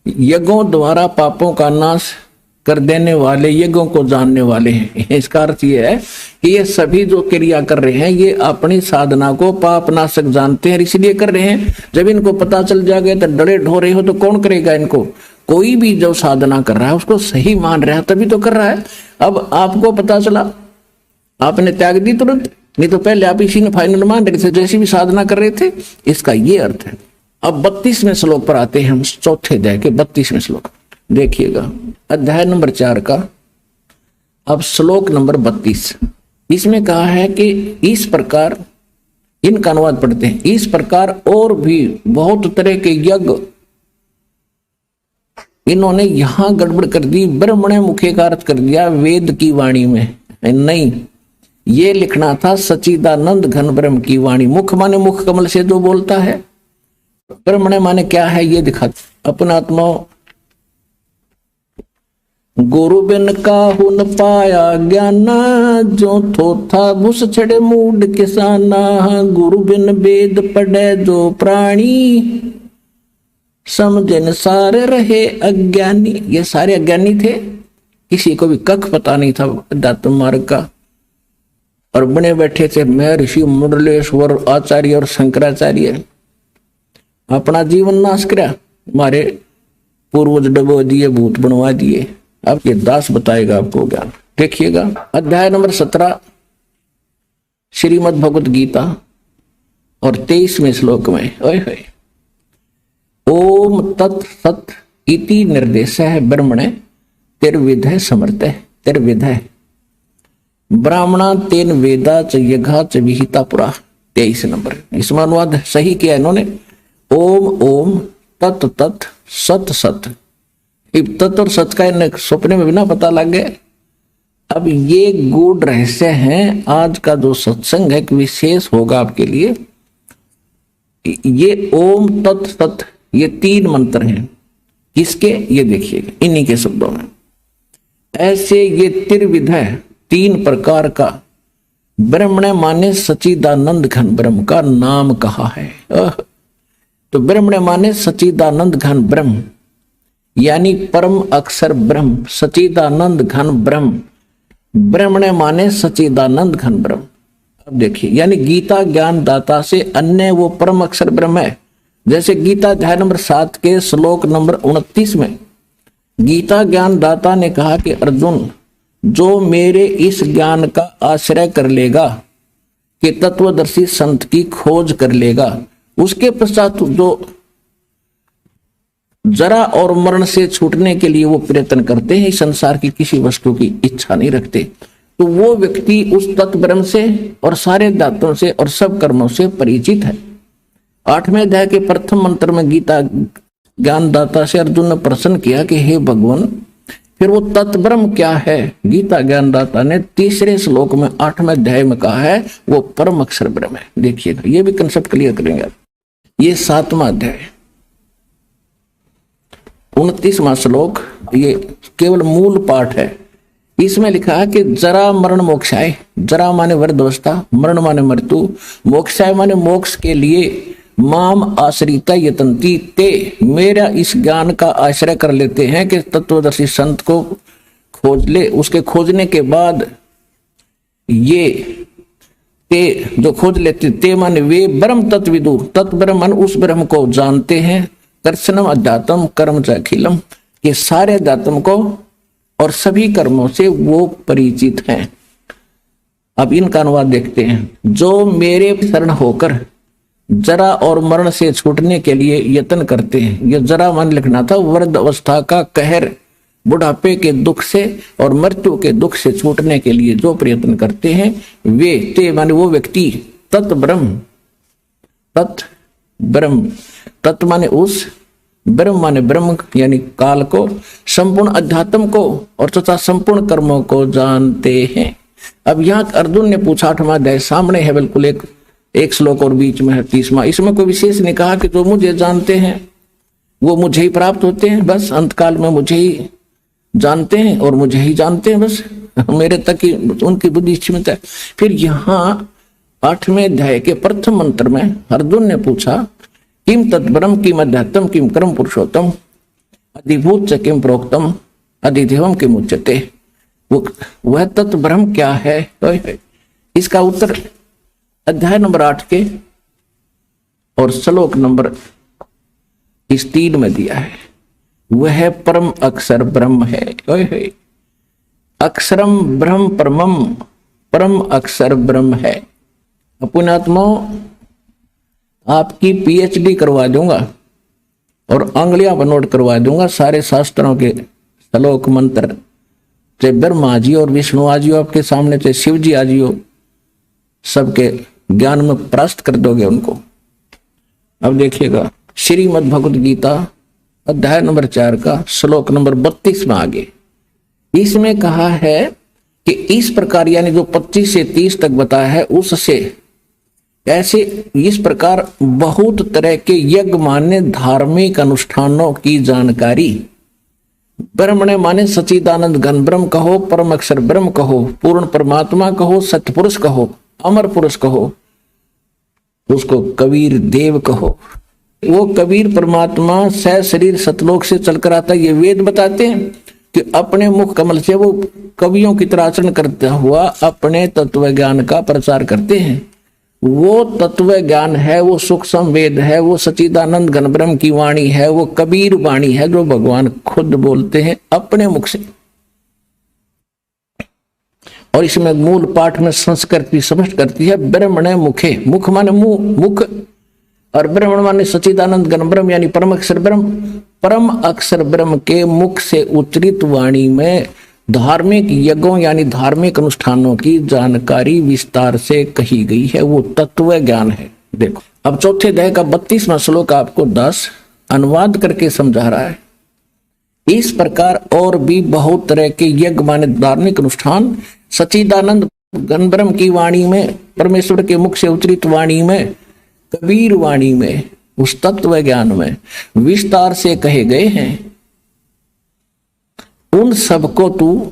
यज्ञों द्वारा पापों का नाश कर देने वाले, यज्ञों को जानने वाले हैं। इसका अर्थ ये है कि ये सभी जो क्रिया कर रहे हैं ये अपनी साधना को पाप नाशक जानते हैं, इसलिए कर रहे हैं। जब इनको पता चल जाएगा तो डरे ढोरे हो तो कौन करेगा इनको? कोई भी जो साधना कर रहा है उसको सही मान रहा है तभी तो कर रहा है। अब आपको पता चला, आपने त्याग दी तुरंत, नहीं तो पहले आप इसी ने फाइनल मान रहे थे, जैसी भी साधना कर रहे थे। इसका ये अर्थ है। अब 32वें श्लोक पर आते हैं हम, चौथे अध्याय के 32वें श्लोक देखिएगा, अध्याय नंबर 4 का अब श्लोक नंबर 32। इसमें कहा है कि इस प्रकार, इनका अनुवाद पढ़ते हैं, इस प्रकार और भी बहुत तरह के यज्ञ इन्होंने यहां गड़बड़ कर दी। ब्रह्मणे मुखे का अर्थ कर दिया वेद की वाणी में, नहीं ये लिखना था सच्चिदानंद घन ब्रह्म की वाणी। मुख माने मुख कमल से जो बोलता है, ब्रह्मणे माने क्या है ये दिखा। अपना आत्मा गुरु बिन काहू न पाया ज्ञाना, जो थोथा भूस छड़े मूड किसाना। गुरु बिन वेद पढ़े जो प्राणी, समझन सारे रहे अज्ञानी। ये सारे अज्ञानी थे, किसी को भी कख पता नहीं था अध्यात्म मार्ग का, और बने बैठे थे महर्षि मुरलेश्वर आचार्य और शंकराचार्य। अपना जीवन नाश करा, हमारे पूर्वज डबो दिए, भूत बनवा दिए। अब ये दास बताएगा आपको ज्ञान। देखिएगा अध्याय नंबर 17 श्रीमद् भगवत गीता और 23वें श्लोक में, ओए होए, ओम तत् सत इति निर्देश है ब्रह्मणे तिर्विधय समर्थ तिर्विधय ब्राह्मणा तेन वेदा च यज्ञा च विहिता पुरा। 23 नंबर, इसमें अनुवाद सही किया इन्होंने। ओम ओम तत् तत् सत सत, तत् और सत का इन्हें सपने में भी ना पता लग गया। अब ये गूढ़ रहस्य हैं। आज का जो सत्संग है कि विशेष होगा आपके लिए। ये ओम तत् सत, ये 3 मंत्र हैं। किसके? ये देखिएगा इन्हीं के शब्दों में। ऐसे ये त्रिविधय 3 प्रकार का ब्रह्मण माने सच्चिदानंद घन ब्रह्म का नाम कहा है। तो ब्रह्मण माने सच्चिदानंद घन ब्रह्म, यानी परम अक्षर ब्रह्म, सच्चिदानंद घन ब्रह्म। ब्रह्मण माने सच्चिदानंद घन ब्रह्म। अब देखिए, यानी गीता ज्ञान दाता से अन्य वो परम अक्षर ब्रह्म है। जैसे गीता अध्याय नंबर 7 के श्लोक नंबर 29 में गीता ज्ञान दाता ने कहा कि अर्जुन, जो मेरे इस ज्ञान का आश्रय कर लेगा, कि तत्वदर्शी संत की खोज कर लेगा, उसके पश्चात जो जरा और मरण से छूटने के लिए वो प्रयत्न करते हैं, इस संसार की किसी वस्तु की इच्छा नहीं रखते, तो वो व्यक्ति उस तत्व ब्रह्म से और सारे दातों से और सब कर्मों से परिचित है। 8वें अध्याय के प्रथम मंत्र में गीता ज्ञानदाता से अर्जुन ने प्रश्न किया कि हे भगवान, फिर वो तत्व ब्रह्म क्या है? गीता ज्ञानदाता ने 3रे श्लोक में 8वें अध्याय में कहा है वो परम अक्षर ब्रह्म है। देखिएगा, ये भी कंसेप्ट क्लियर करेंगे। ये 7वां अध्याय 29वां श्लोक, ये केवल मूल पाठ है। इसमें लिखा है कि जरा मरण मोक्षाय, जरा माने वृद्धावस्था, मरण माने मृत्यु, मोक्षाय माने मोक्ष के लिए, माम आश्रिता यतंती ते, मेरा इस ज्ञान का आश्रय कर लेते हैं कि तत्वदर्शी संत को खोज ले। उसके खोजने के बाद ये ते जो खोज लेते, ते माने वे ब्रह्म तत्विदु, तत्व ब्रह्म उस ब्रह्म को जानते हैं। दर्शनम अध्यात्म कर्म च अखिलम, के सारे अध्यात्म को और सभी कर्मों से वो परिचित हैं। अब इनका अनुवाद देखते हैं। जो मेरे शरण होकर जरा और मरण से छूटने के लिए यत्न करते हैं। ये जरा मन लिखना था, वृद्ध अवस्था का कहर, बुढ़ापे के दुख से और मृत्यु के दुख से छूटने के लिए जो प्रयत्न करते हैं, वे ते माने वो व्यक्ति, तत् ब्रह्म, तत् ब्रह्म, तत् माने उस, ब्रह्म माने ब्रह्म यानी काल को, संपूर्ण अध्यात्म को और तथा संपूर्ण कर्मों को जानते हैं। अब यहाँ अर्जुन ने पूछा, 8वां अध्याय सामने है, बिल्कुल एक श्लोक और बीच में है 30वां। इसमें कोई विशेष नहीं कहा कि जो मुझे जानते हैं वो मुझे ही प्राप्त होते हैं, बस अंतकाल में मुझे ही जानते हैं और मुझे ही जानते हैं, बस मेरे तक ही उनकी बुद्धि सीमित है। फिर यहाँ 8वें अध्याय के प्रथम मंत्र में अर्जुन ने पूछा, किम तत्ब्रह्म किम अध्यात्म किम कर्म पुरुषोत्तम अधिभूत च किम प्रोक्तम अधिदेवम किम उच्यते। वह तत्व ब्रह्म क्या है? इसका उत्तर अध्याय नंबर 8 के और श्लोक नंबर 3 में दिया है। वह परम अक्षर ब्रह्म है। अक्षरम ब्रह्म परमम, परम अक्षर ब्रह्म है। पुण्यात्माओं, आपकी पीएचडी करवा दूंगा और अंगुलियां नोट करवा दूंगा सारे शास्त्रों के श्लोक मंत्र, चाहे ब्रह्मा जी और विष्णु आजी हो आपके सामने, चाहे शिव जी आजी हो, सबके ज्ञान में परास्त कर दोगे उनको। अब देखिएगा श्रीमद् भगवत गीता अध्याय नंबर 4 का श्लोक नंबर 32 में आगे इसमें कहा है कि इस प्रकार, यानी जो 25 से 30 तक बताया है उससे ऐसे इस प्रकार बहुत तरह के यज्ञ मान्य धार्मिक अनुष्ठानों की जानकारी ब्रह्मणे माने सच्चिदानंद घन ब्रह्म कहो, परम अक्षर ब्रह्म कहो, पूर्ण परमात्मा कहो, सत्य पुरुष कहो, अमर पुरुष कहो, उसको कबीर देव कहो। वो कबीर परमात्मा सह शरीर सतलोक से चलकर आता है। ये वेद बताते हैं कि अपने मुख कमल से वो कवियों की तरह आचरण करता हुआ अपने तत्व ज्ञान का प्रचार करते हैं। वो तत्व ज्ञान है, वो सूक्ष्म वेद है, वो सच्चिदानंद घन ब्रह्म की वाणी है, वो कबीर वाणी है जो भगवान खुद बोलते हैं अपने मुख से। और इसमें मूल पाठ में संस्कृति स्पष्ट करती है, ब्रह्मणे मुखे, मुख माने मुंह, मुख, और ब्रह्मण माने सच्चिदानंद घन ब्रह्म यानी परम अक्षर ब्रह्म। परम अक्षर ब्रह्म के मुख से उच्चरित वाणी में धार्मिक यज्ञों यानी धार्मिक अनुष्ठानों की जानकारी विस्तार से कही गई है, वो तत्व ज्ञान है। देखो अब चौथे अध्याय का 32वां श्लोक आपको 10 अनुवाद करके समझा रहा है। इस प्रकार और भी बहुत तरह के यज्ञ माने धार्मिक अनुष्ठान सच्चिदानंद घन ब्रह्म की वाणी में, परमेश्वर के मुख से उच्चरित वाणी में, कबीर वाणी में, उस तत्व ज्ञान में विस्तार से कहे गए हैं। उन सबको तू,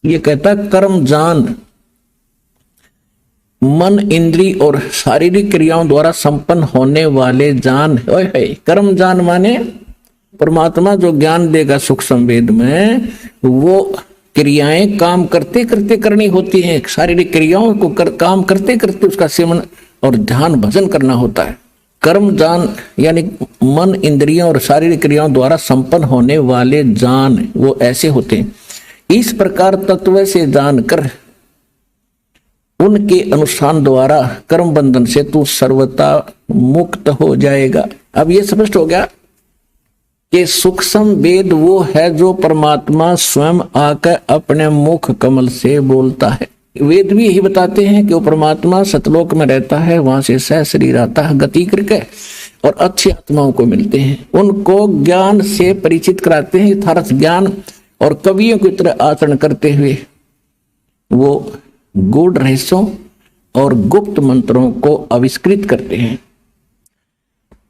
ये कहता कर्म जान, मन इंद्री और शारीरिक क्रियाओं द्वारा संपन्न होने वाले जान। कर्म जान माने परमात्मा जो ज्ञान देगा सूक्ष्म वेद में, वो क्रियाएं काम करते करते करनी होती हैं। शारीरिक क्रियाओं को काम करते करते उसका सेवन और ध्यान भजन करना होता है। कर्म जान यानी मन इंद्रियों और शारीरिक क्रियाओं द्वारा संपन्न होने वाले जान, वो ऐसे होते हैं। इस प्रकार तत्व से जानकर उनके अनुष्ठान द्वारा कर्म बंधन से तू सर्वथा मुक्त हो जाएगा। अब ये स्पष्ट हो गया कि सूक्ष्म वेद वो है जो परमात्मा स्वयं आकर अपने मुख कमल से बोलता है। वेद भी यही बताते हैं कि वो परमात्मा सतलोक में रहता है, वहां से सह शरीर आता है गति करके और अच्छी आत्माओं को मिलते हैं, उनको ज्ञान से परिचित कराते हैं, यथार्थ ज्ञान, और कवियों की तरह आचरण करते हुए वो गूढ़ रहस्यों और गुप्त मंत्रों को आविष्कृत करते हैं।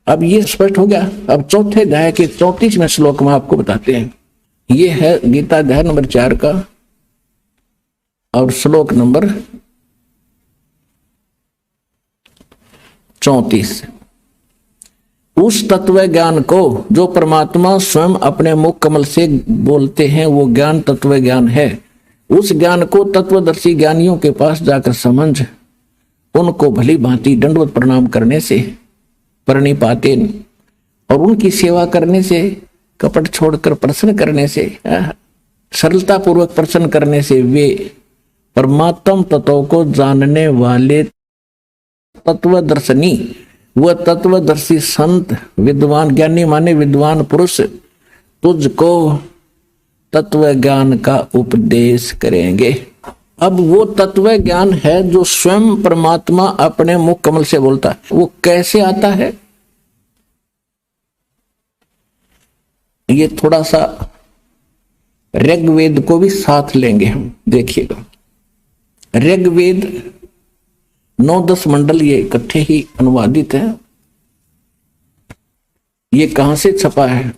अब ये स्पष्ट हो गया। अब चौथे अध्याय के 34वें श्लोक में आपको बताते हैं। ये है गीता अध्याय नंबर 4 का और श्लोक नंबर 34। उस तत्व ज्ञान को जो परमात्मा स्वयं अपने मुख कमल से बोलते हैं, वो ज्ञान तत्व ज्ञान है। उस ज्ञान को तत्वदर्शी ज्ञानियों के पास जाकर समझ, उनको भली भांति दंडवत प्रणाम करने से, प्रणिपाते और उनकी सेवा करने से, कपट छोड़कर प्रसन्न करने से, सरलता पूर्वक प्रसन्न करने से वे परमात्म तत्व को जानने वाले तत्वदर्शनी, वह तत्वदर्शी संत, विद्वान, ज्ञानी माने विद्वान पुरुष तुझको तत्व ज्ञान का उपदेश करेंगे। अब वो तत्व ज्ञान है जो स्वयं परमात्मा अपने मुख कमल से बोलता है। वो कैसे आता है, ये थोड़ा सा ऋग्वेद को भी साथ लेंगे हम, देखिएगा। ऋग्वेद 9-10 मंडल ये इकट्ठे ही अनुवादित है। ये कहां से छपा है?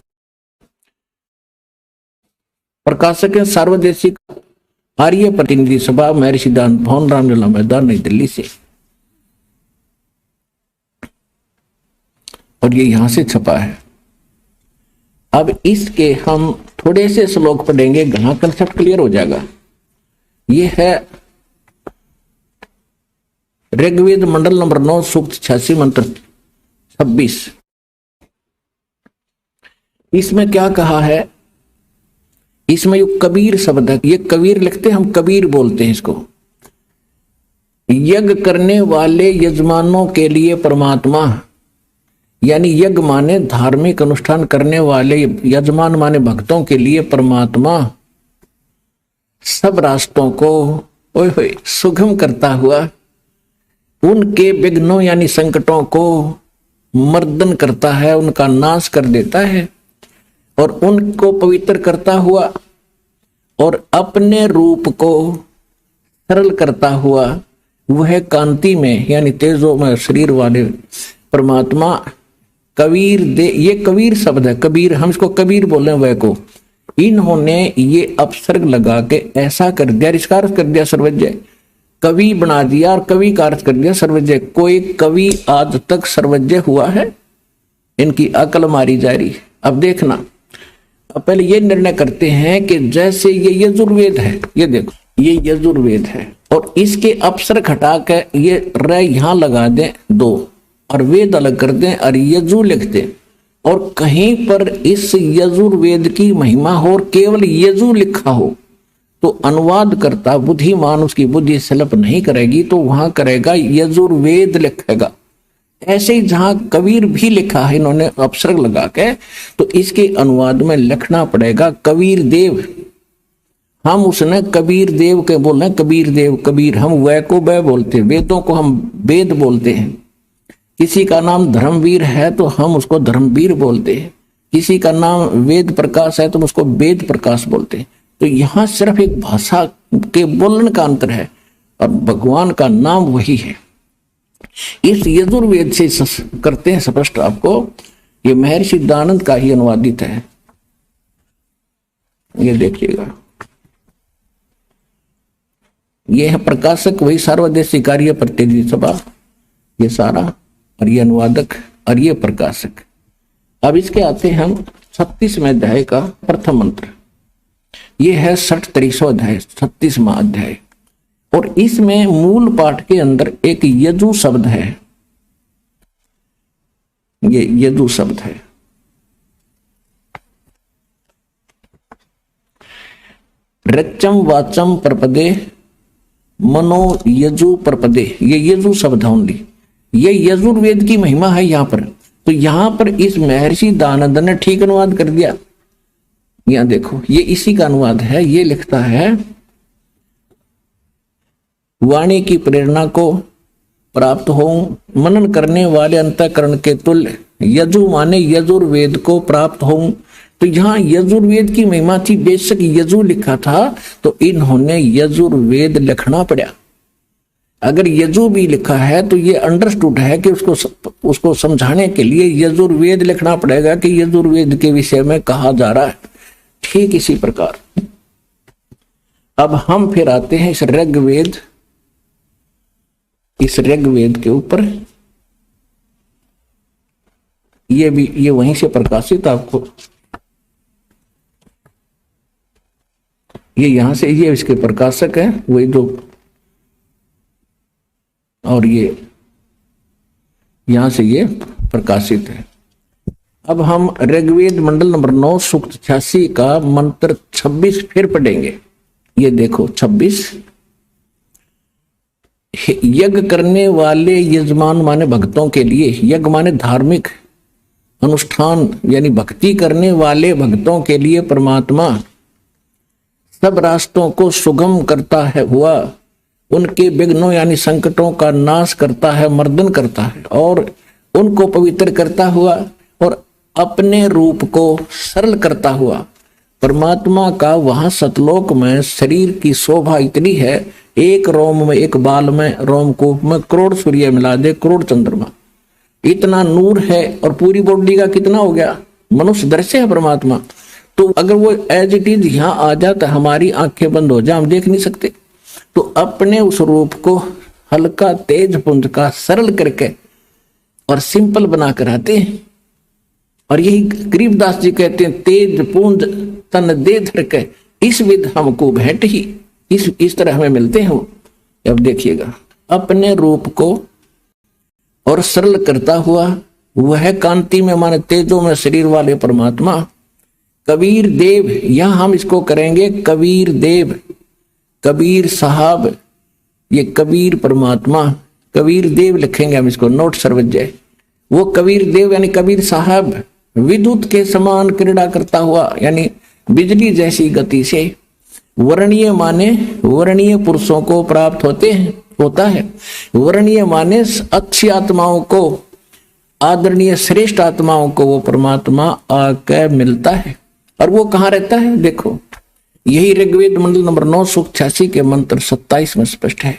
प्रकाशक है सार्वदेशिक आर्य प्रतिनिधि सभा, महर्षि सिद्धांत भवन, रामलीला मैदान, नई दिल्ली से, और ये यहां से छपा है। अब इसके हम थोड़े से श्लोक पढ़ेंगे, घना कंसेप्ट क्लियर हो जाएगा। ये है ऋग्वेद मंडल नंबर 9 सूक्त 86 मंत्र 26। इसमें क्या कहा है? इसमें जो कबीर शब्द है, ये कबीर लिखते हैं, हम कबीर बोलते हैं इसको। यज्ञ करने वाले यजमानों के लिए परमात्मा, यानी यज्ञ माने धार्मिक अनुष्ठान करने वाले यजमान माने भक्तों के लिए परमात्मा सब रास्तों को सुगम करता हुआ उनके विघ्नों यानी संकटों को मर्दन करता है, उनका नाश कर देता है और उनको पवित्र करता हुआ और अपने रूप को सरल करता हुआ वह कांति में यानी तेजो में शरीर वाले परमात्मा कबीर दे, ये कबीर शब्द है, कबीर, हम इसको कबीर बोले वह को, इन्होंने ये अपसर्ग लगा के ऐसा कर दिया, इसका अर्थ कर दिया सर्वज्ञ, कवि बना दिया और कवि का अर्थ कर दिया सर्वज्ञ। कोई कवि आज तक सर्वज्ञ हुआ है? इनकी अकल मारी जा रही। अब देखना, अब पहले ये निर्णय करते हैं कि जैसे ये यजुर्वेद है, ये देखो ये यजुर्वेद है और इसके अपसर्ग हटा के ये र यहां लगा दें दो और वेद अलग कर दें और यजु लिख दें, और कहीं पर इस यजुर्वेद की महिमा हो और केवल यजु लिखा हो, तो अनुवाद करता बुद्धिमान उसकी बुद्धि सलप नहीं करेगी, तो वहां करेगा यजुर्वेद लिखेगा। ऐसे ही जहां कबीर भी लिखा है इन्होंने अपसर्ग लगा के, तो इसके अनुवाद में लिखना पड़ेगा कबीर देव। हम उसने कबीर देव के बोल रहे हैं, कबीर देव, कबीर, हम वै को वै बोलते, वेदों को हम वेद बोलते हैं। किसी का नाम धर्मवीर है तो हम उसको धर्मवीर बोलते हैं, किसी का नाम वेद प्रकाश है तो हम उसको वेद प्रकाश बोलते हैं। तो यहां सिर्फ एक भाषा के बोलने का अंतर है और भगवान का नाम वही है। इस यजुर्वेद से करते हैं स्पष्ट आपको, ये महर्षि दानंद का ही अनुवादित है, ये देखिएगा। ये है प्रकाशक वही सार्वदेशी कार्य प्रतिनिधि सभा, ये सारा, और ये अनुवादक और ये प्रकाशक। अब इसके आते हैं हम 36वें अध्याय का प्रथम मंत्र, ये है 63वां अध्याय, 36वां अध्याय, और इसमें मूल पाठ के अंदर एक यजु शब्द है, ये यजु शब्द है। रच्चम वाचम प्रपदे मनो यजु प्रपदे, ये यजु शब्द है ओनली, ये यजुर्वेद की महिमा है यहां पर। तो यहां पर इस महर्षि दानंद ने ठीक अनुवाद कर दिया। यहां देखो ये इसी का अनुवाद है, ये लिखता है वाणी की प्रेरणा को प्राप्त हो मनन करने वाले अंतःकरण के तुल्य, यजु माने यजुर्वेद को प्राप्त हो। तो यहां यजुर्वेद की महिमा थी, बेशक यजु लिखा था तो इन्होंने यजुर्वेद लिखना पड़ा। अगर यजु भी लिखा है तो ये अंडरस्टूड है कि उसको समझाने के लिए यजुर्वेद लिखना पड़ेगा कि यजुर्वेद के विषय में कहा जा रहा है। ठीक इसी प्रकार अब हम फिर आते हैं इस ऋग्वेद, इस ऋग्वेद के ऊपर, ये भी ये वहीं से प्रकाशित आपको, ये यहां से, ये इसके प्रकाशक है वही दो, और ये यहां से ये प्रकाशित है। अब हम ऋग्वेद मंडल नंबर 9 सूक्त 86 का मंत्र 26 फिर पढ़ेंगे। ये देखो 26, यज्ञ करने वाले यजमान माने भक्तों के लिए, यज्ञ माने धार्मिक अनुष्ठान यानी भक्ति करने वाले भक्तों के लिए परमात्मा सब रास्तों को सुगम करता है हुआ उनके विघ्नों यानी संकटों का नाश करता है, मर्दन करता है और उनको पवित्र करता हुआ और अपने रूप को सरल करता हुआ। परमात्मा का वहां सतलोक में शरीर की शोभा इतनी है, एक रोम में, एक बाल में, रोमकूप में करोड़ सूर्य मिला दे, करोड़ चंद्रमा, इतना नूर है। और पूरी बॉडी का कितना हो गया, मनुष्य दृश्य है परमात्मा। तो अगर वो एज इट इज यहाँ आ जाता, हमारी आंखें बंद हो जाए, हम देख नहीं सकते, तो अपने उस रूप को हल्का तेज पुंज का सरल करके और सिंपल बना कर आते हैं। और यही गरीबदास जी कहते हैं, तेज पुंज तन दे धर के इस विध हमको भेंट ही, इस तरह हमें मिलते हैं वो। अब देखिएगा, अपने रूप को और सरल करता हुआ वह कांति में माने तेजों में शरीर वाले परमात्मा कबीर देव, यहां हम इसको करेंगे कबीर देव, कबीर साहब, ये कबीर परमात्मा, कबीर देव लिखेंगे हम इसको, नोट सर्वज्ञ। वो कबीर देव यानी कबीर साहब विद्युत के समान क्रीड़ा करता हुआ यानी बिजली जैसी गति से, वर्णीय माने वर्णीय पुरुषों को प्राप्त होता है। वर्णीय माने अच्छी आत्माओं को, आदरणीय श्रेष्ठ आत्माओं को वो परमात्मा आकर मिलता है। और वो कहाँ रहता है, देखो यही ऋग्वेद मंडल नंबर 9 सूक्त 86 के मंत्र 27 में स्पष्ट है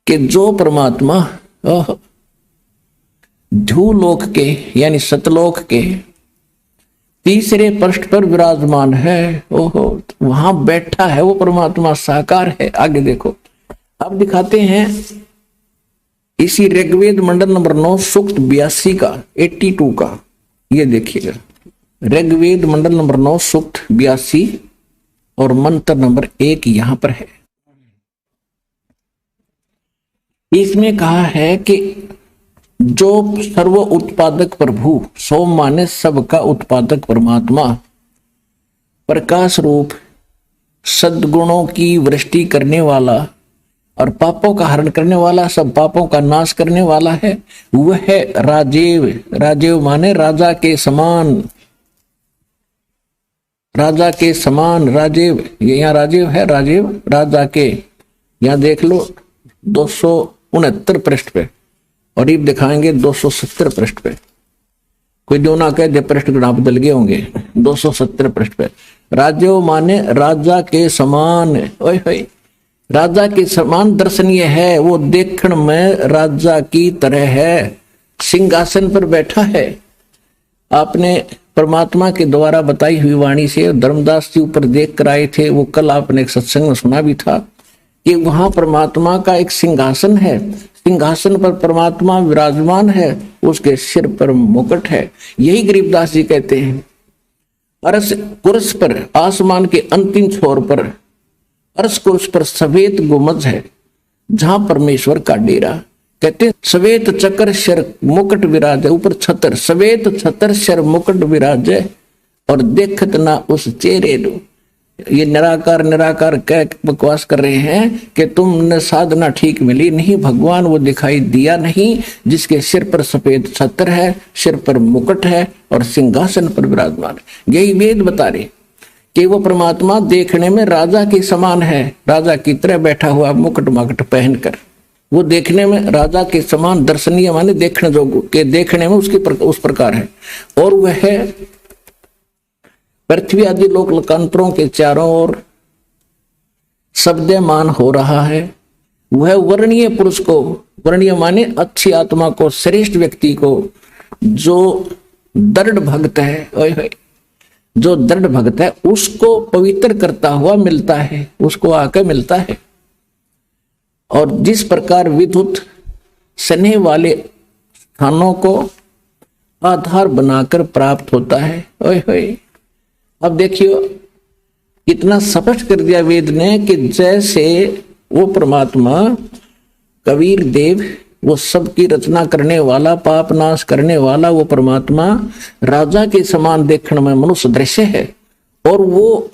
कि जो परमात्मा ध्रुवलोक के यानी सतलोक के तीसरे पृष्ठ पर विराजमान है। ओहो, वहां बैठा है वो परमात्मा, साकार है। आगे देखो, अब दिखाते हैं इसी ऋग्वेद मंडल नंबर 9 सूक्त 82 का 82 का। ये देखिएगा, ऋग्वेद मंडल नंबर 9 सूक्त 82 और मंत्र नंबर 1 यहां पर है। इसमें कहा है कि जो सर्व उत्पादक प्रभु, सोम माने सबका उत्पादक परमात्मा, प्रकाश रूप सद्गुणों की वृष्टि करने वाला और पापों का हरण करने वाला, सब पापों का नाश करने वाला है, वह है राजीव। राजीव माने राजा के समान, राजा के समान राजीव। ये यहाँ राजीव है, राजीव राजा के। यहाँ देख लो 269 पृष्ठ पे, और ये दिखाएंगे 270 पृष्ठ पे। कोई जो ना कहे पृष्ठ गुणा बदल गए होंगे। 270 पृष्ठ पे राजीव माने राजा के समान। ओए होए, राजा के समान दर्शनीय है, वो देखने में राजा की तरह है, सिंहासन पर बैठा है। आपने परमात्मा के द्वारा बताई हुई वाणी से धर्मदास जी ऊपर देख कर आए थे, वो कल आपने एक सत्संग में सुना भी था कि वहां परमात्मा का एक सिंहासन है, सिंहासन पर परमात्मा विराजमान है, उसके सिर पर मुकुट है। यही गरीबदास जी कहते हैं। अरस कुर्स पर, आसमान के अंतिम छोर पर अरस कुर्स पर सफेद गुमज है, जहां परमेश्वर का डेरा। कहते सवेत चक्र शर मुकुट विराज, ऊपर छतर, सवेत छतर शर मुकुट विराज और देखत ना उस चेहरे रो। ये निराकार निराकार कह बकवास कर रहे हैं कि तुमने साधना ठीक मिली नहीं, भगवान वो दिखाई दिया नहीं जिसके सिर पर सफेद छत्र है, सिर पर मुकुट है और सिंहासन पर विराजमान है। यही वेद बता रहे कि वो परमात्मा देखने में राजा के समान है, राजा की तरह बैठा हुआ मुकुट माकुट पहनकर। वो देखने में राजा के समान दर्शनीय माने देखने जोग के, देखने में उस प्रकार है। और वह है पृथ्वी आदि लोक लोकांतरों के चारों ओर शब्दमान हो रहा है। वह वर्णीय पुरुष को, वर्णीय माने अच्छी आत्मा को, श्रेष्ठ व्यक्ति को, जो दृढ़ भक्त है, ओए होए, जो दृढ़ भक्त है उसको पवित्र करता हुआ मिलता है, उसको आकर मिलता है। और जिस प्रकार विद्युत स्नेह वाले स्थानों को आधार बनाकर प्राप्त होता है। ओए होए, अब देखियो कितना स्पष्ट कर दिया वेद ने कि जैसे वो परमात्मा कबीर देव, वो सबकी रचना करने वाला, पाप नाश करने वाला वो परमात्मा राजा के समान देखने में मनुष्य दृश्य है, और वो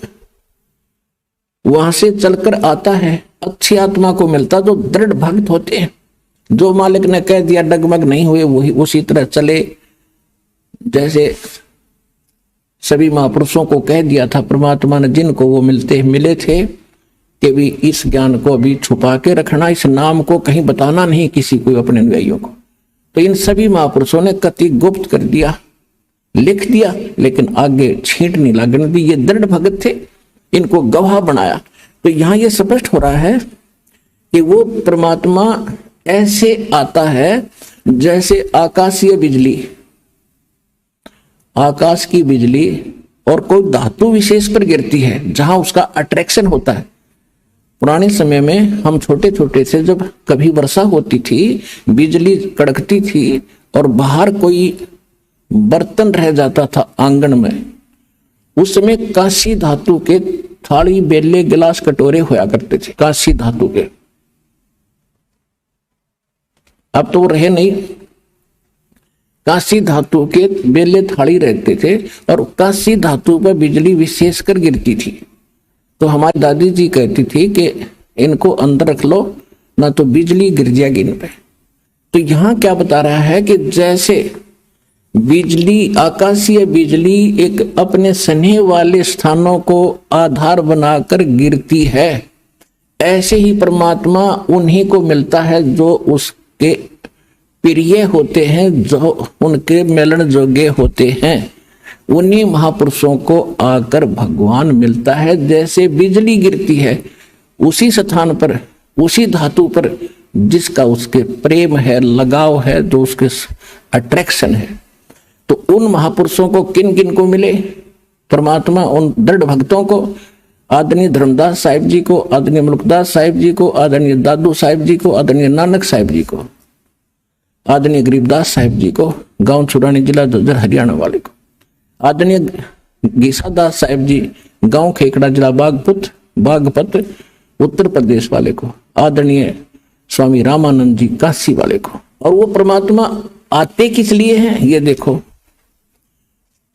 वहां से चलकर आता है, अच्छी आत्मा को मिलता जो दृढ़ भक्त होते हैं, जो मालिक ने कह दिया डगमग नहीं हुए, वही उसी तरह चले। जैसे सभी महापुरुषों को कह दिया था परमात्मा ने, जिनको वो मिले थे कि भी इस ज्ञान को अभी छुपा के रखना, इस नाम को कहीं बताना नहीं किसी को, अपने अनुयायियों को। तो इन सभी महापुरुषों ने कति गुप्त कर दिया, लिख दिया, लेकिन आगे छींट नहीं लगने दी। ये दृढ़ भगत थे, इनको गवाह बनाया। तो यहां ये स्पष्ट हो रहा है कि वो परमात्मा ऐसे आता है जैसे आकाशीय बिजली, आकाश की बिजली और कोई धातु विशेष पर गिरती है जहां उसका अट्रैक्शन होता है। पुराने समय में हम छोटे छोटे से जब कभी वर्षा होती थी, बिजली कड़कती थी और बाहर कोई बर्तन रह जाता था आंगन में, उस समय कांसी धातु के थाली बेले गिलास कटोरे होया करते थे, कांसी धातु के। अब तो वो रहे नहीं, कांसी धातु के बेले थाली रहते थे और कांसी धातु पर बिजली विशेषकर गिरती थी। तो हमारी दादी जी कहती थी कि इनको अंदर रख लो, ना तो बिजली गिर जाएगी इन पे। तो यहां क्या बता रहा है कि जैसे बिजली, आकाशीय बिजली एक अपने स्नेह वाले स्थानों को आधार बनाकर गिरती है, ऐसे ही परमात्मा उन्हीं को मिलता है जो उसके प्रिय होते हैं, जो उनके मिलन जोगे होते हैं। उन्हीं महापुरुषों को आकर भगवान मिलता है। जैसे बिजली गिरती है उसी स्थान पर, उसी धातु पर जिसका उसके प्रेम है, लगाव है, जो उसके अट्रैक्शन है। तो उन महापुरुषों को किन किन को मिले परमात्मा? उन दृढ़ भक्तों को, आदरणीय धर्मदास साहिब जी को, आदरणीय मुल्कदास साहिब जी को, आदरणीय दादू साहिब जी को, आदरणीय नानक साहिब जी को, आदरणीय गरीबदास साहिब जी को, गांव छुरानी जिला जज्जर हरियाणा वाले को, आदरणीय गीसादास साहिब जी गांव खेकड़ा जिला बागपत उत्तर प्रदेश वाले को, आदरणीय स्वामी रामानंद जी काशी वाले को। और वो परमात्मा आते किस लिए हैं ये देखो।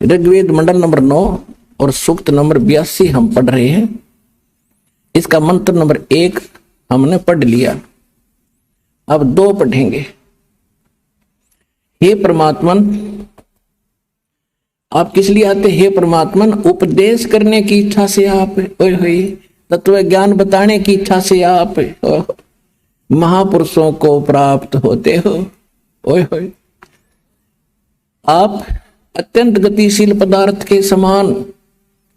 ऋग्वेद मंडल नंबर 9 और सूक्त नंबर 82 हम पढ़ रहे हैं। इसका मंत्र नंबर 1 हमने पढ़ लिया, अब 2 पढ़ेंगे। हे परमात्मन, आप किस लिए आते? हे परमात्मन, उपदेश करने की इच्छा से आप, ओए होए, तत्व ज्ञान बताने की इच्छा से आप महापुरुषों को प्राप्त होते हो। ओए होए, आप अत्यंत गतिशील पदार्थ के समान,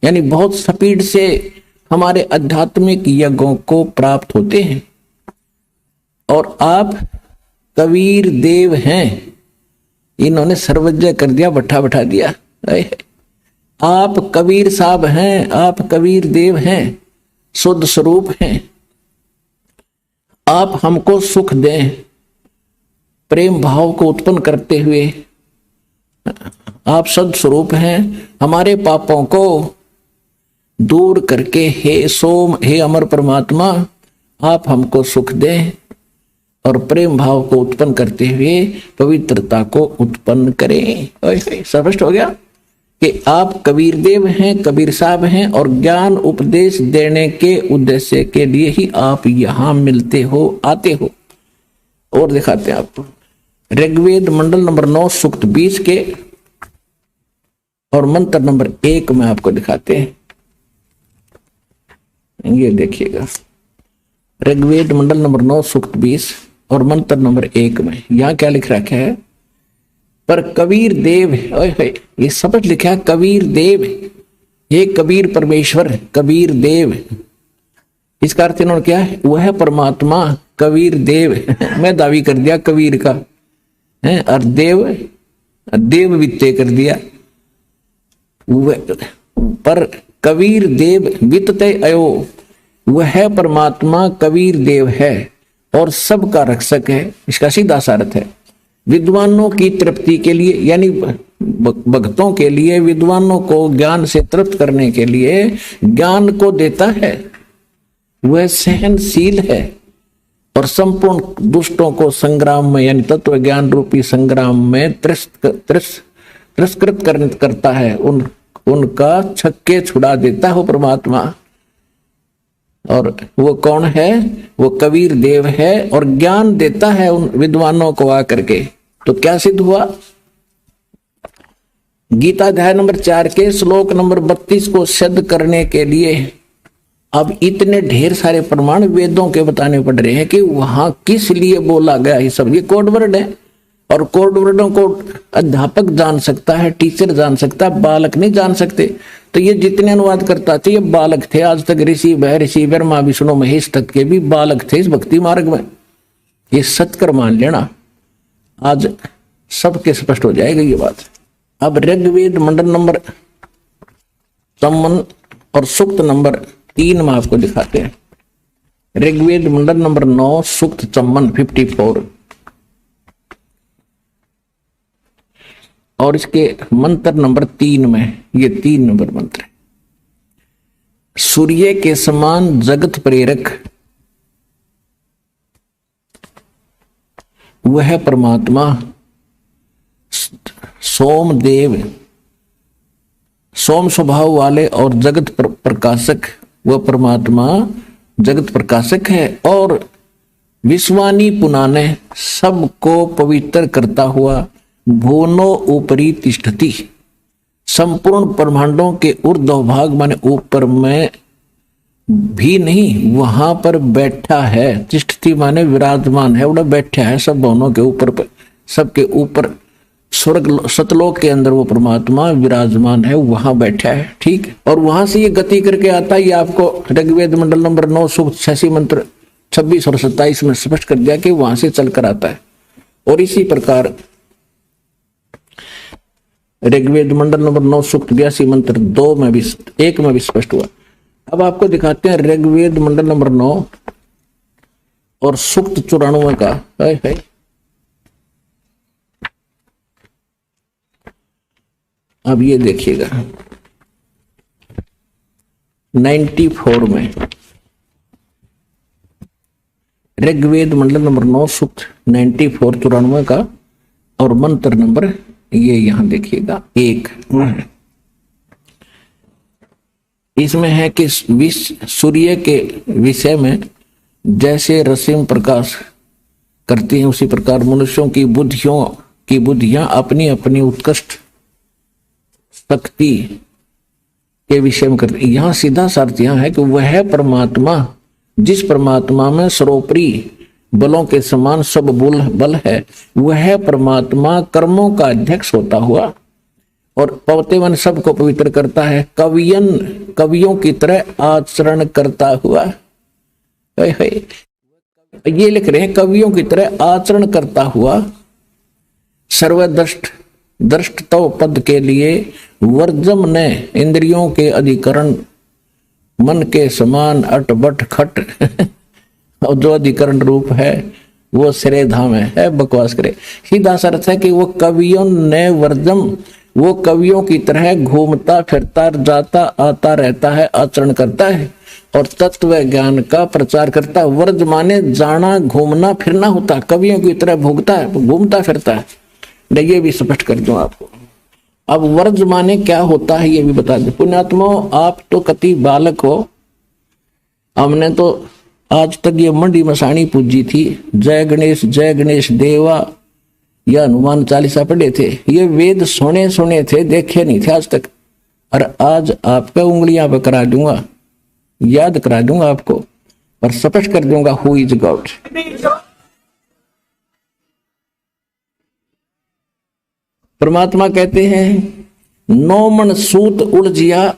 यानी बहुत स्पीड से हमारे आध्यात्मिक यज्ञों को प्राप्त होते हैं। और आप कबीर देव हैं। इन्होंने सर्वज्ञ कर दिया, बैठा दिया। आप कबीर साहब हैं, आप कबीर देव हैं, शुद्ध स्वरूप हैं। आप हमको सुख दें, प्रेम भाव को उत्पन्न करते हुए। आप सद स्वरूप हैं, हमारे पापों को दूर करके हे सोम, हे अमर परमात्मा, आप हमको सुख दें और प्रेम भाव को उत्पन्न करते हुए पवित्रता को उत्पन्न करें। स्पष्ट हो गया कि आप कबीर देव हैं, कबीर साहब हैं, और ज्ञान उपदेश देने के उद्देश्य के लिए ही आप यहां मिलते हो, आते हो। और दिखाते हैं आपको ऋग्वेद मंडल नंबर 9 सूक्त 20 के और मंत्र नंबर 1 में आपको दिखाते हैं। ये देखिएगा, ऋग्वेद मंडल नंबर 9 सूक्त 20 और मंत्र नंबर 1 में यहां क्या लिख रखा है? पर कबीर देव, ये शब्द लिखा है कबीर देव, ये कबीर परमेश्वर, कबीर देव। इसका अर्थ इन्होंने क्या है? वह परमात्मा कबीर देव। मैं दावी कर दिया कबीर का है, और देव वित्ते कर दिया। पर कबीर देव वित्ते अयो, वह परमात्मा कबीर देव है और सबका रक्षक है। इसका सीधा सा अर्थ है विद्वानों की तृप्ति के लिए, यानी भक्तों के लिए, विद्वानों को ज्ञान से तृप्त करने के लिए ज्ञान को देता है। वह सहनशील है और संपूर्ण दुष्टों को संग्राम में, यानी तत्व ज्ञान रूपी संग्राम में तिरस्कृत करता है, उनका छक्के छुड़ा देता हो परमात्मा। और वो कौन है? वो कबीर देव है और ज्ञान देता है उन विद्वानों को आकर के। तो क्या सिद्ध हुआ? गीता अध्याय नंबर 4 के श्लोक नंबर 32 को सिद्ध करने के लिए अब इतने ढेर सारे प्रमाण वेदों के बताने पड़ रहे हैं कि वहां किस लिए बोला गया। ये सब ये कोड वर्ड है, और कोड वर्डों को अध्यापक जान सकता है, टीचर जान सकता है, बालक नहीं जान सकते। तो ये जितने अनुवाद करता थे ये बालक थे। आज तक ऋषि महर्षि ब्रह्मा विष्णु महेश तक के भी बालक थे इस भक्ति मार्ग में। ये सत्कर मान लेना, आज सबके स्पष्ट हो जाएगा ये बात। अब ऋग्वेद मंडल नंबर चौवन और सूक्त नंबर 3 में आपको दिखाते हैं। ऋग्वेद मंडल नंबर 9 सूक्त 54 और इसके मंत्र नंबर 3 में, ये 3 नंबर मंत्र है। सूर्य के समान जगत प्रेरक वह परमात्मा सोमदेव, सोम स्वभाव वाले और जगत प्रकाशक, वह परमात्मा जगत प्रकाशक है और विश्वानी पुनाने, सबको पवित्र करता हुआ भुवनो ऊपरी तिष्ठति, संपूर्ण ब्रह्मांडों के ऊर्ध्व भाग माने ऊपर में भी नहीं, वहां पर बैठा है। तिष्ठति माने विराजमान है, उड़ा बैठा है सब भवनों के ऊपर, सबके ऊपर स्वर्ग सतलोक के अंदर वो परमात्मा विराजमान है, वहां बैठा है। ठीक, और वहां से ये गति करके आता है। ये आपको ऋग्वेद मंडल नंबर 9 सूक्त 86 मंत्र 26 और 27 में स्पष्ट कर दिया कि वहां से चलकर आता है। और इसी प्रकार ऋग्वेद मंडल नंबर 9 सूक्त 82 मंत्र 2 में भी 1 में भी स्पष्ट हुआ। अब आपको दिखाते हैं ऋग्वेद मंडल नंबर 9 और सूक्त 94 का। है अब ये देखिएगा 94 में ऋग्वेद मंडल नंबर 9 सूक्त 94 94 का और मंत्र नंबर ये यहां देखिएगा 1। इसमें है कि सूर्य के विषय में जैसे रश्मि प्रकाश करती हैं उसी प्रकार मनुष्यों की बुद्धियां अपनी अपनी उत्कृष्ट शक्ति के विषय में करती। यहां सीधा अर्थ यहां है कि वह परमात्मा जिस परमात्मा में सर्वोपरि बलों के समान सब बल है, वह परमात्मा कर्मों का अध्यक्ष होता हुआ और पवतेवन सबको पवित्र करता है, कवियों की तरह आचरण करता हुआ। ये लिख रहे हैं कवियों की तरह आचरण करता हुआ सर्वदृष्ट तो पद के लिए वर्जम ने इंद्रियों के अधिकरण मन के समान अटबट खट और जो अधिकरण रूप है वो श्रेय धाम है बकवास करे। सीधा अर्थ है कि वो कवियों ने वर्जम, वो कवियों की तरह घूमता फिरता जाता आता रहता है, आचरण करता है और तत्व ज्ञान का प्रचार करता है। वर्ज माने जाना घूमना फिरना होता है, कवियों की तरह भोगता है घूमता फिरता है। ये भी स्पष्ट कर दूं आपको। अब वर्ज माने क्या होता है ये भी बता दे। पुण्यात्मा आप तो कति बालक हो, हमने तो आज तक ये मंडी मसाणी पूजी थी, जय गणेश देवा या हनुमान चालीसा पढ़े थे, ये वेद सुने थे, देखे नहीं थे आज तक। और आज आपका उंगलियां पे करा दूंगा, याद करा दूंगा आपको और स्पष्ट कर दूंगा हु इज गॉड। परमात्मा कहते हैं 9 मन सूत उलझिया,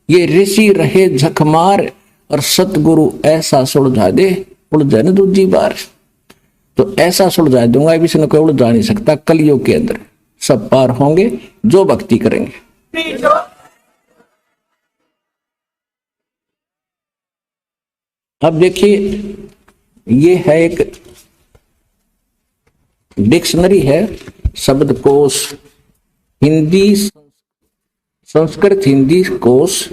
ये ऋषि रहे झकमार और सतगुरु ऐसा सुलझा दे, उलझा न दूजी बार। तो ऐसा सुलझा दूंगा इसने कोई उलझा नहीं सकता। कलयुग के अंदर सब पार होंगे जो भक्ति करेंगे। अब देखिए ये है एक डिक्शनरी है, शब्दकोश, हिंदी संस्कृत हिंदी कोश।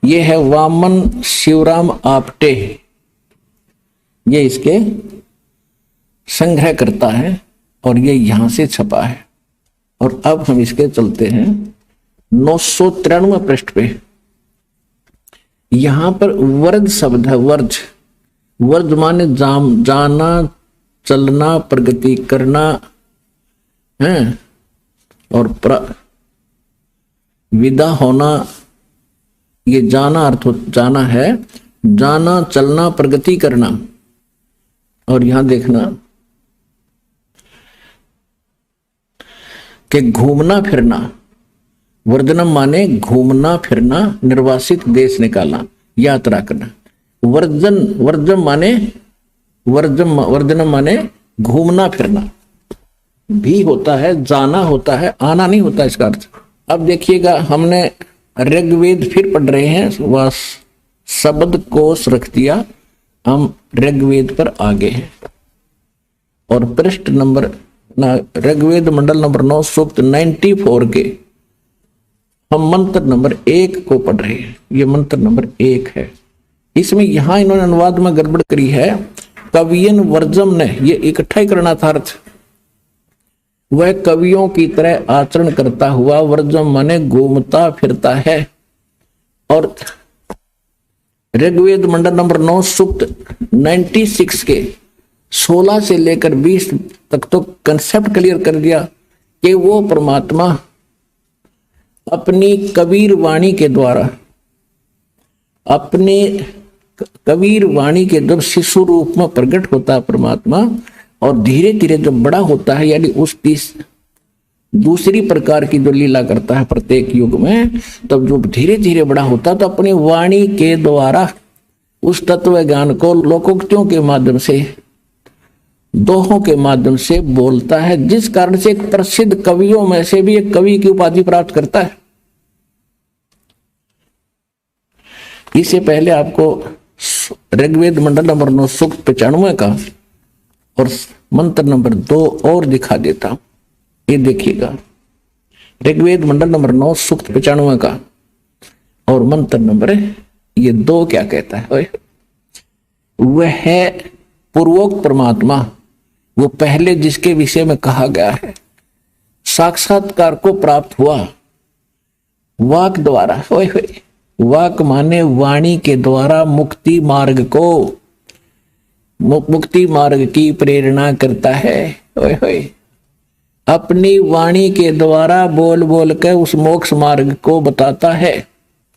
ये है वामन शिवराम आपटे, ये इसके संग्रह करता है और ये यहां से छपा है। और अब हम इसके चलते हैं 993 पृष्ठ पे। यहां पर वर्ज शब्द है, वर्ज माने जाना चलना प्रगति करना है और विदा होना। ये जाना अर्थ जाना है, जाना चलना प्रगति करना। और यहां देखना कि घूमना फिरना, वर्जनम माने घूमना फिरना, निर्वासित देश निकालना, यात्रा करना। वर्जम माने वर्जनम माने घूमना फिरना भी होता है, जाना होता है, आना नहीं होता इसका अर्थ। अब देखिएगा हमने ऋग्वेद फिर पढ़ रहे हैं, वह शब्द कोश रख दिया, हम ऋग्वेद पर आगे हैं और पृष्ठ नंबर ऋग्वेद मंडल नंबर 9 सूक्त 94 के हम मंत्र नंबर 1 को पढ़ रहे हैं। ये मंत्र नंबर 1 है। इसमें यहां इन्होंने अनुवाद में गड़बड़ करी है। कवियन वर्जम ने ये इकट्ठा ही करना था अर्थ, वह कवियों की तरह आचरण करता हुआ, वर्जम माने घूमता फिरता है। और ऋग्वेद मंडल नंबर 9 सूक्त 96 के 16 से लेकर 20 तक तो कंसेप्ट क्लियर कर दिया कि वो परमात्मा अपनी कबीर वाणी के द्वारा, अपने कबीर वाणी के जब शिशु रूप में प्रकट होता है परमात्मा, और धीरे धीरे जब बड़ा होता है, यानी उस दूसरी प्रकार की जो लीला करता है प्रत्येक युग में, तब जो धीरे धीरे बड़ा होता है तो अपनी वाणी के द्वारा उस तत्व ज्ञान को लोकोक्तियों के माध्यम से दोहों के माध्यम से बोलता है, जिस कारण से एक प्रसिद्ध कवियों में से भी एक कवि की उपाधि प्राप्त करता है। इससे पहले आपको ऋग्वेद मंडल नंबर 9 सूक्त 95 का और मंत्र नंबर 2 और दिखा देता हूं। ये देखिएगा, ऋग्वेद मंडल नंबर 9 सूक्त 95 का और मंत्र नंबर ये 2 क्या कहता है। वह है पूर्वोक्त परमात्मा, वो पहले जिसके विषय में कहा गया है, साक्षात्कार को प्राप्त हुआ वाक द्वारा। वाक माने वाणी के द्वारा मुक्ति मार्ग को, मुक्ति मार्ग की प्रेरणा करता है। अपनी वाणी के द्वारा बोल बोल कर उस मोक्ष मार्ग को बताता है।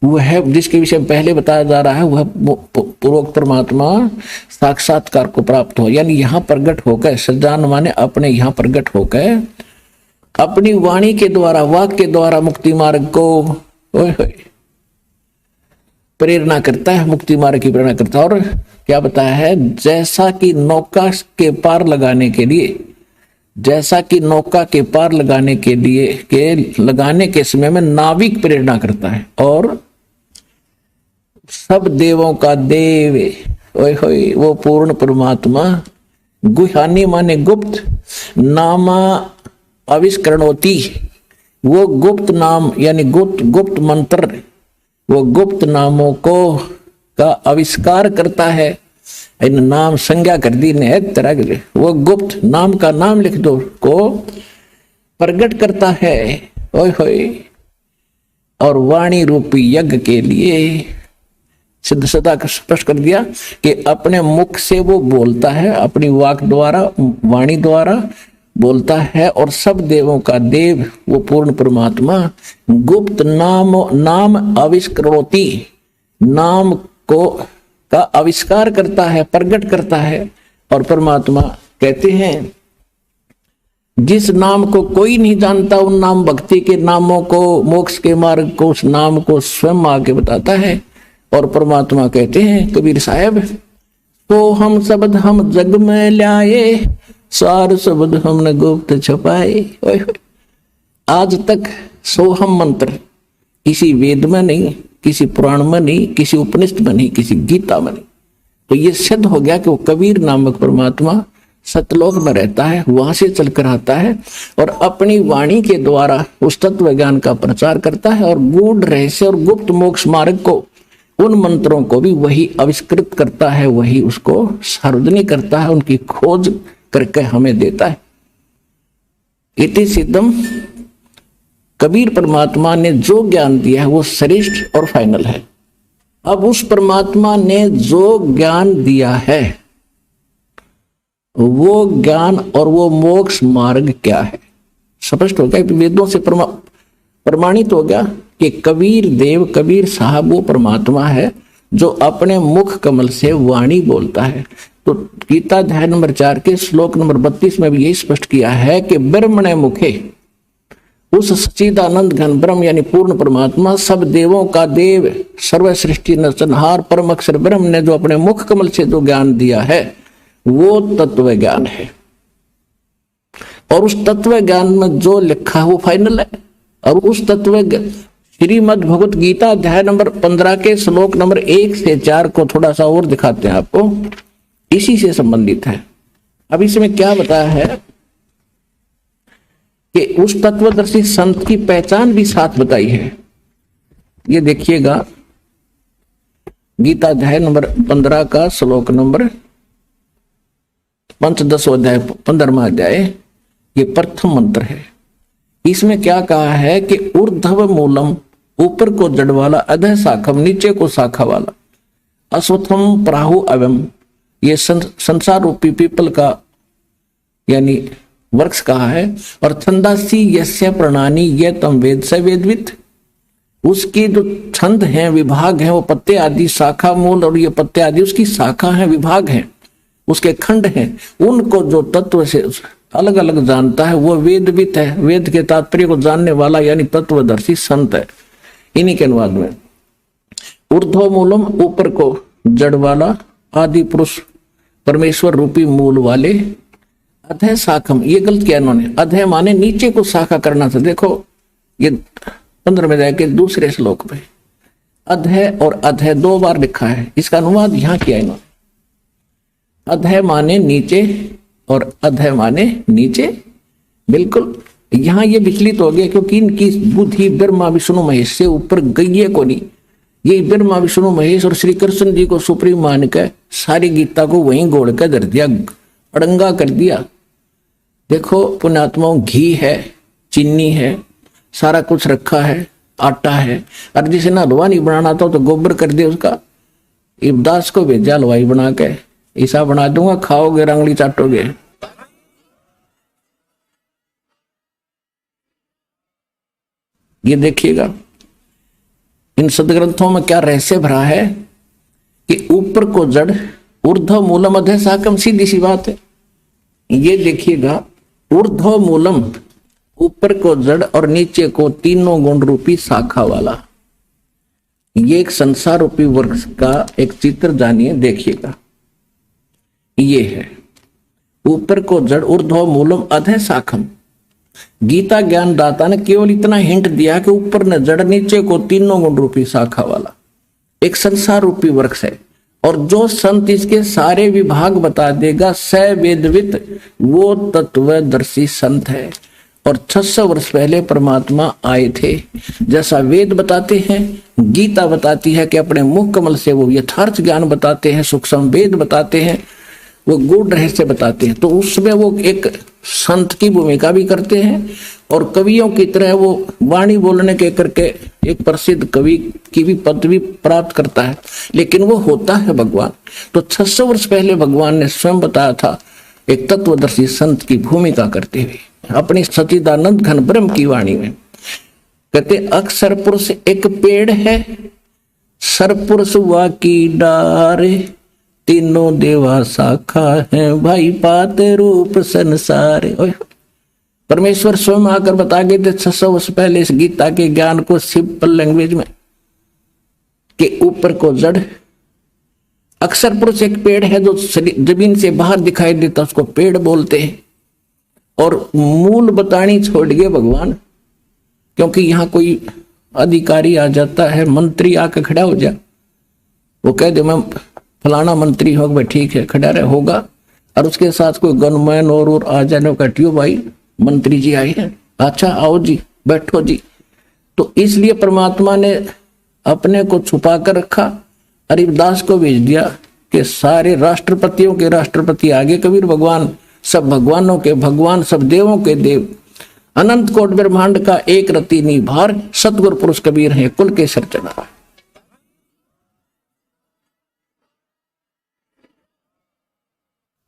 वह जिसके विषय में पहले बताया जा रहा है, वह पूर्वोक्त परमात्मा साक्षात्कार को प्राप्त हो, यानी यहां प्रकट होकर, सज्जान माने अपने यहां प्रकट होकर अपनी वाणी के द्वारा, वाक के द्वारा मुक्ति मार्ग को प्रेरणा करता है, मुक्ति मार्ग की प्रेरणा करता है। और क्या बताया है, जैसा कि नौका के पार लगाने के लिए, जैसा कि नौका के पार लगाने के लिए लगाने के समय में नाविक प्रेरणा करता है, और सब देवों का देव वो पूर्ण परमात्मा, गुहानी माने गुप्त, नामा आविष्करणोति, वो गुप्त नाम यानी गुप्त मंत्र, वो गुप्त नामों को का आविष्कार करता है। इन नाम संज्ञा कर दी ने एक तरह के, वो गुप्त नाम का नाम लिख दो को प्रकट करता है। और वाणी रूपी यज्ञ के लिए सिद्ध सदा स्पष्ट कर दिया कि अपने मुख से वो बोलता है, अपनी वाक द्वारा, वाणी द्वारा बोलता है, और सब देवों का देव वो पूर्ण परमात्मा गुप्त नाम आविष्करोति, नाम को का आविष्कार करता है, प्रकट करता है। और परमात्मा कहते हैं, जिस नाम को कोई नहीं जानता, उन नाम भक्ति के नामों को, मोक्ष के मार्ग को, उस नाम को स्वयं आके बताता है। और परमात्मा कहते हैं कबीर साहब, तो हम शब्द हम जग में लाए, सार शब्द हमने गुप्त छपाए। आज तक सोहम मंत्र किसी वेद में नहीं, किसी पुराण में नहीं, किसी उपनिषद में नहीं, किसी गीता में नहीं। तो ये सिद्ध हो गया कि वो कबीर नामक परमात्मा सतलोक में रहता है, वहां से चलकर आता है और अपनी वाणी के द्वारा उस तत्व ज्ञान का प्रचार करता है, और गूढ़ रहस्य और गुप्त मोक्ष मार्ग को, उन मंत्रों को भी वही आविष्कृत करता है, वही उसको सार्वजनिक करता है, उनकी खोज करके हमें देता है। इति सिद्धम, कबीर परमात्मा ने जो ज्ञान दिया है वो श्रेष्ठ और फाइनल है। अब उस परमात्मा ने जो ज्ञान दिया है, वो ज्ञान और वो मोक्ष मार्ग क्या है, स्पष्ट हो गया, वेदों से प्रमाणित हो गया कि कबीर देव, कबीर साहब वो परमात्मा है जो अपने मुख कमल से वाणी बोलता है। तो गीता अध्याय नंबर 4 के श्लोक नंबर 32 में भी यही स्पष्ट किया है कि ब्रह्मणे मुखे, उस सच्चिदानंद घन ब्रह्म यानी पूर्ण परमात्मा, सब देवों का देव, सर्व सृष्टि नरसंहार परम अक्षर ब्रह्म ने जो अपने मुख कमल से जो ज्ञान दिया है वो तत्व ज्ञान है। और उस तत्व ज्ञान में जो लिखा है वो फाइनल है। और उस तत्व श्रीमद् भगवत गीता अध्याय नंबर 15 के श्लोक नंबर 1 से 4 को थोड़ा सा और दिखाते हैं आपको, इसी से संबंधित है। अब इसमें क्या बताया है कि उस तत्वदर्शी संत की पहचान भी साथ बताई है। ये देखिएगा, गीता अध्याय नंबर 15 का श्लोक नंबर 5 अध्याय 15वां अध्याय, ये प्रथम मंत्र है। इसमें क्या कहा है कि ऊर्ध्व मूलम, ऊपर को जड़ वाला, अधः शाखम, नीचे को शाखा वाला, अश्वत्थम प्राहु अवम, ये संसार रूपी पीपल का यानी वृक्ष कहा है। और छंदासी यस्य प्रणानी ये तम वेद से वेदवित, उसकी जो छंद हैं, विभाग हैं, वो पत्ते आदि, शाखा मूल और ये पत्ते आदि उसकी शाखा हैं, विभाग हैं, उसके खंड हैं, उनको जो तत्व से अलग अलग जानता है वो वेदवित है। वेद के तात्पर्य को जानने वाला यानी तत्वदर्शी संत है। इन्हीं के अनुवाद में ऊर्ध्व मूलम, ऊपर को जड़ वाला, आदि पुरुष परमेश्वर रूपी मूल वाले, अधः शाखम, ये गलत किया इन्होंने। अधः माने नीचे को शाखा करना था। देखो ये 15 में जाके दूसरे श्लोक पे अधः और अधः 2 बार लिखा है, इसका अनुवाद यहां किया इन्होंने। अधः माने नीचे और अधः माने नीचे। बिल्कुल यहां ये विचलित हो गया क्योंकि इनकी बुद्धि ब्रह्मा विष्णु महेश से ऊपर गई है को नहीं। ये ब्रह्मा विष्णु महेश और श्री कृष्ण जी को सुप्रीम मान के सारी गीता को वहीं गोड़ के धर दिया, अड़ंगा कर दिया। देखो पुण्यात्माओं, घी है, चीनी है, सारा कुछ रखा है, आटा है, और जिसे ना हलवा नहीं बनाना था तो गोबर कर दे उसका। इब्दास को भेजा हलवाई बना के, ऐसा बना दूंगा, खाओगे रंगली चाटोगे। ये देखिएगा इन सदग्रंथों में क्या रहस्य भरा है कि ऊपर को जड़, ऊर्ध्व मूलम अधः शाखम, सीधी सी बात है। ये देखिएगा, ऊर्ध्व मूलम ऊपर को जड़ और नीचे को तीनों गुण रूपी शाखा वाला, ये एक संसार रूपी वृक्ष का एक चित्र जानिए, देखिएगा। ये है ऊपर को जड़, ऊर्ध्व मूलम अधः शाखम। गीता ज्ञान दाता ने केवल इतना हिंट दिया कि ऊपर न जड़, नीचे को तीनों गुण रूपी शाखा वाला एक संसार रूपी वृक्ष है। और जो संत इसके सारे विभाग बता देगा, स वेदवित, वो तत्वदर्शी संत है। और 600 वर्ष पहले परमात्मा आए थे। जैसा वेद बताते हैं, गीता बताती है कि अपने मुख कमल से वो यथार्थ ज्ञान बताते हैं, सूक्ष्म वेद बताते हैं, वो गूढ़ रहस्य बताते हैं, तो उसमें वो एक संत की भूमिका भी करते हैं। और कवियों की तरह वो वाणी बोलने के करके एक प्रसिद्ध कवि की भी पदवी प्राप्त करता है, लेकिन वो होता है भगवान। तो 600 वर्ष पहले भगवान ने स्वयं बताया था, एक तत्वदर्शी संत की भूमिका करते हुए अपनी सच्चिदानंद घन ब्रह्म की वाणी में कहते, अक्षर पुरुष एक पेड़ है, सरपुरुष वा की डारे, तीनों देवा शाखा है, भाई पात रूप संसार। परमेश्वर स्वयं आकर बता गए थे 600 वर्ष पहले इस गीता के ज्ञान को सिंपल लैंग्वेज में, कि ऊपर को जड़, अक्षर पुरुष एक पेड़ है जो जमीन से बाहर दिखाई देता, उसको पेड़ बोलते हैं। और मूल बतानी छोड़ गए भगवान, क्योंकि यहां कोई अधिकारी आ जाता है, मंत्री आकर खड़ा हो जाए, वो कह दे मैं फलाना मंत्री होगा, भाई ठीक है खड़ा रहे होगा, और उसके साथ कोई गनमैन और आ जाने का, ट्यू भाई मंत्री जी आए हैं, अच्छा आओ जी बैठो जी। तो इसलिए परमात्मा ने अपने को छुपा कर रखा, अरिदास को भेज दिया कि सारे राष्ट्रपतियों के राष्ट्रपति आगे कबीर भगवान, सब भगवानों के भगवान, सब देवों के देव, अनंत कोट ब्रह्मांड का एक रति निभार, सतगुरु पुरुष कबीर है, कुल के सरचना।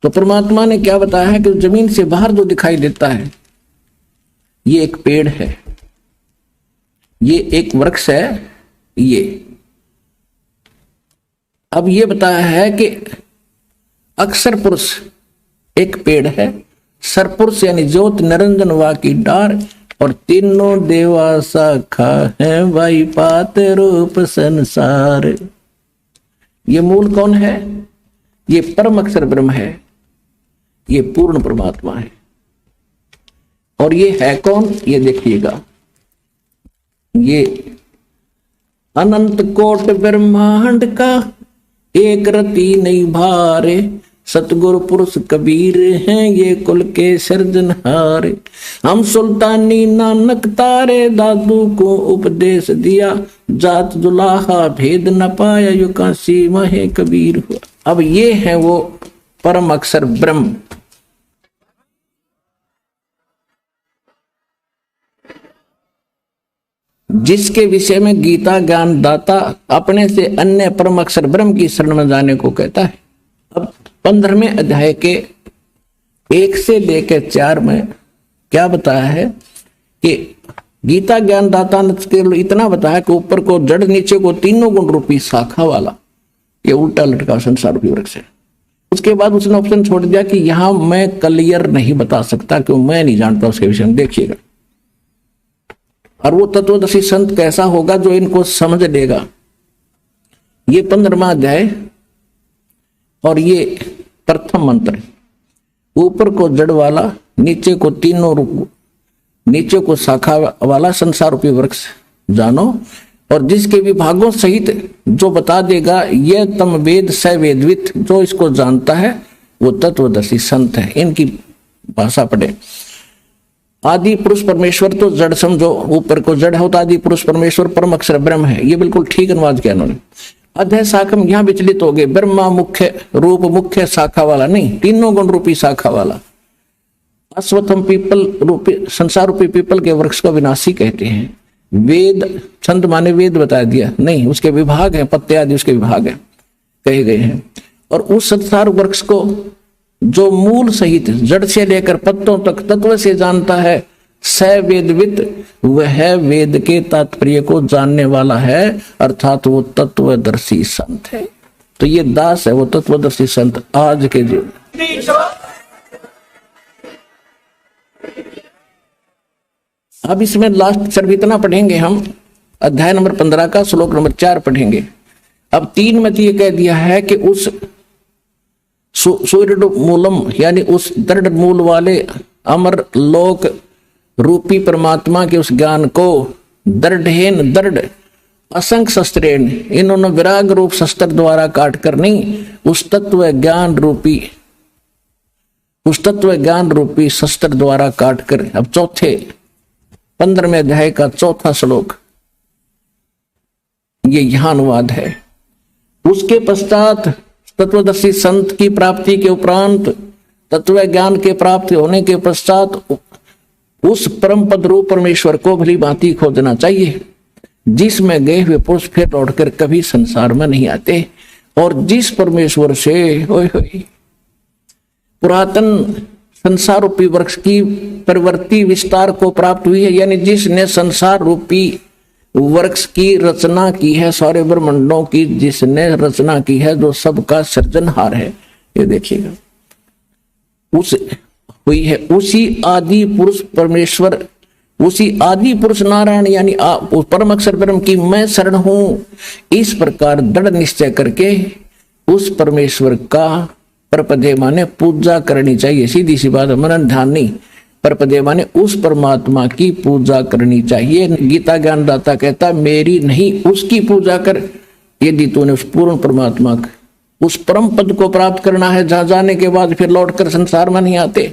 तो परमात्मा ने क्या बताया है कि जमीन से बाहर जो दिखाई देता है ये एक पेड़ है, ये एक वृक्ष है। ये अब ये बताया है कि अक्षर पुरुष एक पेड़ है, सरपुरुष यानी ज्योत निरंजन वा की डार, और तीनों देवा शाखा है, भाई पात रूप संसार। ये मूल कौन है? ये परम अक्षर ब्रह्म है, ये पूर्ण परमात्मा है। और ये है कौन? ये देखिएगा, ये अनंत कोट ब्रह्मांड का एक रति नहीं भारे, सतगुरु पुरुष कबीर हैं ये कुल के सृजनहार। हम सुल्तानी नानक तारे, दादू को उपदेश दिया, जात जुलाहा भेद न पाया, यू काशी महे कबीर हुआ। अब ये है वो परम अक्षर ब्रह्म, जिसके विषय में गीता ज्ञान दाता अपने से अन्य परम अक्षर ब्रह्म की शरण में जाने को कहता है। अब 15वें अध्याय के 1 से लेकर 4 में क्या बताया है कि गीता ज्ञान दाता ने केवल इतना बताया कि ऊपर को जड़, नीचे को तीनों गुण रूपी शाखा वाला ये उल्टा लटका संसार रूपी वृक्ष है। उसके बाद उसने ऑप्शन छोड़ दिया कि यहां मैं क्लियर नहीं बता सकता क्यों, मैं नहीं जानता उसके विषय में, देखिएगा। और वो तत्वदर्शी संत कैसा होगा जो इनको समझ लेगा। ये 15वां अध्याय और ये प्रथम मंत्र, ऊपर को जड़ वाला, नीचे को तीनों रूप, नीचे को शाखा वाला संसार रूपी वृक्ष जानो, और जिसके विभागों सहित जो बता देगा यह तम वेद स वेदवित, जो इसको जानता है वो तत्वदर्शी संत है। इनकी भाषा पढ़े। आदि पुरुष परमेश्वर तो जड़ समझो, ऊपर को जड़ होता, आदि पुरुष परमेश्वर परम अक्षर ब्रह्म है। ये बिल्कुल ठीक अनुवाद किया उन्होंने। अध्याय शाखम यहां विचलित हो गए, ब्रह्मा मुख्य रूप, मुख्य शाखा वाला नहीं, तीनों गुण रूपी शाखा वाला। अश्वत्थम पीपल रूपी, संसार रूपी पीपल के वृक्ष को विनाशी कहते हैं। वेद छंद माने वेद बता दिया, नहीं, उसके विभाग हैं, पत्ते आदि उसके विभाग हैं कहे गए हैं। और उस संसार वृक्ष को जो मूल सहित जड़ से लेकर पत्तों तक तत्व से जानता है, स वेदवित, वह वेद के तात्पर्य को जानने वाला है, अर्थात वो तत्वदर्शी संत है। तो ये दास है वो तत्वदर्शी संत आज के जो। अब इसमें लास्ट अक्षर इतना पढ़ेंगे हम, अध्याय नंबर 15 का श्लोक नंबर 4 पढ़ेंगे। अब 3 में तो ये कह दिया है कि उस सूर्य मूलम यानी उस दृढ़ मूल वाले अमर लोक रूपी परमात्मा के उस ज्ञान को दृढ़ेन दृढ़ असंख्य शस्त्रेण, इन्होंने विराग रूप शस्त्र द्वारा काट कर नहीं, उस तत्व ज्ञान रूपी शस्त्र द्वारा काट कर। अब चौथे 15वें अध्याय का चौथा श्लोक, ये यहां अनुवाद है। उसके पश्चात तत्वदर्शी संत की प्राप्ति के उपरांत, तत्व ज्ञान के प्राप्ति होने के पश्चात उस परम पद रूप परमेश्वर को भली भांति खोजना चाहिए, जिसमें गए हुए पुरुष फिर लौटकर कभी संसार में नहीं आते, और जिस परमेश्वर से पुरातन संसार रूपी वृक्ष की प्रवृत्ति विस्तार को प्राप्त हुई है, यानी जिसने संसार रूपी वृक्ष की रचना की है, सारे ब्रह्मांडों की जिसने रचना की है, जो सबका सृजनहार है, ये देखिएगा, उस हुई है उसी आदि पुरुष परमेश्वर, उसी आदि पुरुष नारायण यानी परम अक्षर ब्रह्म की मैं शरण हूं। इस प्रकार दृढ़ निश्चय करके उस परमेश्वर का परपदे माने पूजा करनी चाहिए। सीधी सी बात, मनन ध्यान नहीं, परपदे माने उस परमात्मा की पूजा करनी चाहिए। गीता ज्ञानदाता कहता मेरी नहीं उसकी पूजा कर, यदि तूने उस पूर्ण परमात्मा उस परम पद को प्राप्त करना है, जहां जाने के बाद फिर लौटकर संसार में नहीं आते।